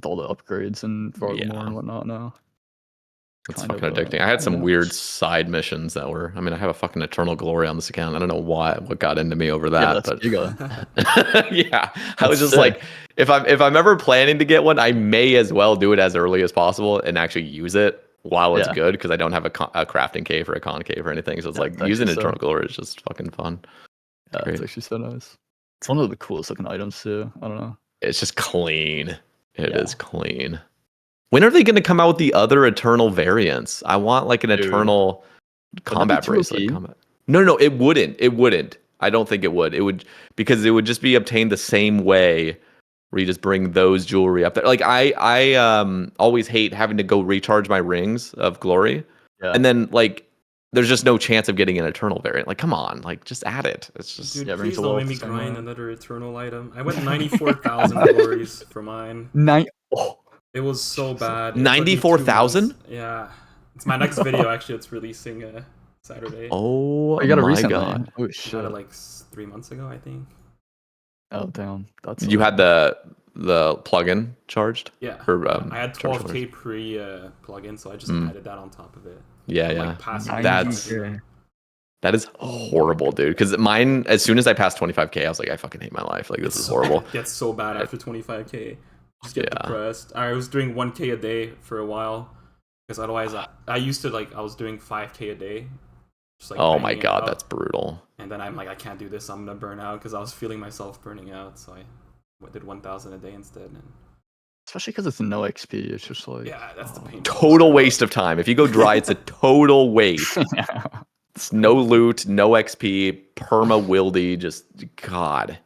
all the upgrades and Vargamore and whatnot now. It's fucking addicting. I had some weird side missions that were. I mean, I have a fucking Eternal Glory on this account. I don't know what got into me over that, but I was just like, if I'm ever planning to get one, I may as well do it as early as possible and actually use it while it's good because I don't have a crafting cave or a con cave or anything. So it's like using Eternal Glory is just fucking fun. Yeah, it's actually so nice. It's one of the coolest looking items too. I don't know. It's just clean. It is clean. When are they going to come out with the other Eternal variants? I want like an Eternal combat bracelet. No, it wouldn't. It wouldn't. I don't think it would. It would because it would just be obtained the same way where you just bring those jewelry up there. Like I always hate having to go recharge my rings of glory Yeah. and then like there's just no chance of getting an Eternal variant. Like, come on, like just add it. It's just Dude, Yeah, please brings a don't little make me same grind way. another Eternal item. I went 94,000 glories for mine. Oh, It was so Jesus. bad. It took me 2 94,000? months. Yeah. It's my next video, actually. It's releasing Saturday. Oh you got it my recently. god! Oh I got shit. it like 3 months ago, I think. Oh damn. That's You had the plugin charged? Yeah. For, I had charge 12k pre plugin, so I just added that on top of it. Yeah, I'm, yeah. like, passing That's 25K. that is horrible, dude. Because mine, as soon as I passed 25K, I was like, I fucking hate my life. Like, this is horrible. It gets so bad after 25K. Just get Yeah. depressed. I was doing 1k a day for a while, because otherwise I used to I was doing 5k a day. Just, like, Oh my banging it god, out. that's brutal. And then I'm like, I can't do this. I'm gonna burn out, because I was feeling myself burning out. So I did 1,000 a day instead. And Especially because it's no XP. It's just like yeah, that's the pain. Total waste of time. If you go dry, it's a total waste. yeah. It's no loot, no XP, perma wildy, just god.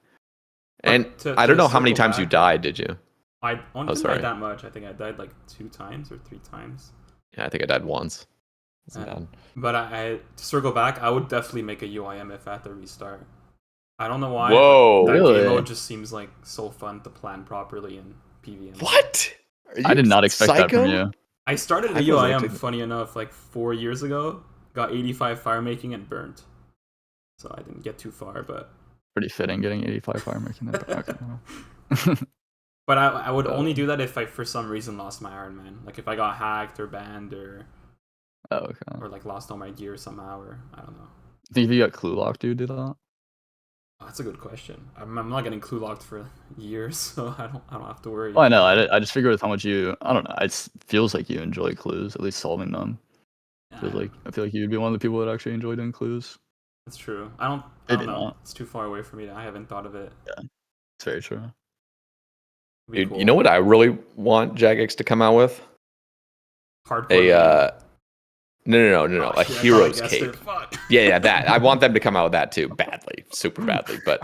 And I don't know how many times you died, did you? I didn't sorry. die that much. I think I died like 2 times or 3 times. Yeah, I think I died once. It's bad. But I to circle back, I would definitely make a UIM if I had to restart. I don't know why. Whoa. That Really? game mode just seems like so fun to plan properly in PvM. What? I did not expect that from you. I started I a was UIM, actually- funny enough, like 4 years ago. Got 85 fire making and burnt. So I didn't get too far, but Pretty fitting getting 85 fire making that back. but I would only do that if I for some reason lost my Iron Man. Like if I got hacked or banned or Oh, okay. or like lost all my gear somehow, or I don't know. Think if you got clue locked, dude, do that? Oh, that's a good question. I'm not getting clue locked for years, so I don't have to worry. Well, I know. I just figured with how much I don't know. It feels like you enjoy clues, at least solving them. I feel like you'd be one of the people that actually enjoy doing clues. That's true. I don't Maybe know. not. It's too far away for me. I haven't thought of it. It's very true. Be Dude, cool. you know what I really want Jagex to come out with? Hardcore. No. Oh, A shit, I hero's thought I guessed cape. it. Fuck. Yeah, that. I want them to come out with that too, badly, super badly. But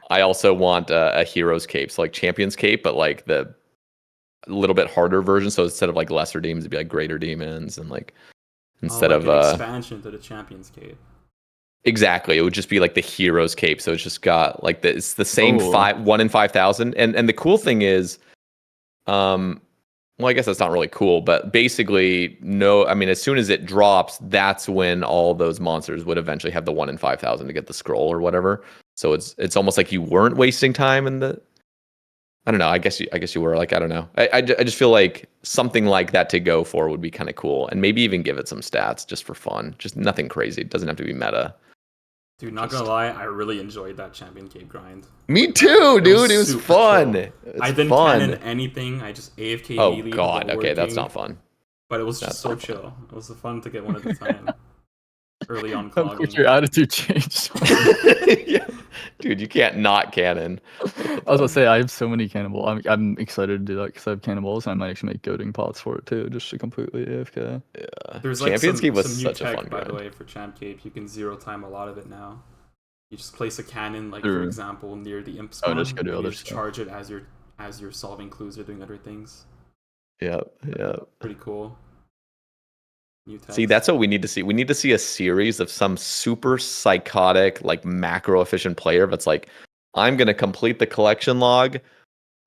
I also want a hero's cape, so like champion's cape, but like the little bit harder version. So instead of like lesser demons, it'd be like greater demons, and like instead like of an expansion to the Champions Cape. exactly, it would just be like the hero's cape. So it's just got like it's the same Ooh. 1 in 5,000. And the cool thing is, well, I guess that's not really cool, but basically, no. I mean, as soon as it drops, that's when all those monsters would eventually have the 1 in 5,000 to get the scroll or whatever. So it's almost like you weren't wasting time in the. I don't know. I guess you were. Like, I don't know. I just feel like something like that to go for would be kind of cool, and maybe even give it some stats just for fun. Just nothing crazy. It doesn't have to be meta. Dude, not gonna lie, I really enjoyed that Champion Cape grind. Me too, dude. It was super fun. chill. It was I didn't fun. cannon anything. I just AFK Oh immediately. god. with the Okay, that's King, not fun. But it was just That's so not fun. chill. It was fun to get one at a time. Early on How quick clogging. your attitude changed. Yeah. Dude, you can't not cannon. I was gonna say I have so many cannonballs. I'm excited to do that because I have cannonballs and I might actually make goading pots for it too, just to completely AFK. Yeah. There's like Champions Cape was some new such a tech, fun by the grind. way, for Champ Cape. You can zero time a lot of it now. You just place a cannon, like for True. example, near the imp spawn. just go do and other you just stuff. charge it as you're solving clues or doing other things. Yeah. Pretty cool. New tech. See, that's what we need to see. We need to see a series of some super psychotic, like macro efficient player that's like, I'm gonna complete the collection log,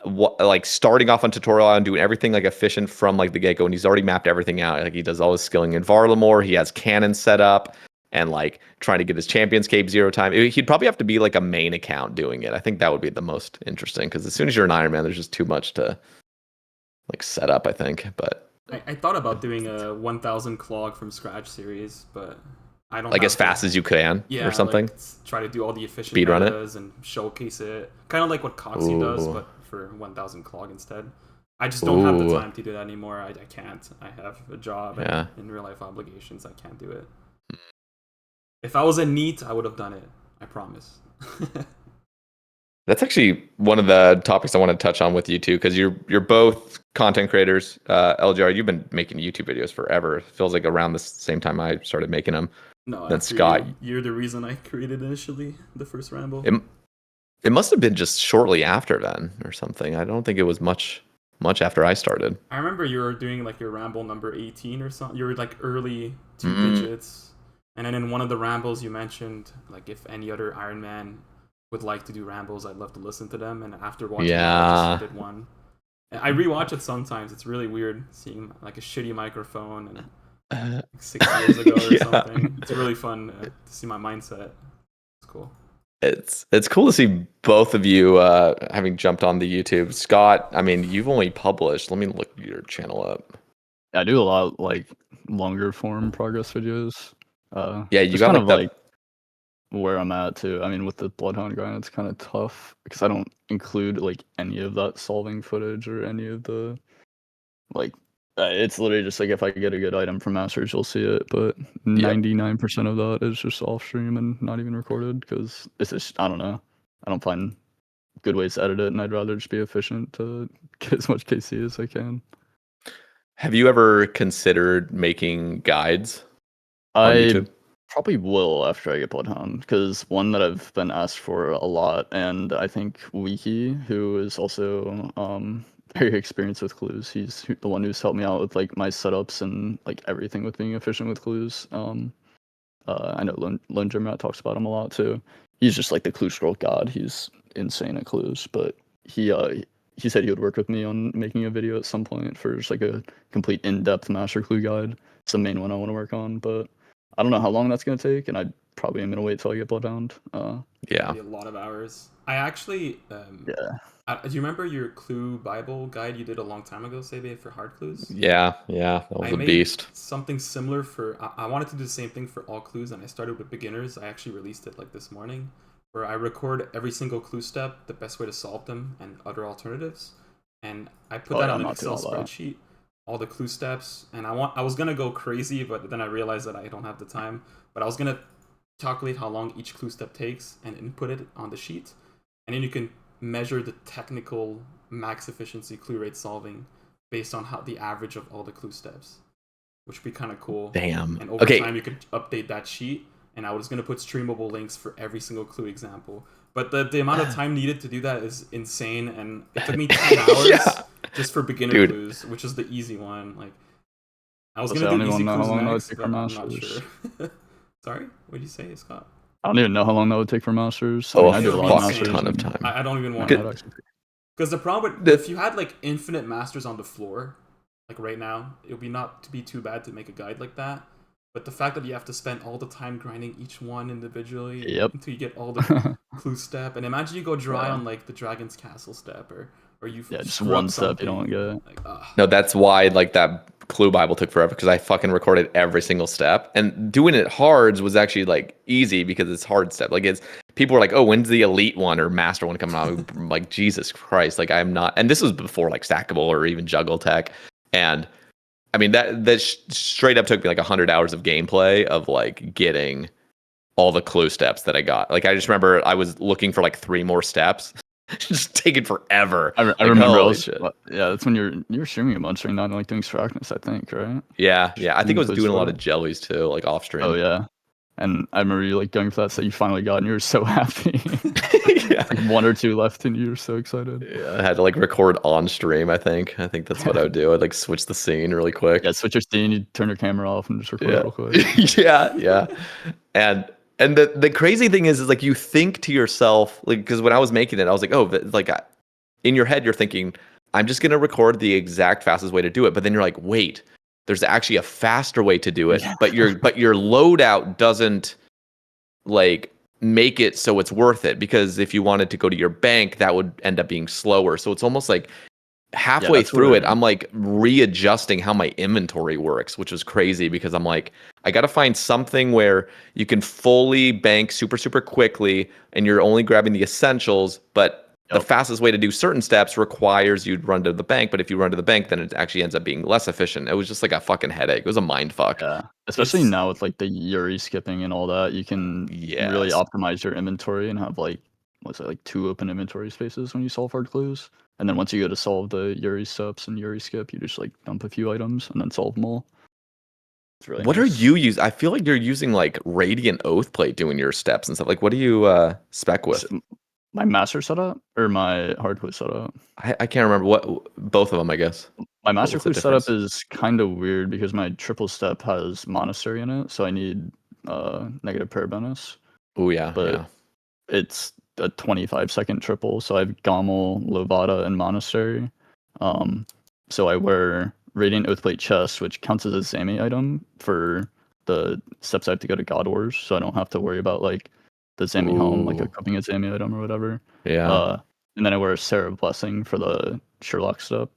like starting off on tutorial and doing everything like efficient from like the get go. And he's already mapped everything out. Like he does all his skilling in Varlamore. He has cannon set up and like trying to get his Champions Cape 0 time. He'd probably have to be like a main account doing it. I think that would be the most interesting because as soon as you're an Iron Man, there's just too much to like set up. I think, but. I thought about doing a 1,000 clog from scratch series, but I don't Like have as fast as you can, yeah, or something. Like, try to do all the efficient Speed run it? metas and showcase it, kind of like what Coxie does, Ooh. but for 1,000 clog instead. I just don't have the Ooh. time to do that anymore. I can't. I have a job Yeah. and in real life obligations. I can't do it. If I was a NEET, I would have done it. I promise. That's actually one of the topics I want to touch on with you too, because you're both content creators. LGR, you've been making YouTube videos forever. It feels like around the same time I started making them. No, Then actually, Scott. you're the reason I created initially the first Ramble. It must have been just shortly after then or something. I don't think it was much much after I started. I remember you were doing like your ramble number 18 or something. You were like early two Mm. digits. And then in one of the rambles you mentioned, like if any other Iron Man would like to do rambles, I'd love to listen to them. And after watching that, I just did one. And I rewatch it sometimes. It's really weird seeing like a shitty microphone and like 6 years ago or something. It's really fun to see my mindset. It's cool. It's cool to see both of you having jumped on the YouTube. Scott, I mean, you've only published. Let me look your channel up. I do a lot like longer form progress videos. Yeah, you just got kind like of the like where I'm at too. I mean, with the Bloodhound grind, it's kind of tough because I don't include like any of that solving footage or any of the like. It's literally just like if I get a good item from Masters, you'll see it. But 99% of that is just off stream and not even recorded because it's just I don't know. I don't find good ways to edit it, and I'd rather just be efficient to get as much KC as I can. Have you ever considered making guides on I YouTube? probably will after I get Bloodhound, because one that I've been asked for a lot, and I think Wiki, who is also very experienced with clues, he's the one who's helped me out with like my setups and like everything with being efficient with clues. I know Lone Rat talks about him a lot too. He's just like the clue scroll god. He's insane at clues, but he said he would work with me on making a video at some point for just like a complete in-depth master clue guide. It's the main one I want to work on, but I don't know how long that's gonna take, and I probably am gonna wait till I get Bloodhound. Yeah. Be a lot of hours. I actually Yeah. do you remember your clue Bible guide you did a long time ago, Sae Bae, for hard clues? Yeah, that was I a made beast. something similar for. I wanted to do the same thing for all clues, and I started with beginners. I actually released it like this morning, where I record every single clue step, the best way to solve them, and other alternatives. And I put that on an Excel spreadsheet, all the clue steps. And I was gonna go crazy, but then I realized that I don't have the time. But I was gonna calculate how long each clue step takes and input it on the sheet, and then you can measure the technical max efficiency clue rate solving based on how the average of all the clue steps, which would be kind of cool. Damn. And over time, you could update that sheet. And I was going to put streamable links for every single clue example. But the amount of time needed to do that is insane. And it took me 10 hours just for beginner clues, which is the easy one. Like, I was going to do easy clues next, but I'm not sure. Sorry? What did you say, Scott? I don't even know how long that would take for Masters. Oh, I do a lot of Masters. ton of time. I don't even want to. Because the problem with, if you had like infinite Masters on the floor, like right now, it would be not to be too bad to make a guide like that. But the fact that you have to spend all the time grinding each one individually until you get all the clue step, and imagine you go dry on like the Dragon's Castle step, or you just one step you don't get. Like, no, that's why like that clue Bible took forever, because I fucking recorded every single step, and doing it hards was actually like easy because it's hard step. Like it's people were like, oh, when's the elite one or master one coming out? I'm like, Jesus Christ, like I'm not. And this was before like stackable or even juggle tech, and I mean, that straight up took me like 100 hours of gameplay of like getting all the clue steps that I got. Like, I just remember I was looking for like 3 more steps. Just taking forever. I like, remember. Yeah, that's when you were streaming a bunch during that, like doing Strachness, I think, right? Yeah. I think I was doing a lot of jellies too, like off stream. Oh yeah. And I remember you like going for that set you finally got, and you were so happy. Yeah. Like 1 or 2 left, and you were so excited. Yeah, I had to like record on stream. I think that's what I would do. I'd like switch the scene really quick. Yeah, switch your scene. You turn your camera off and just record real quick. yeah. And the crazy thing is like you think to yourself, like, because when I was making it, I was like, oh, like in your head you're thinking, I'm just gonna record the exact fastest way to do it. But then you're like, wait, there's actually a faster way to do it, but your loadout doesn't like make it so it's worth it, because if you wanted to go to your bank, that would end up being slower. So it's almost like halfway through it, I'm like readjusting how my inventory works, which was crazy because I'm like, I got to find something where you can fully bank super quickly and you're only grabbing the essentials, but the fastest way to do certain steps requires you to run to the bank. But if you run to the bank, then it actually ends up being less efficient. It was just like a fucking headache. It was a mind fuck. Yeah, especially now with like the Yuri skipping and all that, you can really optimize your inventory and have like, what's it, like 2 open inventory spaces when you solve hard clues. And then once you go to solve the Yuri steps and Yuri skip, you just like dump a few items and then solve them all. It's really what nice. Are you using? I feel like you're using like Radiant Oathplate doing your steps and stuff. Like, what do you spec with? My master setup or my hard clue setup? I can't remember what both of them. I guess. My What master was the clue setup difference? is kind of weird because my triple step has monastery in it, so I need negative prayer bonus. Oh yeah, But yeah. it's a 25-second triple, so I have Gamel, Lovada, and Monastery. So I wear Radiant Oathplate Chest, which counts as a Zami item for the steps I have to go to God Wars, so I don't have to worry about like the Zami helm, like Ooh, equipping a Zami item or whatever. yeah. Uh, and then I wear a Sarah Blessing for the Sherlock step.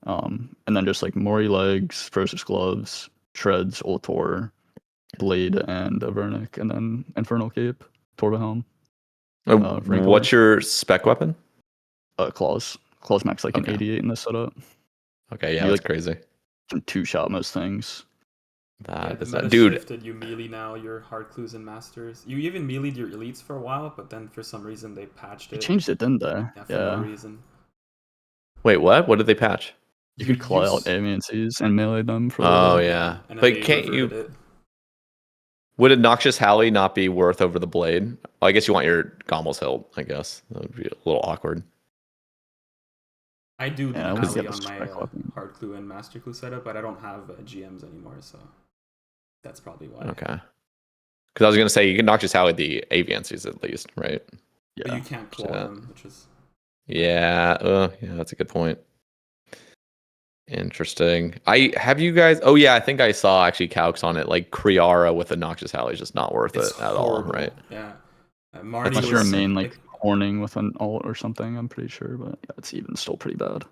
And then just like Mori legs, Ferocious gloves, Shreds, Ultor, Blade, and a Vernic, and then Infernal Cape, Torva helm. Rancor. What's your spec weapon? Claws. Claws max like an Okay. 88 in this setup. Okay, yeah, You that's like crazy. can two-shot most things. Yeah, That the is meta dude. shifted. You melee now your hard clues and masters. You even meleeed your elites for a while, but then for some reason they patched They it. changed it, didn't they? Yeah, for no reason. Wait, what? What did they patch? You You could claw out use AMCs and melee them for Oh the. yeah, and then but they can't reverted you? it. Would a Noxious Halley not be worth over the blade? Well, I guess you want your Gommel's hilt. I guess that would be a little awkward. I do Yeah, I the wouldn't alley get the on my spec weapon. hard clue and master clue setup, but I don't have GMs anymore, so that's probably why. Okay. Because I was gonna say you can Noxious Halley the Aviancies at least, right? But Yeah. you can't claw them, which is Yeah. Yeah, that's a good point. Interesting. I have you guys. Oh yeah, I think I saw actually calcs on it. Like Kriara with a Noxious Halley is just not worth it's it at all, horrible. right? Yeah, Marnie Unless was you're a main like horning with an ult or something, I'm pretty sure, but yeah, it's even still pretty bad.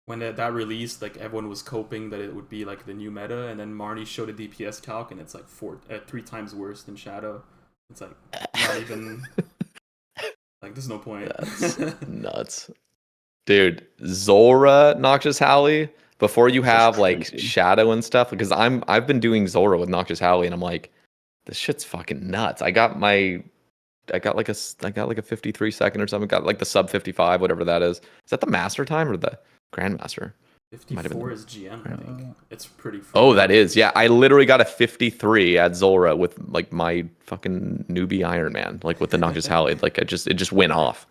when that released, like everyone was coping that it would be like the new meta, and then Marnie showed a DPS calc, and it's like 3 times worse than Shadow. It's like not even like there's no point. That's nuts. Dude, Zora Noxious Halley before you That's have like crazy. Shadow and stuff because I've been doing Zora with Noxious Halley and I'm like this shit's fucking nuts. I got like a 53 second or something. Got like the sub 55 whatever that is. Is that the master time or the grandmaster? Might have been 54 is GM, I think. It's pretty. Oh, freaking that low. is. Yeah, I literally got a 53 at Zora with like my fucking newbie Iron Man, like with the Noxious Halley. Like it just went off.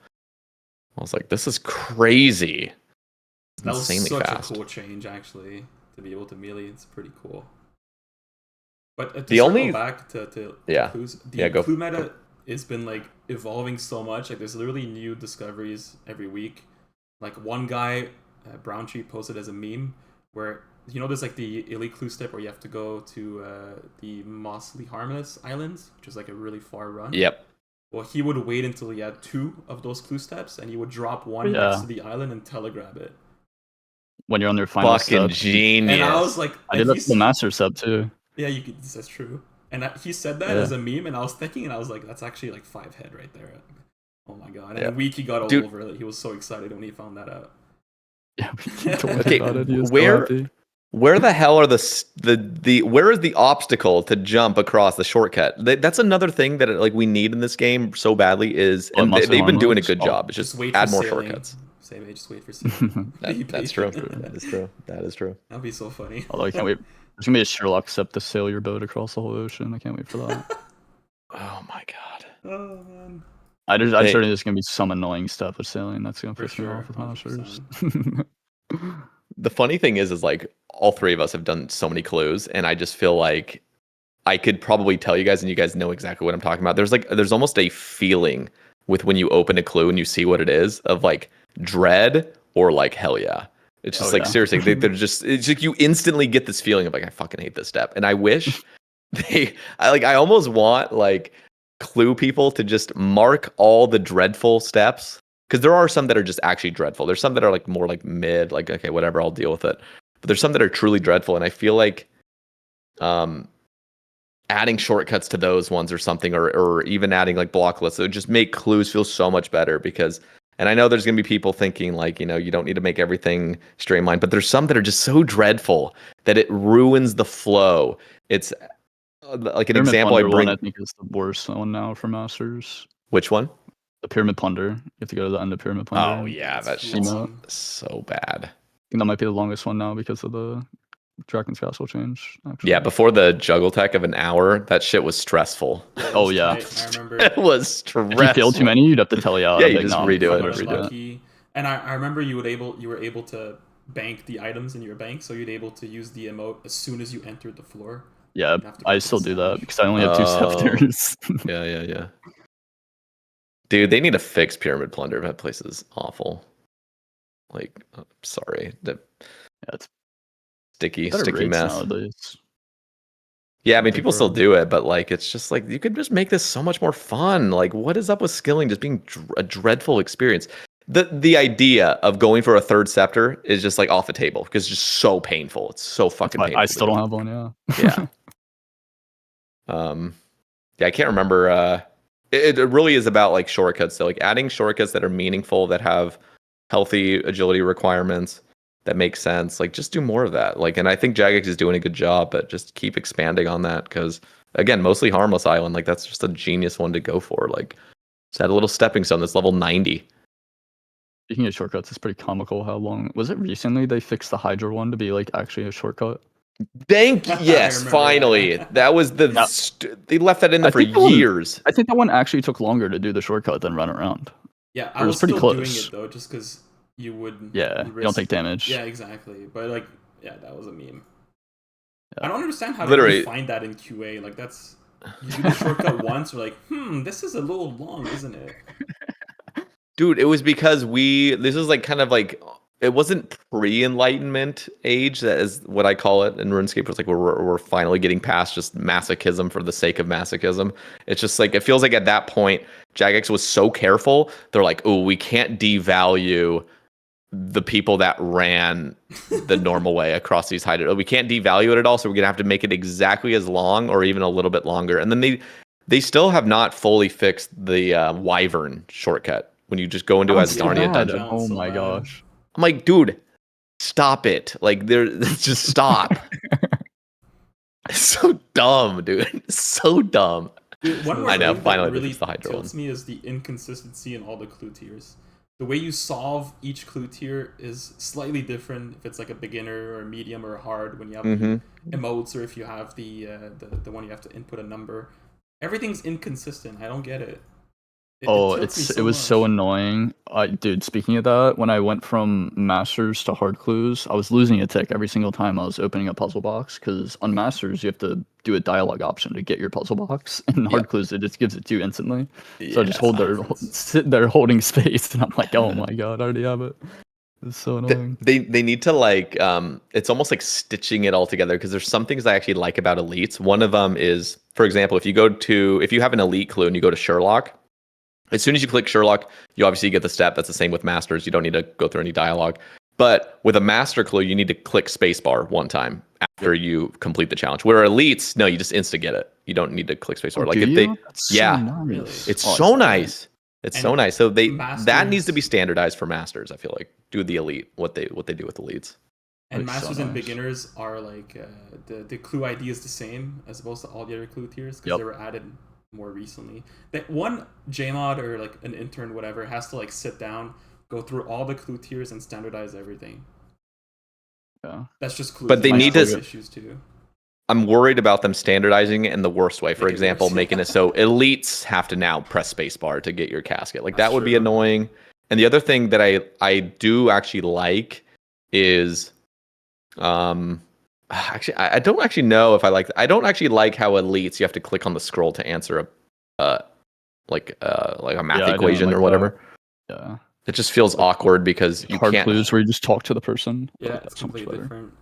I was like, this is crazy. That was Insanely such fast. a cool change, actually, to be able to melee. It's pretty cool. But to The circle only- back to Yeah. clues, the Yeah, go. clue meta has been like evolving so much. Like there's literally new discoveries every week. Like one guy, Brown Tree, posted as a meme where there's like the elite clue step where you have to go to the Mossly Harmless Islands, which is like a really far run. Yep. Well, he would wait until he had 2 of those clue steps, and he would drop one Yeah. next to the island and telegrab it. When you're on your final Fucking step. genius. And I was like, I did that for the master sub too. yeah, you could. That's true. And he said that Yeah. as a meme, and I was thinking, and I was like, that's actually like 5 head right there. Oh my god! And Yeah. a week he got all Dude. over it. He was so excited when he found that out. Yeah, we keep talking Okay, about it. He was so where- happy. Where the hell are the where is the obstacle to jump across the shortcut? That's another thing that like we need in this game so badly is What, and muscle they've been doing a armors? good Oh. job. It's just wait add for more sailing. shortcuts. Sae Bae, just wait for sailing. Be That's true. patient. That is true. That is true. That'd be so funny. Although I can't wait. There's gonna be a Sherlock step to sail your boat across the whole ocean. I can't wait for that. Oh my god. Oh man. I just Hey. heard there's gonna be some annoying stuff with sailing that's gonna For piss me sure, off with monsters. The funny thing is like all three of us have done so many clues, and I just feel like I could probably tell you guys, and you guys know exactly what I'm talking about. There's almost a feeling with when you open a clue and you see what it is of like dread or like hell yeah. It's just Oh, like yeah. seriously, it's like you instantly get this feeling of like I fucking hate this step, and I wish I almost want like clue people to just mark all the dreadful steps because there are some that are just actually dreadful. There's some that are like more like mid, like okay, whatever, I'll deal with it. But there's some that are truly dreadful, and I feel like adding shortcuts to those ones or something, or even adding like block lists, it would just make clues feel so much better because. And I know there's going to be people thinking like, you don't need to make everything streamlined, but there's some that are just so dreadful that it ruins the flow. It's like an Pyramid example I Plunder bring. one, I think is the worst one now for masters. Which one? The Pyramid Plunder. You have to go to the end of Pyramid Plunder. Oh yeah, that That's shit's long. so bad. I think that might be the longest one now because of the Dragon's Castle change. Actually. Yeah, before the juggle tech of an hour, that shit was stressful. Yeah, Oh, yeah. I remember. It was stressful. If you failed too many, you'd have to tell you out. Yeah, I'd you be like, just "Nah, redo I'm it, gonna Got redo it." lucky. And I remember you were able to bank the items in your bank, so you'd able to use the emote as soon as you entered the floor. Yeah, You'd have to go I to still the do that sandwich. because I only have 2 scepters. Yeah. Dude, they need to fix Pyramid Plunder. That place is awful. Like, sorry. The it's sticky better raids mess. nowadays. Yeah, I mean, people still do it, but like, it's just like you could just make this so much more fun. Like, what is up with skilling just being a dreadful experience? The idea of going for a third scepter is just like off the table because it's just so painful. It's so fucking painful. I still don't have one. Yeah. Yeah. Yeah, I can't remember. It really is about like shortcuts. So like adding shortcuts that are meaningful, that have healthy agility requirements, that make sense. Like just do more of that. Like, and I think Jagex is doing a good job, but just keep expanding on that because again, mostly Harmless Island. Like that's just a genius one to go for. Like, just add a little stepping stone. That's level 90. Speaking of shortcuts, it's pretty comical how long was it recently they fixed the Hydra one to be like actually a shortcut. Thank you. Yes, finally. That was the they left that in there for years. I think that one actually took longer to do the shortcut than run around. Yeah, I was pretty still close. doing it though, just because you would. Yeah, you don't take damage. Yeah, exactly. But like, yeah, that was a meme. Yeah. I don't understand how Literally you find that in QA. Like that's you do the shortcut once, you're like, this is a little long, isn't it? Dude, it was because this was like kind of like it wasn't pre-enlightenment age, that is what I call it in RuneScape. It was like we're finally getting past just masochism for the sake of masochism. It's just like it feels like at that point Jagex was so careful. They're like, oh, we can't devalue the people that ran the normal way across these hydra. We can't devalue it at all, so we're gonna have to make it exactly as long or even a little bit longer. And then they still have not fully fixed the Wyvern shortcut when you just go into Asgardia dungeon. Oh my gosh. I'm like, dude, stop it. Like, just stop. It's so dumb, dude. It's so dumb. Dude, one more I know, thing finally that really the Hydra tilts me is the inconsistency in all the clue tiers. The way you solve each clue tier is slightly different if it's like a beginner or a medium or a hard when you have the emotes, or if you have the one you have to input a number. Everything's inconsistent. I don't get it. It was so annoying. Dude, speaking of that, when I went from Masters to Hard Clues, I was losing a tick every single time I was opening a puzzle box, because on Masters you have to do a dialogue option to get your puzzle box, and Hard Clues it just gives it to you instantly. So I just sit there holding space, and I'm like, oh my god, I already have it. It's so annoying. They need to like it's almost like stitching it all together, because there's some things I actually like about elites. One of them is, for example, if you have an elite clue and you go to Sherlock, as soon as you click Sherlock, you obviously get the step. That's the same with Masters. You don't need to go through any dialogue. But with a Master clue, you need to click spacebar one time after you complete the challenge. Where elites, no, you just insta get it. You don't need to click spacebar. Oh, like if they, nice. It's so nice. It's And so nice. So Masters, that needs to be standardized for Masters. I feel like do the elite what they do with elites. And That's Masters so and nice. beginners are like the clue ID is the same as opposed to all the other clue tiers, because they were added more recently. That one JMod or like an intern, whatever, has to like sit down, go through all the clue tiers and standardize everything. Yeah. That's just clues. But they need to issues too. I'm worried about them standardizing it in the worst way. For Make it example, worse. making it so elites have to now press spacebar to get your casket. Like That's that would be true. annoying. And the other thing that I do actually like is actually I don't actually know if I like I don't actually like how elites you have to click on the scroll to answer a like a math equation or whatever. Yeah. It just feels awkward because you Hard can't. Clues where you just talk to the person. Yeah, That's it's so much completely better. different.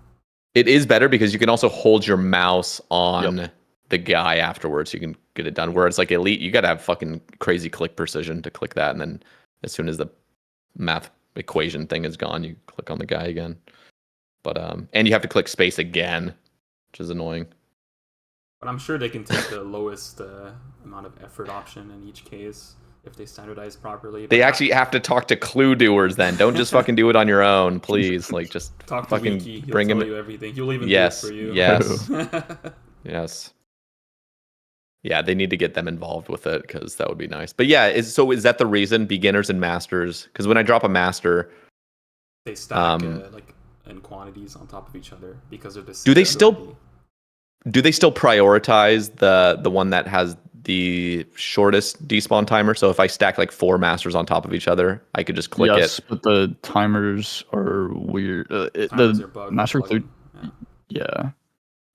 It is better because you can also hold your mouse on the guy afterwards. You can get it done. Whereas like elite, you got to have fucking crazy click precision to click that, and then as soon as the math equation thing is gone, you click on the guy again. But and you have to click space again, which is annoying. But I'm sure they can take the lowest amount of effort option in each case if they standardize properly. They actually have to talk to clue doers then. Don't just fucking do it on your own, please. Like just talk to fucking Wiki. He'll bring tell him. you everything. He'll even Yes, do it for you. yes. Yes. Yeah, they need to get them involved with it because that would be nice. But yeah, is that the reason beginners and masters? Because when I drop a master, they stack like in quantities on top of each other because of this. Do they still prioritize the one that has the shortest despawn timer? So if I stack like 4 masters on top of each other, I could just click yes, it. but the timers are weird. Timers The are bugged. master clear. Yeah. Yeah,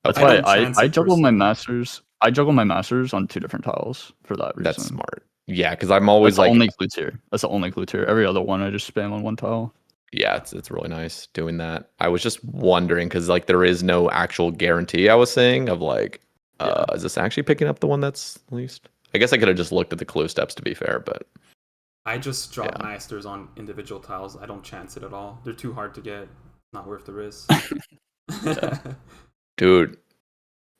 that's I why don't chance I it juggle my personally. masters. I juggle my masters on 2 different tiles for that reason. That's smart. Yeah, because I'm always That's the like, only clue tier. That's the only clue tier. Every other one I just spam on 1 tile. yeah, it's really nice doing that. I was just wondering because like there is no actual guarantee. I was saying of like, is this actually picking up the one that's least? I guess I could have just looked at the clue steps to be fair, but I just drop masters on individual tiles. I don't chance it at all. They're too hard to get. Not worth the risk. Dude,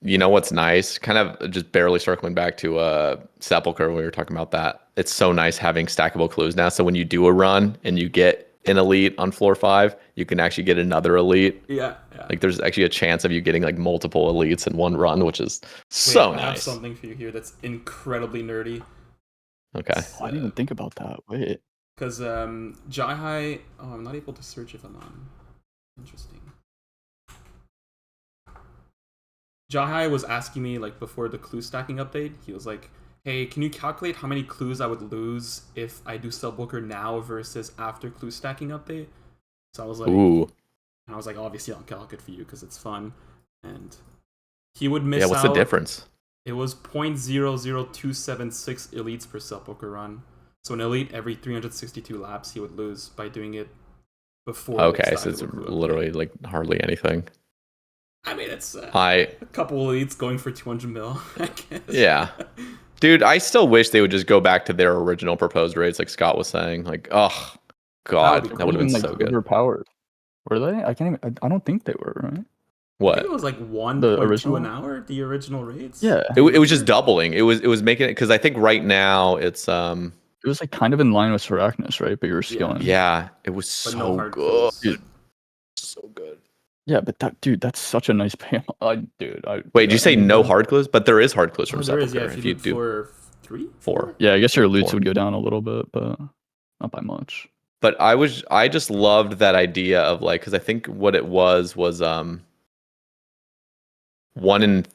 you know what's nice? Kind of just barely circling back to Sepulchre. We were talking about that. It's so nice having stackable clues now. So when you do a run and you get an elite on floor 5, you can actually get another elite. Yeah. Like there's actually a chance of you getting like multiple elites in one run, which is so nice. I have something for you here that's incredibly nerdy. Okay. I didn't even think about that. Wait. Because Jai, I'm not able to search if I'm on. Interesting. Jai was asking me like before the clue stacking update. He was like, "Hey, can you calculate how many clues I would lose if I do Sepulchre now versus after clue stacking update?" So I was like, "Ooh." And I was like, "Obviously, I'll calculate for you because it's fun." And he would miss. Yeah, what's the difference? It was 0.00276 elites per Sepulchre run. So an elite every 362 laps he would lose by doing it before. Okay, so it's literally like hardly anything. I mean, it's a couple elites going for 200 mil, I guess. Yeah. Dude, I still wish they would just go back to their original proposed rates, like Scott was saying. Like, oh, God, that would have been so good. Overpowered. Were they? I can't even. I don't think they were, right? What? I think it was like 1.2 an hour, the original rates. Yeah. It was just doubling. It was making it, because I think right now it's It was like kind of in line with Arachnus, right? But you were scaling. Yeah, it was so good. So good. Yeah, but that's such a nice pay. Wait, did you say no hard clues? But there is hard clues from Sepulchre. There is, if you do for 4. Yeah, I guess your loots would go down a little bit, but not by much. But I just loved that idea of like, because I think what it was 1 in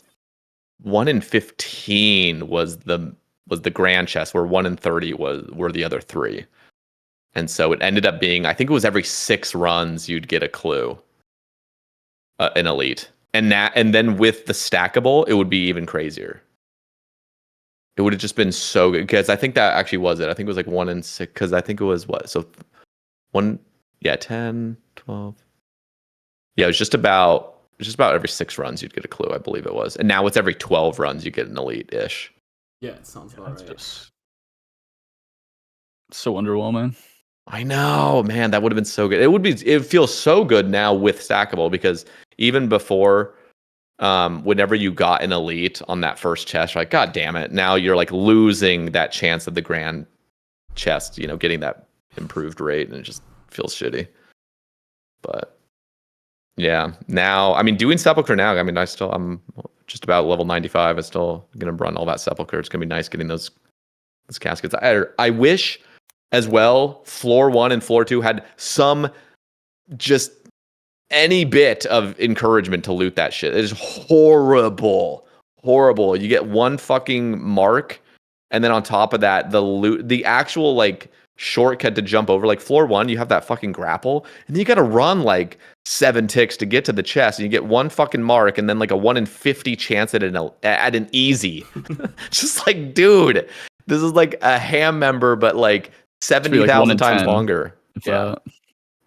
15 was the grand chest, where 1 in 30 were the other 3. And so it ended up being, I think it was every 6 runs you'd get a clue. An elite, and then with the stackable, it would be even crazier. It would have just been so good, because I think that actually was it. I think it was like 1 in 6, because I think it was 10, 12. Yeah, it was just about every 6 runs you'd get a clue, I believe it was, and now it's every 12 runs you get an elite-ish. Yeah, it sounds about right. Just so underwhelming. I know, man, that would have been so good. It feels so good now with stackable, because even before, whenever you got an elite on that first chest, you're like, God damn it, now you're like losing that chance of the grand chest, getting that improved rate, and it just feels shitty. But yeah, now, I mean, doing Sepulchre now, I mean, I'm just about level 95. I'm still gonna run all that Sepulchre. It's gonna be nice getting those caskets. I wish as well, floor 1 and floor 2 had some, just any bit of encouragement to loot that shit. It is horrible. You get 1 fucking mark, and then on top of that, the actual like shortcut to jump over, like floor 1, you have that fucking grapple, and then you gotta run like 7 ticks to get to the chest, and you get 1 fucking mark, and then like a 1 in 50 chance at an easy. Just like, dude, this is like a ham member, but like 70,000 times longer. Yeah.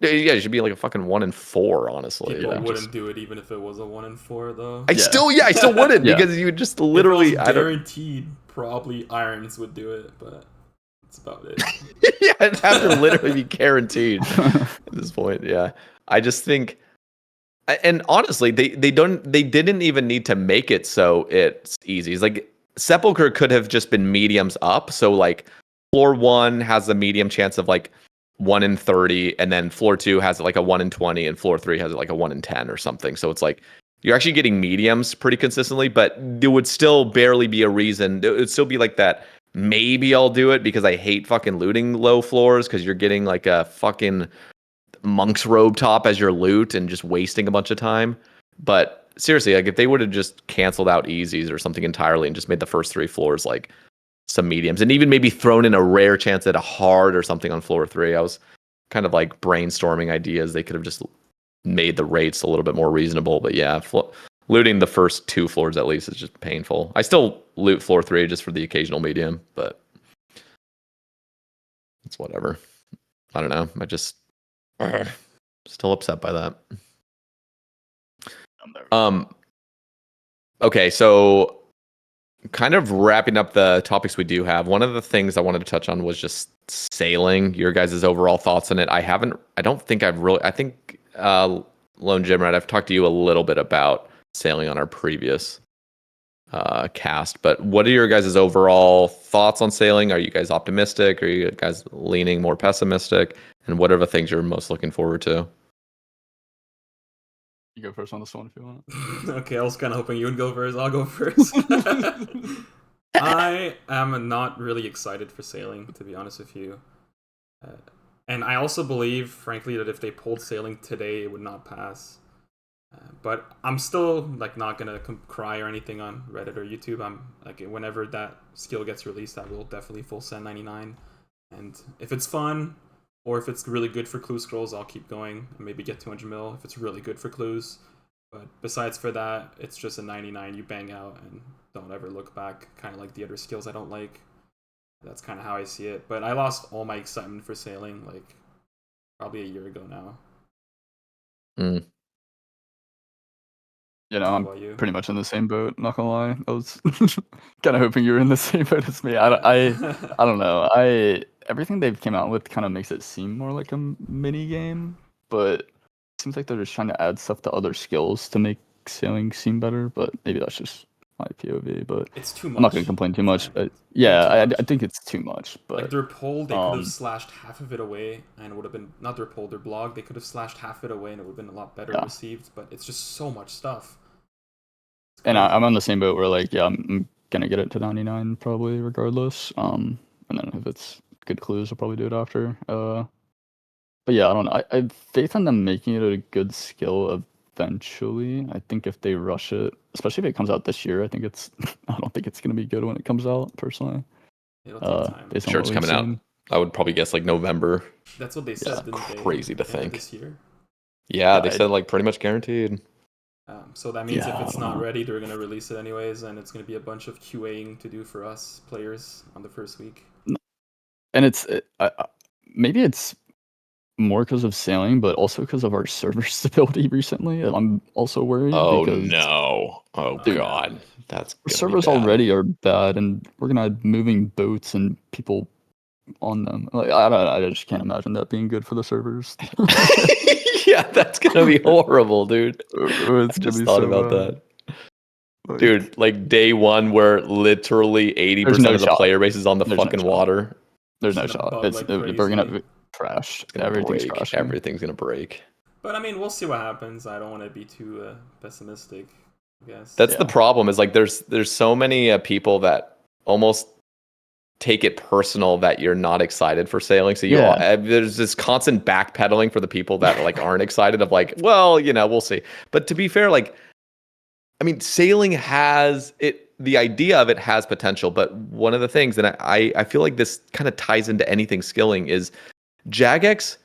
Yeah, it should be like a fucking 1 in 4, honestly. People wouldn't do it even if it was a 1 in 4, though. I still wouldn't, because you would just literally. If it was guaranteed, probably irons would do it, but that's about it. Yeah, it'd have to literally be guaranteed at this point. Yeah, I just think, and honestly, they didn't even need to make it so it's easy. It's like Sepulchre could have just been mediums up. So like floor 1 has a medium chance of like 1 in 30, and then floor 2 has like a 1 in 20, and floor 3 has like a 1 in 10 or something. So it's like you're actually getting mediums pretty consistently, but there would still barely be a reason. It would still be like that. Maybe I'll do it because I hate fucking looting low floors, because you're getting like a fucking monk's robe top as your loot and just wasting a bunch of time. But seriously, like if they would have just canceled out easies or something entirely and just made the first 3 floors like some mediums, and even maybe thrown in a rare chance at a hard or something on floor 3, I was kind of like brainstorming ideas. They could have just made the rates a little bit more reasonable. But yeah, looting the first 2 floors at least is just painful. I still loot floor 3 just for the occasional medium, but it's whatever. I don't know. I just still upset by that. Okay, so kind of wrapping up the topics we do have, one of the things I wanted to touch on was just sailing, your guys' overall thoughts on it. I think Lone Jimrat, I've talked to you a little bit about sailing on our previous cast, but what are your guys' overall thoughts on sailing? Are you guys optimistic? Are you guys leaning more pessimistic? And what are the things you're most looking forward to? You go first on this one if you want. Okay, I was kind of hoping you would go first. I'll go first. I am not really excited for sailing, to be honest with you. And I also believe, frankly, that if they pulled sailing today, it would not pass. But I'm still like not gonna cry or anything on Reddit or YouTube. I'm like, whenever that skill gets released, I will definitely full send 99. And if it's fun, or if it's really good for clue scrolls, I'll keep going and maybe get 200 mil if it's really good for clues. But besides for that, it's just a 99 you bang out and don't ever look back, kind of like the other skills I don't like. That's kind of how I see it. But I lost all my excitement for sailing like probably a year ago now. You know, I'm pretty much in the same boat, not gonna lie. I was kind of hoping you were in the same boat as me. I don't know. Everything they've came out with kind of makes it seem more like a mini game, but it seems like they're just trying to add stuff to other skills to make sailing seem better. But maybe that's just my POV. But it's too much. I'm not gonna complain too much. But yeah, I think it's too much. But like their poll, they could have slashed half of it away, and it would have been not their poll, their blog. They could have slashed half it away, and it would have been a lot better received. But it's just so much stuff. And I'm on the same boat where like I'm gonna get it to 99 probably regardless. And then if it's good clues, I'll probably do it after. But yeah, I don't know. I have faith in them making it a good skill eventually. I think if they rush it, especially if it comes out this year, I don't think it's gonna be good when it comes out. Personally, it'll take time. I'm sure it's coming out. I would probably guess like November. That's what they said. Didn't crazy they? to think. This year. Yeah, they said like pretty much guaranteed. So that means if it's not ready, they're going to release it anyways, and it's going to be a bunch of QAing to do for us players on the first week. And maybe it's more because of sailing, but also because of our server stability recently. I'm also worried. Oh no! Oh dude, God, that's our servers already are bad, and we're gonna have moving boats and people on them. Like I just can't imagine that being good for the servers. Yeah, that's gonna be horrible, dude. I just thought about that. Dude, like day one where literally 80% of the player base is on the fucking water. There's no shot. We're gonna crash. Everything's crashing. Everything's gonna break. But I mean, we'll see what happens. I don't want to be too pessimistic, I guess. That's the problem, is like there's so many people that almost take it personal that you're not excited for sailing. So there's this constant backpedaling for the people that like aren't excited of like, well, we'll see. But to be fair, like, I mean, sailing has it. The idea of it has potential, but one of the things, and I feel like this kind of ties into anything skilling, is Jagex.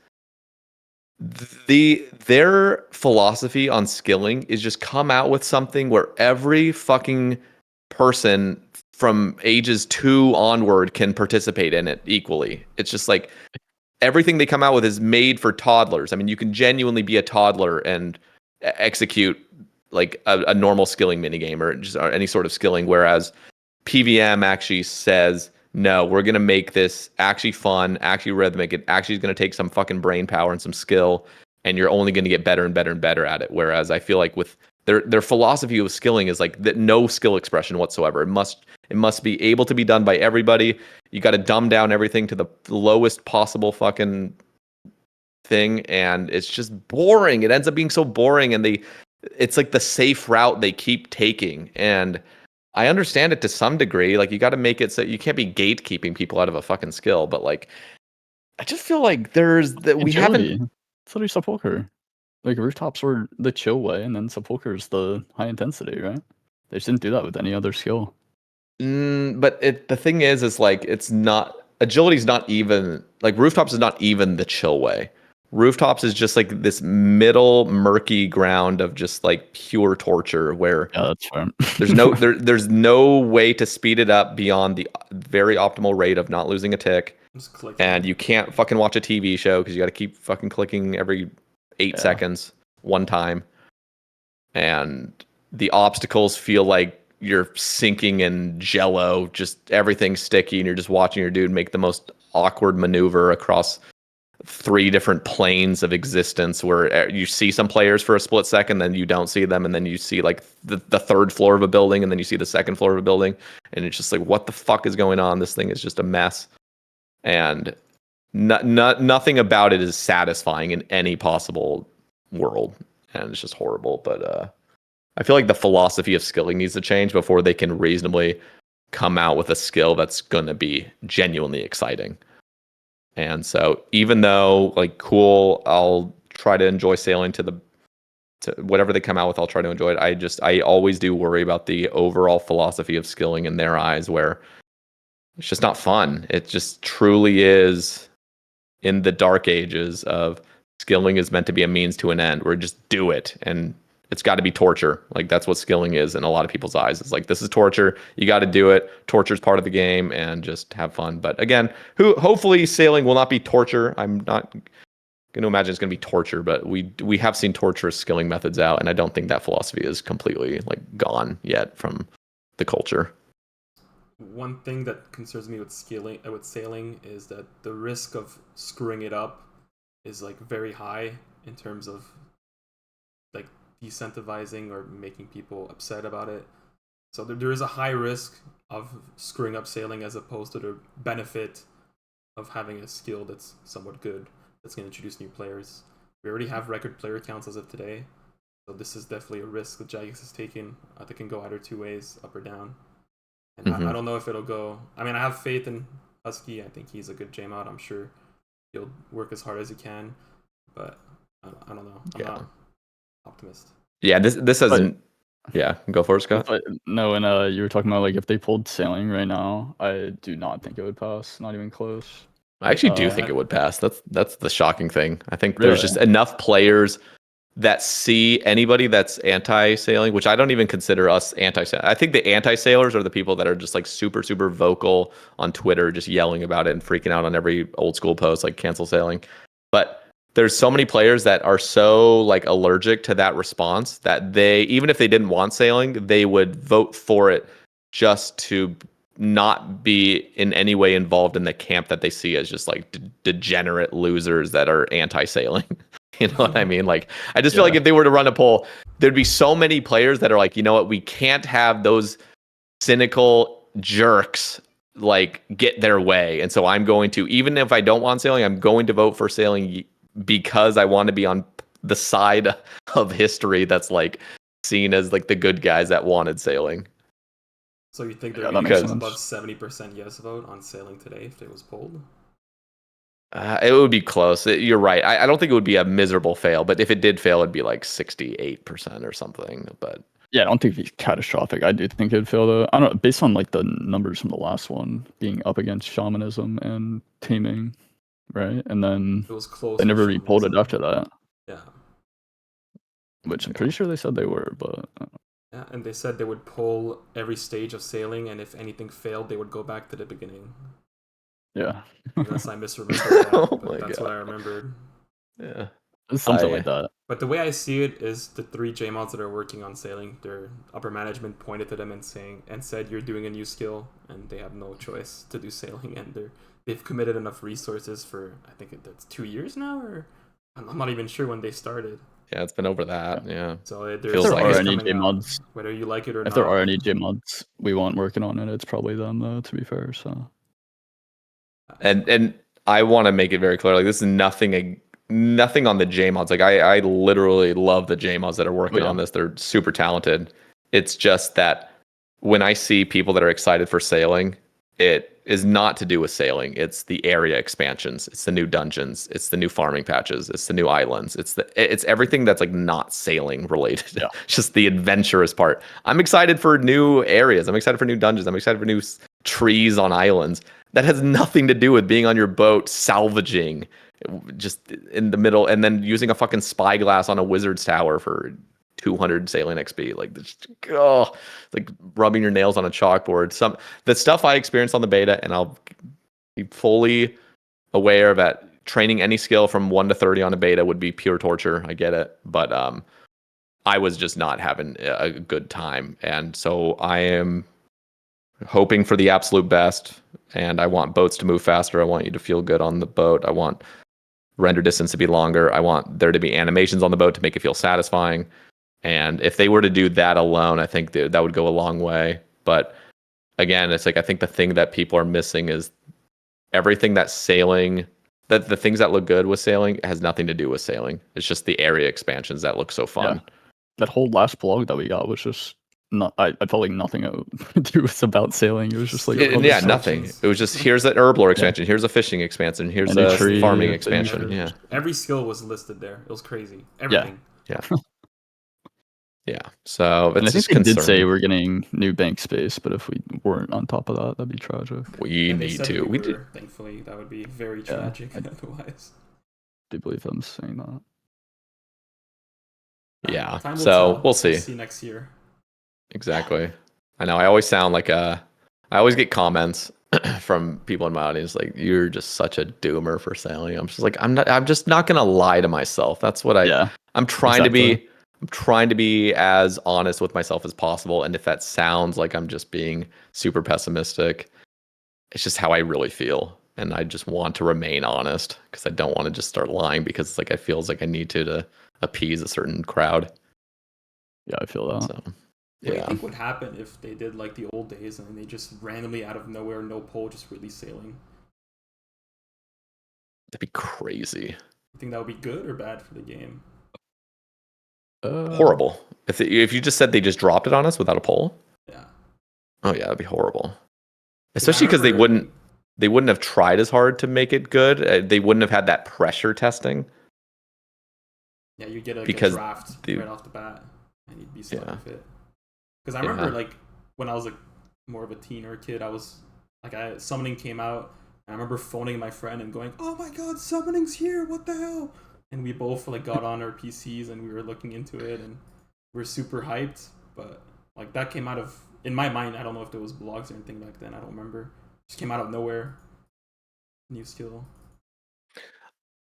Their philosophy on skilling is just come out with something where every fucking person from ages 2 onward can participate in it equally. It's just like everything they come out with is made for toddlers. I mean, you can genuinely be a toddler and execute like a normal skilling minigame or any sort of skilling, whereas PVM actually says, no, we're going to make this actually fun, actually rhythmic. It actually is going to take some fucking brain power and some skill, and you're only going to get better and better and better at it. Whereas I feel like with their philosophy of skilling is like that no skill expression whatsoever. It must be able to be done by everybody. You got to dumb down everything to the lowest possible fucking thing, and it's just boring. It ends up being so boring, and it's like the safe route they keep taking. And I understand it to some degree. Like, you got to make it so you can't be gatekeeping people out of a fucking skill. But like, I just feel like we haven't It's literally sepulcher. Like rooftops were the chill way, and then sepulcher's the high intensity, right? They just didn't do that with any other skill. But the thing is like it's not agility's not even like rooftops is not even the chill way. Rooftops is just like this middle murky ground of just like pure torture where Yeah, that's fair. there's no way to speed it up beyond the very optimal rate of not losing a tick. Just clicking. And you can't fucking watch a TV show because you got to keep fucking clicking every 8 seconds one time. And the obstacles feel like you're sinking in jello, just everything's sticky, and you're just watching your dude make the most awkward maneuver across 3 different planes of existence where you see some players for a split second, then you don't see them, and then you see like the 3rd floor of a building, and then you see the 2nd floor of a building, and it's just like, what the fuck is going on? This thing is just a mess. And nothing about it is satisfying in any possible world, and it's just horrible. But I feel like the philosophy of skilling needs to change before they can reasonably come out with a skill that's going to be genuinely exciting. And so even though like cool, I'll try to enjoy sailing to whatever they come out with, I'll try to enjoy it. I always do worry about the overall philosophy of skilling in their eyes, where it's just not fun. It just truly is in the dark ages of skilling is meant to be a means to an end, where just do it, and it's got to be torture. Like that's what skilling is in a lot of people's eyes. It's like, this is torture. You got to do it. Torture is part of the game, and just have fun. But again, hopefully sailing will not be torture. I'm not going to imagine it's going to be torture, but we have seen torturous skilling methods out, and I don't think that philosophy is completely like gone yet from the culture. One thing that concerns me with sailing is that the risk of screwing it up is like very high in terms of like decentivizing or making people upset about it. So there is a high risk of screwing up sailing as opposed to the benefit of having a skill that's somewhat good, that's going to introduce new players. We already have record player counts as of today, so this is definitely a risk that Jagex has taken. I think it can go either 2 ways, up or down. And I don't know if it'll go... I mean, I have faith in Husky. I think he's a good J-mod. I'm sure he'll work as hard as he can, but I don't know. I'm not optimist. Yeah, this hasn't... Yeah, go for it, Scott. No, and you were talking about like if they pulled sailing right now, I do not think it would pass. Not even close. I actually do think it would pass. That's the shocking thing. I think Really? there's just enough players that see anybody that's anti-sailing, which I don't even consider us anti-sailing. I think the anti-sailors are the people that are just like super, super vocal on Twitter, just yelling about it and freaking out on every old school post, like cancel sailing. But there's so many players that are so like allergic to that response that they, even if they didn't want sailing, they would vote for it just to not be in any way involved in the camp that they see as just like degenerate losers that are anti-sailing. You know what I mean? Like, I just feel like if they were to run a poll, there'd be so many players that are like, you know what, we can't have those cynical jerks like get their way. And so I'm going to, even if I don't want sailing, I'm going to vote for sailing because I want to be on the side of history that's like seen as like the good guys that wanted sailing. So you think there would be above 70% yes vote on sailing today if it was polled? It would be close. You're right. I don't think it would be a miserable fail, but if it did fail, it'd be like 68% or something. But yeah, I don't think it'd be catastrophic. I do think it'd fail though. I don't know, based on like the numbers from the last one being up against shamanism and taming, right? And then it was close. They never re-polled it after that. Yeah. Which I'm pretty sure they said they were, but yeah, and they said they would poll every stage of sailing, and if anything failed, they would go back to the beginning. Yeah. Unless I misremembered that, but that's God. what I remembered. Yeah. Something like that. But the way I see it is the 3 J-mods that are working on sailing, their upper management pointed to them and said you're doing a new skill, and they have no choice to do sailing, and they've committed enough resources for, I think that's 2 years now, or I'm not even sure when they started. Yeah, it's been over that. Yeah. So there's any J-mods, whether you like it or not. If there are any J-mods we want working on it, it's probably them though, to be fair. So and I want to make it very clear, like this is nothing on the J-mods. Like I literally love the J-mods that are working on this. They're super talented. It's just that when I see people that are excited for sailing, it is not to do with sailing. It's the area expansions. It's the new dungeons. It's the new farming patches. It's the new islands. It's everything that's like not sailing related. Yeah. It's just the adventurous part. I'm excited for new areas. I'm excited for new dungeons. I'm excited for new trees on islands. That has nothing to do with being on your boat salvaging just in the middle and then using a fucking spyglass on a wizard's tower for 200 sailing XP. Like, like rubbing your nails on a chalkboard. The stuff I experienced on the beta, and I'll be fully aware that training any skill from 1 to 30 on a beta would be pure torture. I get it, but I was just not having a good time, and so I am hoping for the absolute best. And I want boats to move faster. I want you to feel good on the boat. I want render distance to be longer. I want there to be animations on the boat to make it feel satisfying. And if they were to do that alone, I think that would go a long way. But again, it's like I think the thing that people are missing is everything that's sailing, that the things that look good with sailing has nothing to do with sailing. It's just the area expansions that look so fun. Yeah. That whole last blog that we got was just not. I felt like nothing to do was about sailing. It was just like nothing. It was just here's an herb lore expansion, here's a fishing expansion, here's a farming expansion. Yeah, every skill was listed there. It was crazy. Everything. Yeah. Yeah, so and I think they did say we're getting new bank space, but if we weren't on top of that, that'd be tragic. We need to. We did. Thankfully, that would be very tragic otherwise. I do believe them saying that. Yeah, so we'll see. See next year. Exactly. I know. I always sound like I always get comments from people in my audience like, "You're just such a doomer for sailing." I'm just like, I'm just not gonna lie to myself. That's what I'm trying to be. I'm trying to be as honest with myself as possible. And if that sounds like I'm just being super pessimistic, it's just how I really feel. And I just want to remain honest because I don't want to just start lying because it's like I feel like I need to appease a certain crowd. Yeah, I feel that. So, what do you think would happen if they did like the old days and they just randomly out of nowhere, no poll, just release sailing? That'd be crazy. You think that would be good or bad for the game? Horrible. If you just said they just dropped it on us without a poll. Yeah. Oh yeah, that'd be horrible. Especially because they wouldn't have tried as hard to make it good. They wouldn't have had that pressure testing. Yeah, you get a draft right off the bat, and you'd be stuck with it. Because I remember like when I was like more of a teen or a kid, I was like, summoning came out. And I remember phoning my friend and going, "Oh my god, summoning's here! What the hell?" And we both like got on our PCs and we were looking into it and we were super hyped. But like that came out of, in my mind, I don't know if there was blogs or anything back then. I don't remember. It just came out of nowhere. New skill.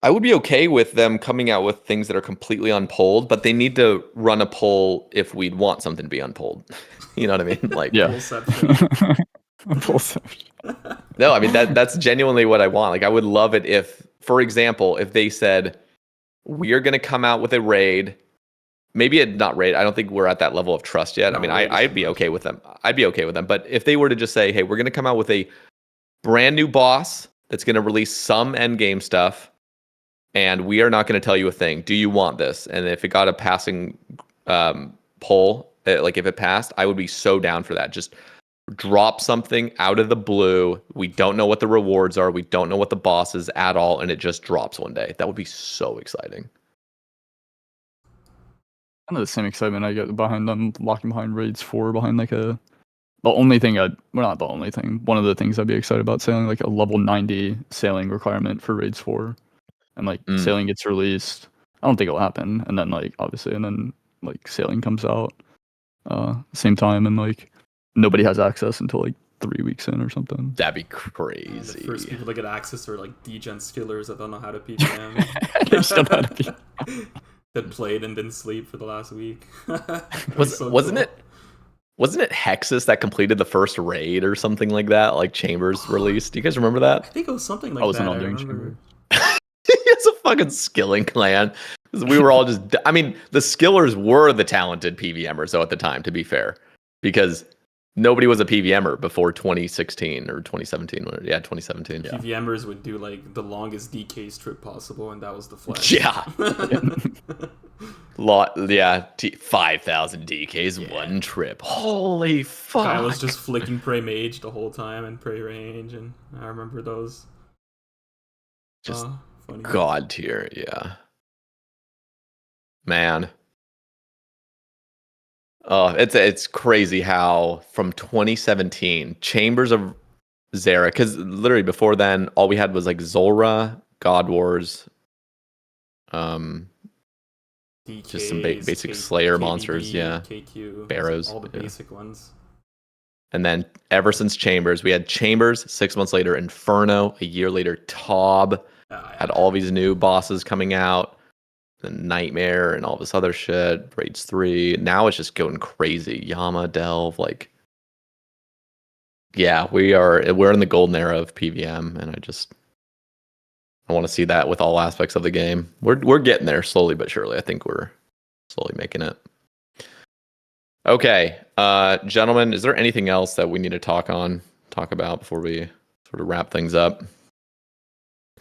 I would be okay with them coming out with things that are completely unpolled, but they need to run a poll if we'd want something to be unpolled. You know what I mean? Like, yeah. No, I mean that's genuinely what I want. Like, I would love it if, for example, if they said, we are going to come out with a raid. Maybe not raid. I don't think we're at that level of trust yet. No, I mean, I'd be okay with them. I'd be okay with them. But if they were to just say, hey, we're going to come out with a brand new boss that's going to release some end game stuff, and we are not going to tell you a thing. Do you want this? And if it got a passing poll, like if it passed, I would be so down for that. Just drop something out of the blue. We don't know what the rewards are. We don't know what the boss is at all. And it just drops one day. That would be so exciting. Kind of the same excitement I get behind them locking behind raids 4 behind like the only thing not the only thing. One of the things I'd be excited about sailing like a level 90 sailing requirement for raids 4. And like sailing gets released. I don't think it'll happen. And then like obviously and then like sailing comes out same time and like nobody has access until like 3 weeks in or something. That'd be crazy. The first people to get access are like degen skillers that don't know how to PvM. They still know how to PvM. That played and didn't sleep for the last week. Wasn't it Hexus that completed the first raid or something like that? Like Chambers released. Do you guys remember that? I think it was something like that. I doing Chambers. It's a fucking skilling clan. We were all just. I mean, the skillers were the talented PvMers though at the time. To be fair, because nobody was a PVMer before 2016 or 2017. Yeah, 2017. Yeah. PVMers would do like the longest DK strip possible, and that was the flash. Yeah. Yeah, 5,000 DKs one trip. Holy fuck! Guy was just flicking Prey Mage the whole time and Prey Range, and I remember those. Just funny. god tier, yeah. Man. Oh, it's crazy how from 2017, Chambers of Zera, because literally before then, all we had was like Zulrah, God Wars, DKs, just some basic Slayer monsters, yeah. KQ, Barrows, all the basic ones. And then ever since Chambers, we had Chambers, 6 months later, Inferno, a year later, Taub, had all these new bosses coming out. The Nightmare and all this other shit, Raids 3. Now it's just going crazy. Yama, Delve, like, yeah, we're in the golden era of PVM, and I want to see that with all aspects of the game. We're getting there slowly but surely. I think we're slowly making it. Okay, gentlemen, is there anything else that we need to talk about before we sort of wrap things up?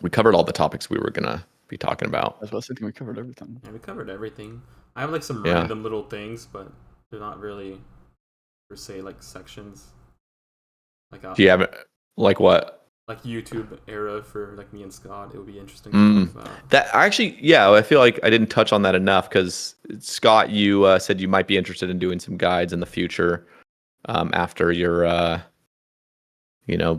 We covered all the topics we were gonna be talking about. I was thinking we covered everything. Yeah, we covered everything. I have like some random little things, but they're not really per se like sections. Like do you have like what? Like YouTube era for like me and Scott. It would be interesting to talk about. That actually, yeah, I feel like I didn't touch on that enough because Scott, you said you might be interested in doing some guides in the future after your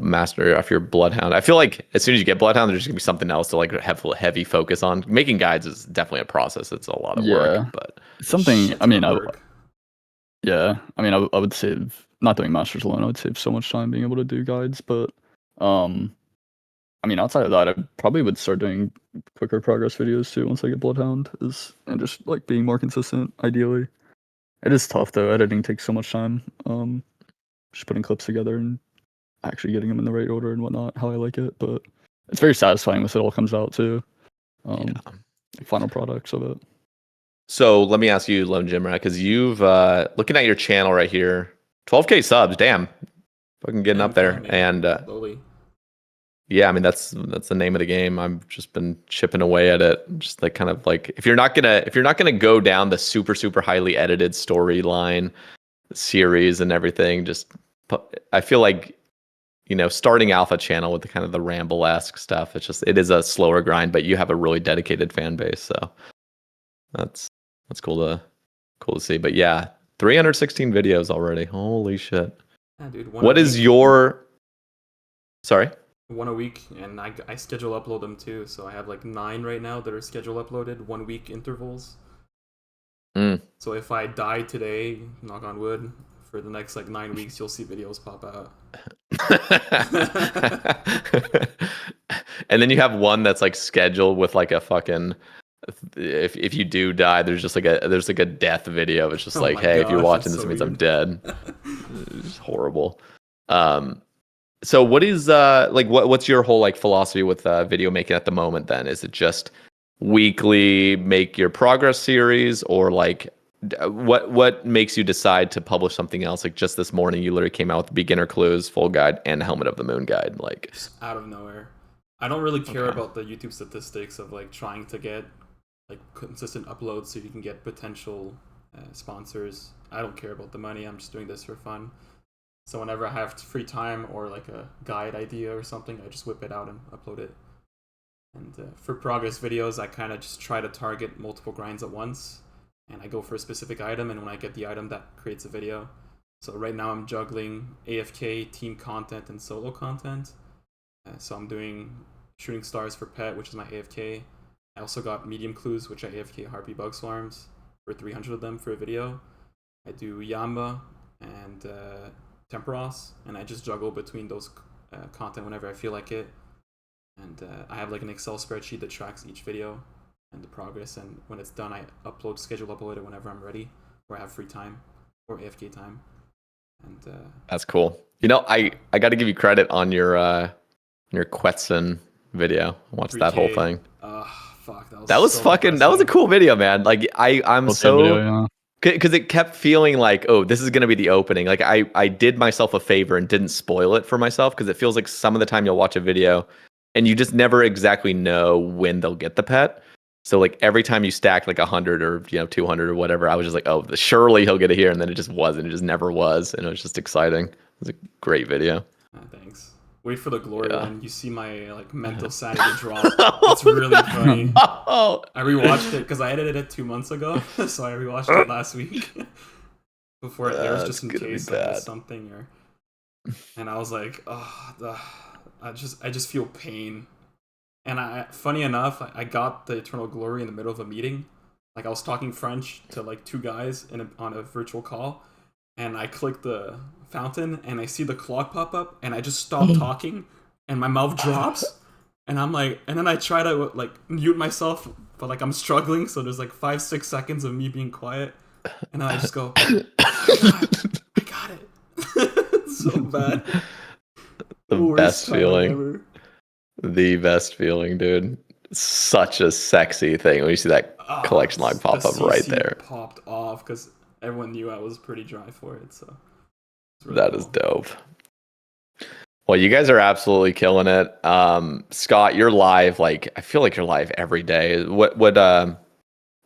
master after your Bloodhound. I feel like as soon as you get Bloodhound, there's gonna be something else to like have heavy focus on. Making guides is definitely a process. It's a lot of work, but something. I mean, I would save not doing masters alone. I would save so much time being able to do guides, but I mean, outside of that, I probably would start doing quicker progress videos too once I get Bloodhound, and just like being more consistent. Ideally, it is tough though. Editing takes so much time. Just putting clips together and actually getting them in the right order and whatnot, how I like it. But it's very satisfying once it all comes out too. Final products of it. So let me ask you, Lone Jim, because you've looking at your channel right here, 12K subs. Damn, fucking getting up there, and yeah, I mean that's the name of the game. I've just been chipping away at it, just like kind of like if you're not gonna go down the super highly edited storyline series and everything, I feel like starting Alpha channel with the kind of the ramble-esque stuff, it is a slower grind, but you have a really dedicated fan base, so that's cool to see. But yeah, 316 videos already. Holy shit. Yeah, dude. What is your Sorry? One a week, and I schedule upload them too, so I have like 9 right now that are schedule uploaded, 1 week intervals. So if I die today, knock on wood, for the next like 9 weeks you'll see videos pop out. And then you have one that's like scheduled with like a fucking if you do die, there's a death video. It's just like, hey, gosh, if you're watching this, it means I'm dead. It's horrible. So what is what's your whole like philosophy with video making at the moment then? Is it just weekly make your progress series, or like what makes you decide to publish something else? Like just this morning you literally came out with beginner clues, full guide, and Helmet of the Moon guide, like just out of nowhere. I don't really care about the YouTube statistics of like trying to get like consistent uploads so you can get potential sponsors. I don't care about the money. I'm just doing this for fun. So whenever I have free time or like a guide idea or something, I just whip it out and upload it. And for progress videos, I kind of just try to target multiple grinds at once. And I go for a specific item, and when I get the item, that creates a video. So right now I'm juggling AFK, team content, and solo content. So I'm doing Shooting Stars for Pet, which is my AFK. I also got medium clues, which are AFK Harpy Bug Swarms, for 300 of them for a video. I do Yamba and Temperos, and I just juggle between those content whenever I feel like it. And I have like an Excel spreadsheet that tracks each video and the progress, and when it's done I schedule upload it whenever I'm ready, or I have free time or AFK time. And that's cool. I got to give you credit on your Quetzin video. I watched 3K. That whole thing. Fuck, that was so fucking impressive. That was a cool video, man. Like I'm so video, yeah. because it kept feeling like, oh, this is going to be the opening. Like I did myself a favor and didn't spoil it for myself, because it feels like some of the time you'll watch a video and you just never exactly know when they'll get the pet. So like every time you stack like 100 or 200 or whatever, I was just like, oh, surely he'll get it here, and then it just wasn't. It just never was, and it was just exciting. It was a great video. Thanks. Wait for the glory Yeah. when you see my like mental sanity drop. It's really funny. Oh, I rewatched it because I edited it 2 months ago, so I rewatched it last week before it airs, just in case I missed something. And I was like, I just feel pain. And funny enough, I got the Eternal Glory in the middle of a meeting. Like I was talking French to like 2 guys on a virtual call, and I clicked the fountain and I see the clock pop up, and I just stop talking and my mouth drops, and I'm like, and then I try to like mute myself, but like I'm struggling, so there's like 5-6 seconds of me being quiet, and then I just go, I got it. It's so bad. The best feeling ever. The best feeling, dude. Such a sexy thing when you see that collection log pop up right there. Popped off because everyone knew I was pretty dry for it, so really that cool. Is dope. Well, you guys are absolutely killing it. Scott, you're live. Like I feel like you're live every day.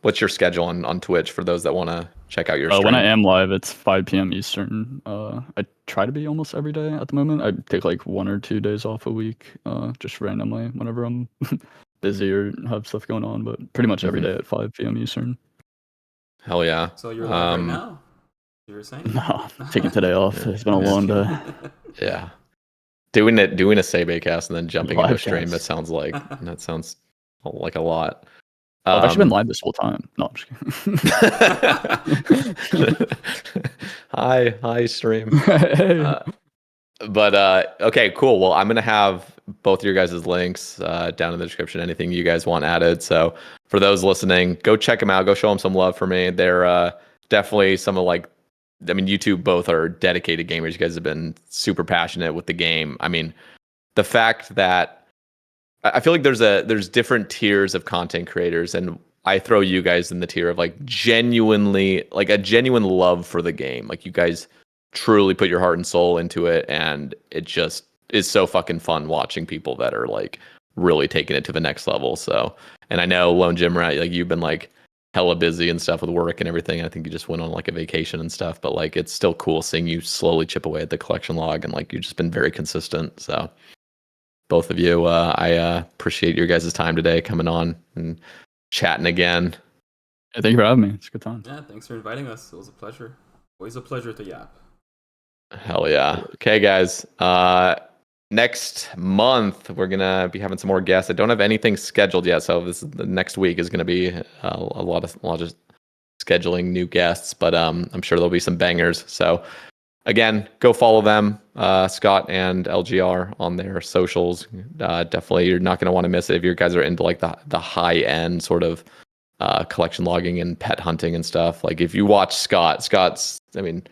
What's your schedule on Twitch for those that want to check out your stream? When I am live, it's 5 p.m. Eastern. I try to be almost every day at the moment. I take like 1 or 2 days off a week, just randomly whenever I'm busy or have stuff going on. But pretty much every day at 5 p.m. Eastern. Hell yeah! So you're live right now? You were saying? No, taking today off. It's been a long day. Yeah, doing a Sae Bae Cast and then jumping into a stream. That sounds like a lot. I've actually been live this whole time. No, I'm just kidding. Hi, stream. Hey. Okay, cool. Well, I'm gonna have both of your guys' links down in the description. Anything you guys want added. So for those listening, go check them out. Go show them some love for me. They're definitely some of like, I mean, you two both are dedicated gamers. You guys have been super passionate with the game. I mean, the fact that I feel like there's different tiers of content creators, and I throw you guys in the tier of like genuinely, like a genuine love for the game. Like you guys truly put your heart and soul into it, and it just is so fucking fun watching people that are like really taking it to the next level. So, and I know Lone Jim Rat, like you've been like hella busy and stuff with work and everything. I think you just went on like a vacation and stuff, but like it's still cool seeing you slowly chip away at the collection log, and like you've just been very consistent. So both of you, I appreciate your guys' time today coming on and chatting again. Yeah, thank you for having me. It's a good time. Yeah, thanks for inviting us. It was a pleasure. Always a pleasure to yap. Hell yeah. Okay, guys. Next month we're gonna be having some more guests. I don't have anything scheduled yet, so the next week is gonna be a lot of scheduling new guests, but I'm sure there'll be some bangers. So again, go follow them, Scott and LGR on their socials. Definitely, you're not gonna want to miss it if you guys are into like the high end sort of collection logging and pet hunting and stuff. Like if you watch Scott's, I mean,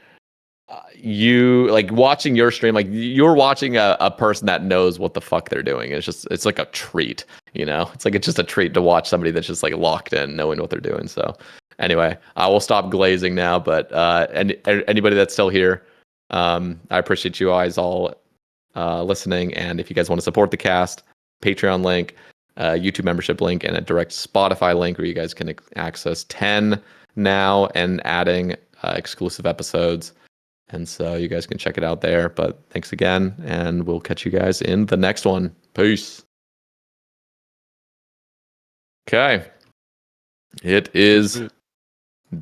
you like watching your stream, like you're watching a person that knows what the fuck they're doing. It's like a treat, it's just a treat to watch somebody that's just like locked in knowing what they're doing. So anyway, I will stop glazing now, but anybody that's still here, I appreciate you guys all listening. And if you guys want to support the cast, Patreon link, YouTube membership link, and a direct Spotify link where you guys can access 10 now and adding exclusive episodes. And so you guys can check it out there. But thanks again, and we'll catch you guys in the next one. Peace. Okay. It is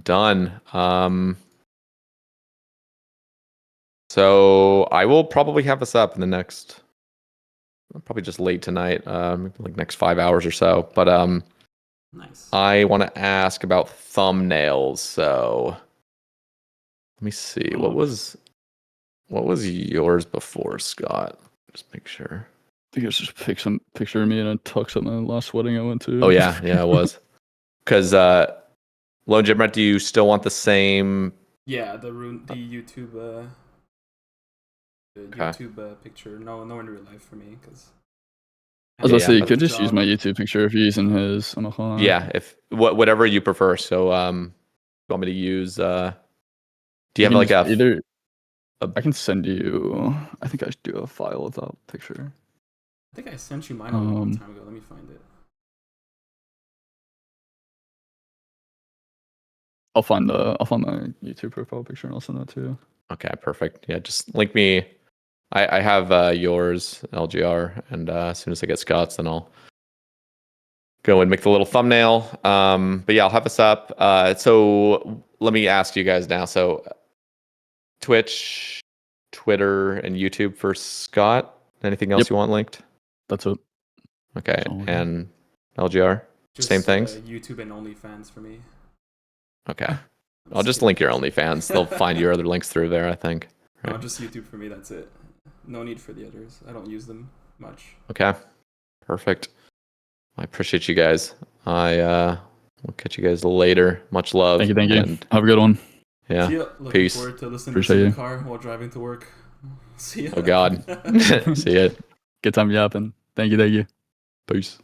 done. So I will probably have this up in the next, probably just late tonight, like next 5 hours or so. But nice. I want to ask about thumbnails. So let me see. What was yours before, Scott? Just make sure. I think it was just a picture of me in a tux at my last wedding I went to. Oh yeah, it was. Because Lone Jim Rat, do you still want the same? Yeah, the YouTube. YouTube picture. No in real life for me, because. I was about to say, you could just use my YouTube picture if you're using his. Yeah, if whatever you prefer. So want me to use? Do you have can like use a either? I can send you. I think I should do a file of that picture. I think I sent you mine a long time ago. Let me find it. I'll find my YouTube profile picture and I'll send that to you. Okay, perfect. Yeah, just link me. I have yours, LGR, and as soon as I get Scott's, then I'll go and make the little thumbnail. But yeah, I'll have this up. So let me ask you guys now. So Twitch, Twitter, and YouTube for Scott. Anything else you want linked? That's it. Okay, That's all we got. and LGR, Just, same things. YouTube and OnlyFans for me. Okay, I'll just link your OnlyFans. They'll find your other links through there, I think. No, just YouTube for me. That's it. No need for the others. I don't use them much. Okay, perfect. I appreciate you guys. I'll catch you guys later. Much love. Thank you. And, Have a good one. yeah. See ya. Looking Peace. forward to listening Appreciate to this in you. the car while driving to work. See ya. Oh God. See ya. Good time yapping. Thank you. Peace.